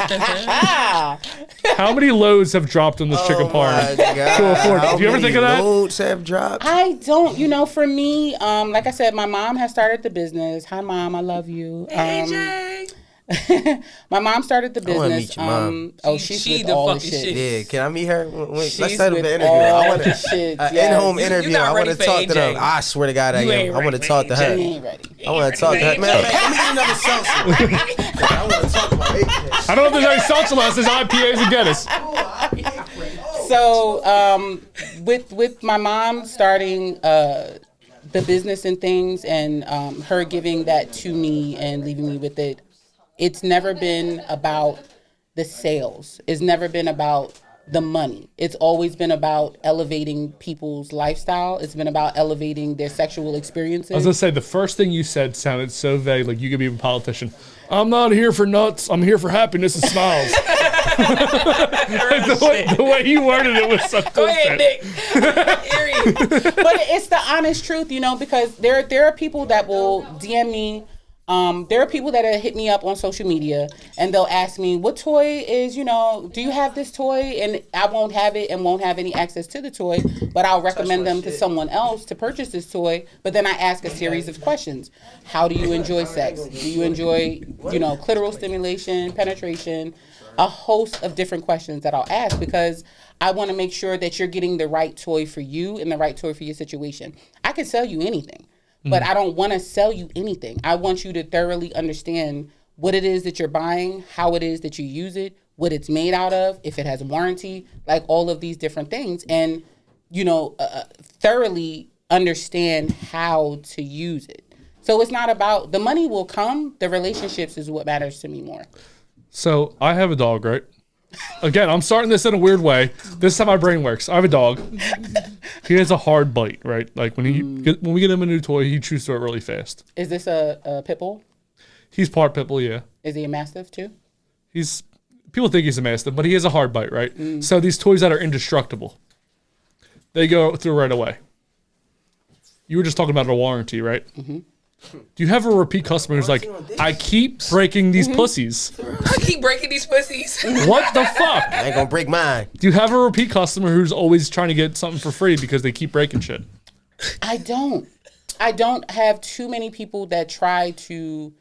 How many loads have dropped on this chicken parm to afford it? Do you ever think of that? Loads have dropped? I don't. For me, like I said, my mom has started the business. Hi, Mom. I love you. AJ. My mom started the I wanna business. meet your mom. She's She with the all the fucking shit. shit. Yeah, can I meet her? Let's She's set up an with interview. all I want the shit, an yes. in-home You interview. not I want ready to for talk to them. AJ. I swear to God, I You am. ain't I want to ready talk to for her. She ain't ready. I want to talk to her. Man, let me get another seltzer. I want to talk about AJ. I don't know if there's any salsa left. There's IPAs and Guinness. So, with my mom starting the business and things, and her giving that to me and leaving me with it, it's never been about the sales. It's never been about the money. It's always been about elevating people's lifestyle. It's been about elevating their sexual experiences. I was gonna say the first thing you said sounded so vague, like you could be a politician. I'm not here for nuts. I'm here for happiness and smiles. the way you worded it was so Go ahead, Nick. But it's the honest truth, because there are people that will DM me. There are people that hit me up on social media and they'll ask me, what toy is, do you have this toy? And I won't have it and won't have any access to the toy, but I'll recommend them to someone else to purchase this toy. But then I ask a series of questions. How do you enjoy sex? Do you enjoy, clitoral stimulation, penetration? A host of different questions that I'll ask, because I want to make sure that you're getting the right toy for you and the right toy for your situation. I can sell you anything. But I don't want to sell you anything. I want you to thoroughly understand what it is that you're buying, how it is that you use it, what it's made out of, if it has a warranty, like all of these different things. And, thoroughly understand how to use it. So it's not about, the money will come, the relationships is what matters to me more. So I have a dog, right? Again, I'm starting this in a weird way. This is how my brain works. I have a dog. He has a hard bite, right? Like when we get him a new toy, he chews through it really fast. Is this a pit bull? He's part pit bull, yeah. Is he a mastiff too? People think he's a mastiff, but he has a hard bite, right? So these toys that are indestructible, they go through right away. You were just talking about a warranty, right? Mm-hmm. Do you have a repeat customer who's like, I keep breaking these pussies? I keep breaking these pussies. What the fuck? I ain't gonna break mine. Do you have a repeat customer who's always trying to get something for free because they keep breaking shit? I don't have too many people that try to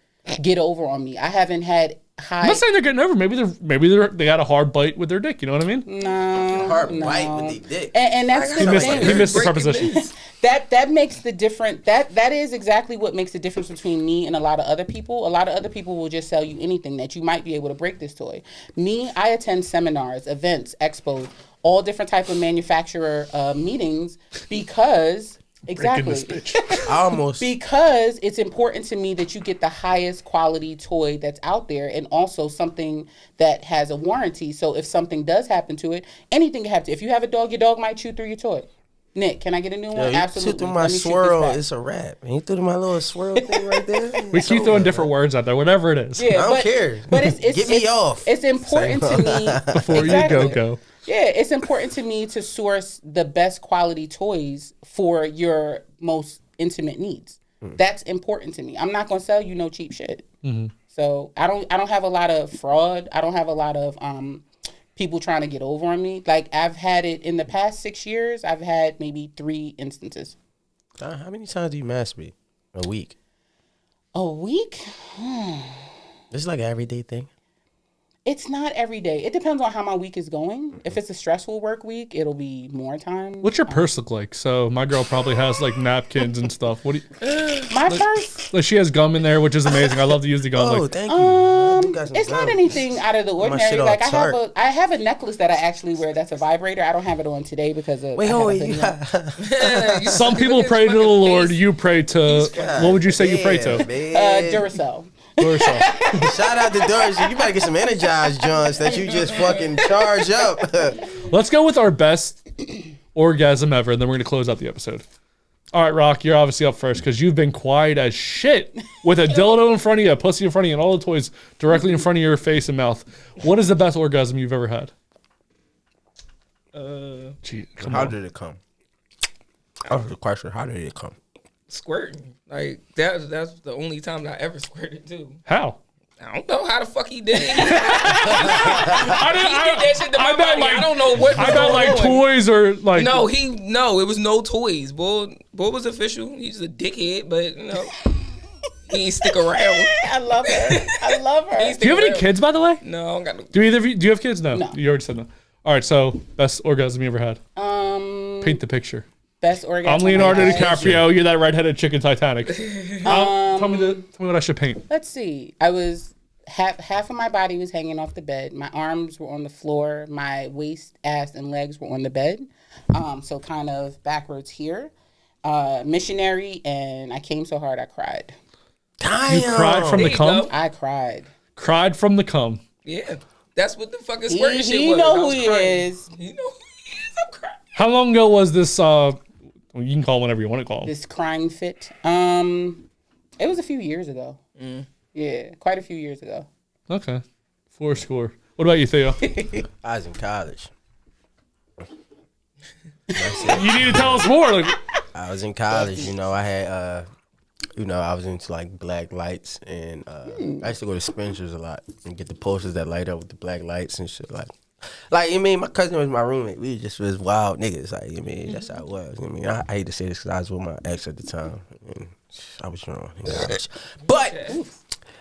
get over on me. I haven't had high. I'm not saying they're getting over. Maybe they got a hard bite with their dick. You know what I mean? No, Hard bite with the dick. and that's the thing. He missed the preposition. That makes the difference. That is exactly what makes the difference between me and a lot of other people. A lot of other people will just sell you anything that you might be able to break this toy. Me, I attend seminars, events, expos, all different type of manufacturer meetings because. Exactly. Because it's important to me that you get the highest quality toy that's out there, and also something that has a warranty. So if something does happen to it, anything can happen to it. If you have a dog, your dog might chew through your toy. Nick, can I get a new one? Absolutely. You threw my swirl. It's a wrap. And you threw my little swirl thing right there. We keep throwing different words out there, whatever it is. Yeah, I don't care. But it's Get me off. It's important to me. Before you go. Yeah, it's important to me to source the best quality toys for your most intimate needs. That's important to me. I'm not gonna sell you no cheap shit. Mm-hmm. So I don't have a lot of fraud. I don't have a lot of people trying to get over on me. Like I've had it in the past 6 years. I've had maybe 3 instances. How many times do you masturbate a week? A week? It's like an everyday thing. It's not every day. It depends on how my week is going. If it's a stressful work week, it'll be more time. What's your purse look like? So my girl probably has like napkins and stuff. What do you? My purse? Like she has gum in there, which is amazing. I love to use the gum. Oh, like, thank you. It's not anything out of the ordinary. Like I have a necklace that I actually wear that's a vibrator. I don't have it on today because of. Some people pray to the Lord. You pray to. What would you say you pray to? Duracell. Shout out to Dolce. You better get some energized joints that you just fucking charge up. Let's go with our best orgasm ever, and then we're gonna close out the episode. All right, Rock, you're obviously up first because you've been quiet as shit with a dildo in front of you, a pussy in front of you, and all the toys directly in front of your face and mouth. What is the best orgasm you've ever had? Gee, How did it come? That was the question. How did it come? Squirting. Like that's the only time that I ever squirted too. How? I don't know how the fuck he did it. He did that shit to my body. I don't know what. I got like toys or like. No, it was no toys. Boy was official. He's a dickhead, but you know, he ain't stick around. I love her. Do you have any kids, by the way? No, I don't got no. Do either of you? Do you have kids? No. No. You already said no. All right, so best orgasm you ever had? Paint the picture. Best orgasm. I'm Leonardo DiCaprio. You're that redheaded chick in Titanic. Tell me what I should paint. Let's see. I was half of my body was hanging off the bed. My arms were on the floor. My waist, ass, and legs were on the bed. So kind of backwards here. Missionary, and I came so hard I cried. Damn. You cried from the cum? I cried. Cried from the cum. Yeah, that's what the fucking squirting shit was. You know I who was he crying. is. You know who he is. I'm crying. How long ago was this? Well, you can call it whatever you want to call it. This crying fit. It was a few years ago. Yeah, quite a few years ago. Okay. 4 score. What about you, Theo? I was in college. You need to tell us more. Like, I was in college. You know, I had, I was into like black lights, and I used to go to Spencer's a lot and get the posters that light up with the black lights and shit. Like, my cousin was my roommate. We just was wild niggas. Like, that's how it was. I hate to say this because I was with my ex at the time, and I was drunk in college. But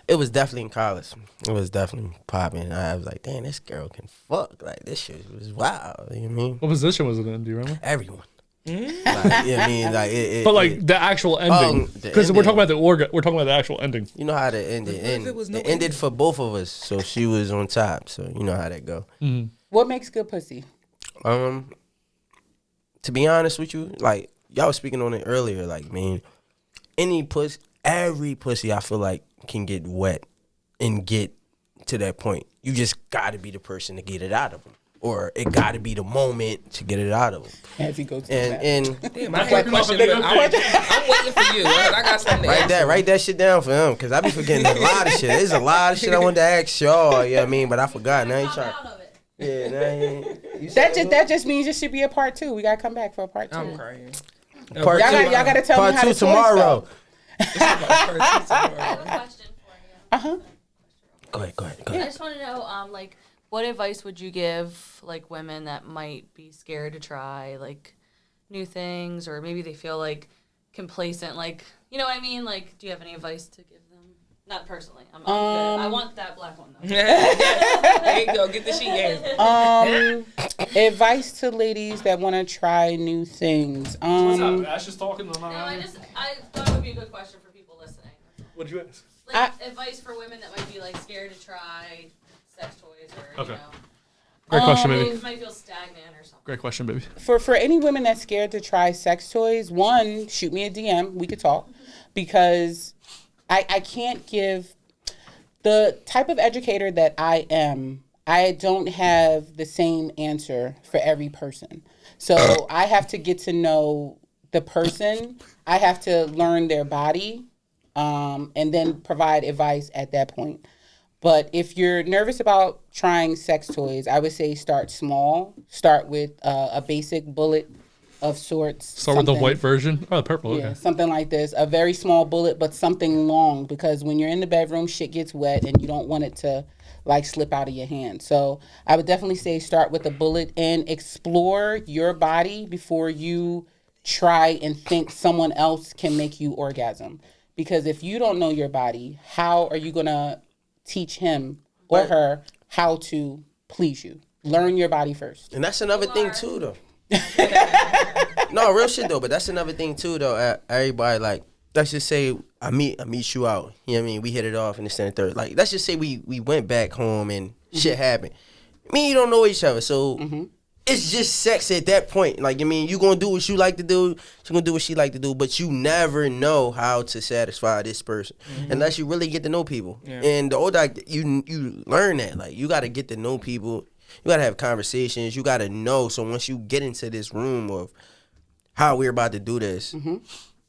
it was definitely in college. It was definitely popping. I was like, damn, this girl can fuck. Like, this shit was wild. You know what I mean? what position was it in? Do you remember? Everyone. Like, you know what I mean? Like, But like the actual ending, because we're talking about the we're talking about the actual ending. You know how it ended. It ended for both of us, so she was on top. So you know how that go. What makes good pussy? To be honest with you, like y'all was speaking on it earlier, like man, every pussy I feel like can get wet and get to that point. You just got to be the person to get it out of them, or it got to be the moment to get it out of them. As he goes to And Damn, I had a question. I'm waiting for you. I got something to ask. write that shit down for him, because I be forgetting a lot of shit. There's a lot of shit I wanted to ask y'all, you know what I mean? But I forgot. Now you trying. Yeah, that just means it should be a part 2. We gotta come back for a part 2. I'm crying. Part Y'all two, gotta tell me part how two the toys tomorrow. I have a question for you. Go ahead. I just want to know, like, what advice would you give, like, women that might be scared to try, like, new things, or maybe they feel, like, complacent, like, you know what I mean? Like, do you have any advice to give them? Not personally. I'm good. I want that black one, though. There you go. Get the sheet game. Advice to ladies that want to try new things. What's up? Ash is talking. No, I thought it would be a good question for people listening. What'd you ask? Like, advice for women that might be, like, scared to try sex toys or, you know. Great question, baby. They might feel stagnant or something. Great question, baby. For any women that's scared to try sex toys, one, shoot me a DM. We could talk, because I can't give the type of educator that I am. I don't have the same answer for every person. So I have to get to know the person. I have to learn their body, and then provide advice at that point. But if you're nervous about trying sex toys, I would say start small. Start with a basic bullet of sorts. Start with the white version. Oh, the purple. Yeah, Okay. something like this. A very small bullet, but something long, because when you're in the bedroom, shit gets wet and you don't want it to like slip out of your hand. So I would definitely say start with a bullet and explore your body before you try and think someone else can make you orgasm. Because if you don't know your body, how are you going to teach him or her how to please you? Learn your body first. And that's another thing too, though. No, real shit though. But that's another thing too, though. Everybody, like, let's just say I meet you out. You know what I mean? We hit it off in the second, third. Like, let's just say we went back home and shit happened. Me and you don't know each other, so it's just sex at that point. Like, I mean, you gonna do what you like to do. She gonna do what she like to do. But you never know how to satisfy this person unless you really get to know people. Yeah. And the older you learn that, like, you got to get to know people. You gotta have conversations. You gotta know. So once you get into this room of how we're about to do this,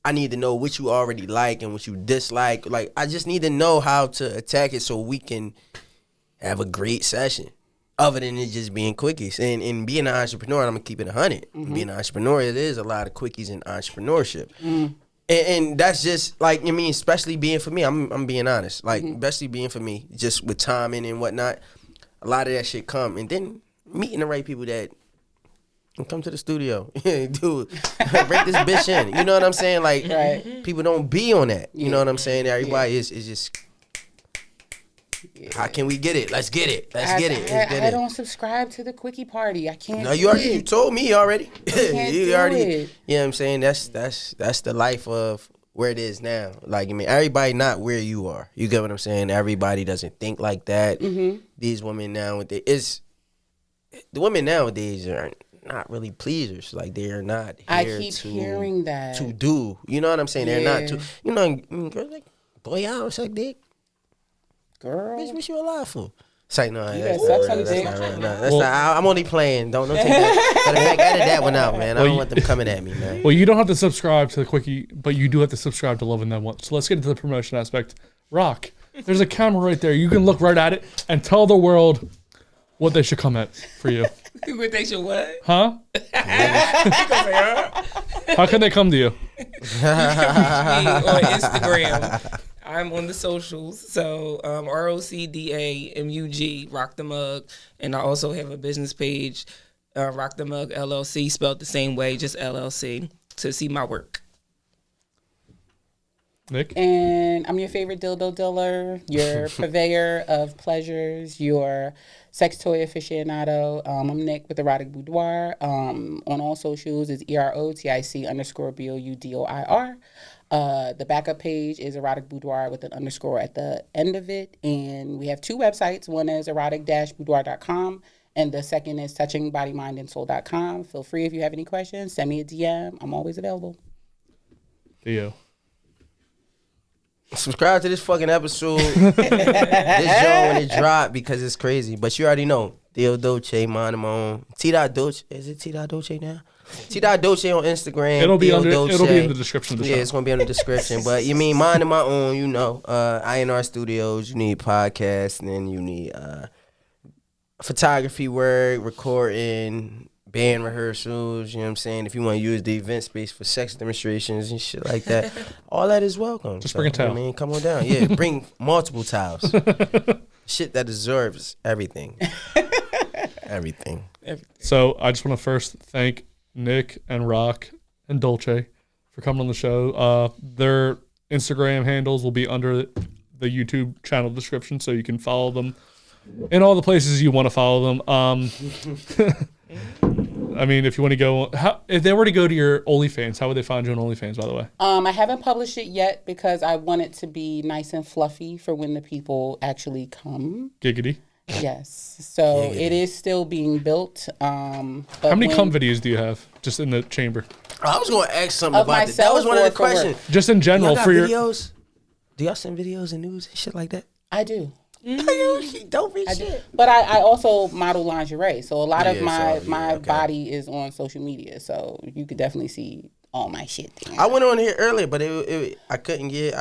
I need to know what you already like and what you dislike. Like, I just need to know how to attack it so we can have a great session. Other than it just being quickies. And being an entrepreneur, I'm going to keep it 100. Being an entrepreneur, it is a lot of quickies in entrepreneurship. And that's just, like, I mean, especially being for me, I'm being honest. Like, especially being for me, just with timing and whatnot, a lot of that shit come. And then meeting the right people that come to the studio. Dude, break this bitch in. You know what I'm saying? Like, people don't be on that. You know what I'm saying? Everybody is just... How can we get it? Let's get it. Let's get it. I don't subscribe to the quickie party. I can't. No, you told me already. You know what I'm saying? That's the life of where it is now. Like, I mean, everybody not where you are. You get what I'm saying? Everybody doesn't think like that. These women nowadays the women nowadays are not really pleasers. Like, they're not here I keep hearing that. to do. You know what I'm saying? They're not to. You know, girls like, boy, I don't suck dick. Girl, bitch, what you alive for? It's like, no, that's not. I'm only playing. Don't take that. Matter of fact, edit that one out, man. I don't want them coming at me, man. Well, you don't have to subscribe to the quickie, but you do have to subscribe to Love and Then What. So let's get into the promotion aspect. Rock, there's a camera right there. You can look right at it and tell the world what they should come at for you. What they should what? Huh? How can they come to you? You can reach me on Instagram. I'm on the socials, so ROCDAMUG, Roc Da Mug, and I also have a business page, Roc Da Mug LLC, spelled the same way, just LLC, to see my work. Nikk? And I'm your favorite dildo dealer, your purveyor of pleasures, your sex toy aficionado. I'm Nikk with Erotic Boudoir. On all socials is EROTIC_BOUDOIR. The backup page is Erotic Boudoir with an underscore at the end of it. And we have two websites. One is erotic-boudoir.com. And the second is touchingbodymindandsoul.com. Feel free if you have any questions. Send me a DM. I'm always available. Theo. Subscribe to this fucking episode. This joint when it drop because it's crazy. But you already know. Theo Dolce, mind of my own. T. Dolce. Is it T. Dolce now? T. Dolce on Instagram. It'll be in the description of the show. Yeah, it's gonna be in the description. But you mean mind of my own, you know. INR Studios, you need podcasts, and then you need photography work, recording, band rehearsals, you know what I'm saying? If you want to use the event space for sex demonstrations and shit like that, all that is welcome. Just bring a towel. I mean, come on down. Yeah, bring multiple towels. Shit that deserves everything. Everything. So I just want to first thank Nikk and Roc and Dolce for coming on the show. Their Instagram handles will be under the YouTube channel description, so you can follow them in all the places you want to follow them. I mean, if you want to go, if they were to go to your OnlyFans, how would they find you on OnlyFans, by the way? I haven't published it yet because I want it to be nice and fluffy for when the people actually come. Giggity. Yes. So it is still being built. How many cum videos do you have just in the chamber? I was going to ask something about that. That was one of the questions. Just in general for your videos. Do y'all send videos and news and shit like that? I do. Don't be shit. But I also model lingerie, so a lot of my body is on social media, so you could definitely see all my shit there. I went on here earlier, but I couldn't get.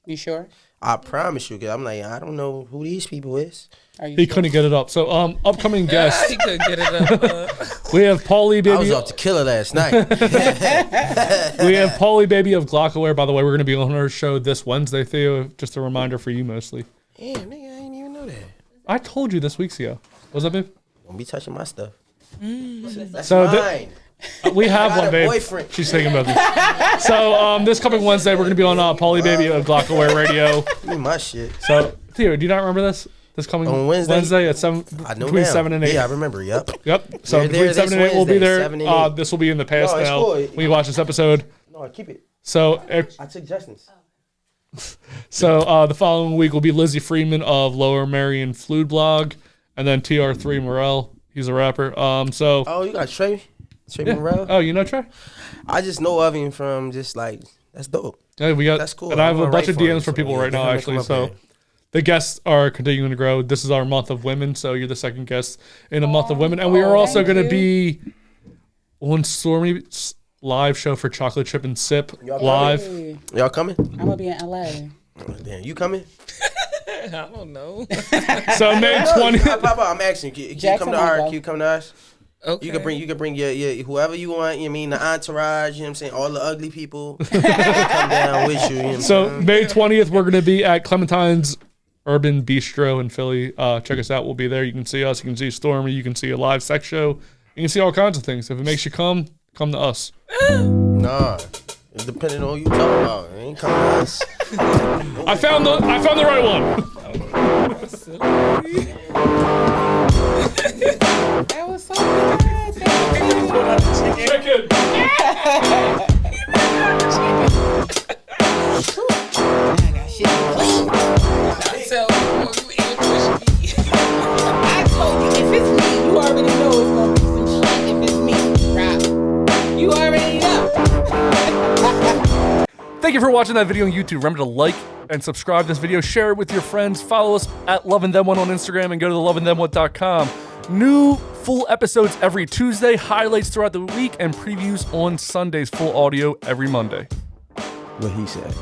You sure? I promise you, cause I'm like, I don't know who these people is. He couldn't get it up. So upcoming guests. He couldn't get it up. We have Paulie Baby. I was off to kill her last night. We have Paulie Baby of Glockaware. By the way, we're going to be on her show this Wednesday, Theo. Just a reminder for you mostly. Damn, nigga, I didn't even know that. I told you this weeks ago. What's up, babe? Don't be touching my stuff. That's so mine. We have one, babe. Boyfriend. She's thinking about this. So this coming Wednesday, we're going to be on Paulie Baby of Glockaware Radio. Give me my shit. So, Theo, do you not remember this? This coming on Wednesday at 7, I know between now. 7 and 8. Yeah, I remember. Yep. So between 7 and 8, we'll be there. This will be in the past No, now. cool. When you watch this episode. No, I keep it. So I took Justin's. So the following week will be Lizzie Freeman of Lower Marion Fluid Blog, and then TR3 Morel. He's a rapper. Oh, you got Trey Morel? Oh, you know Trey? I just know of him from just like, that's dope. Yeah, we got. That's cool. And I have a bunch of DMs him, from people right now, actually. So the guests are continuing to grow. This is our month of women, so you're the second guest in a month of women. And we are also going to be on Stormy's live show for Chocolate Chip and Sip live. Y'all coming? I'm gonna be in LA. Oh, damn, you coming? I don't know. So May 20th. Papa, I'm asking. Can you come to our? Can you come to ours? Okay. You can bring your whoever you want. You know what I mean, the entourage. You know what I'm saying, all the ugly people come down with you. You know what I'm So saying? May 20th, we're going to be at Clementine's Urban Bistro in Philly. Check us out. We'll be there. You can see us. You can see Stormy. You can see a live sex show. You can see all kinds of things. If it makes you come to us. Nah, it's depending on who you talking about. It ain't coming to us. I found the right one. That was so good. Chicken. So, you ain't push me. I told you, if it's me, you already know it's gonna be some shit. If it's me, Rob, you already know. Thank you for watching that video on YouTube. Remember to like and subscribe to this video. Share it with your friends. Follow us at LoveandThem1 on Instagram and go to theloveandthem1.com. New full episodes every Tuesday, highlights throughout the week, and previews on Sundays. Full audio every Monday. What he said.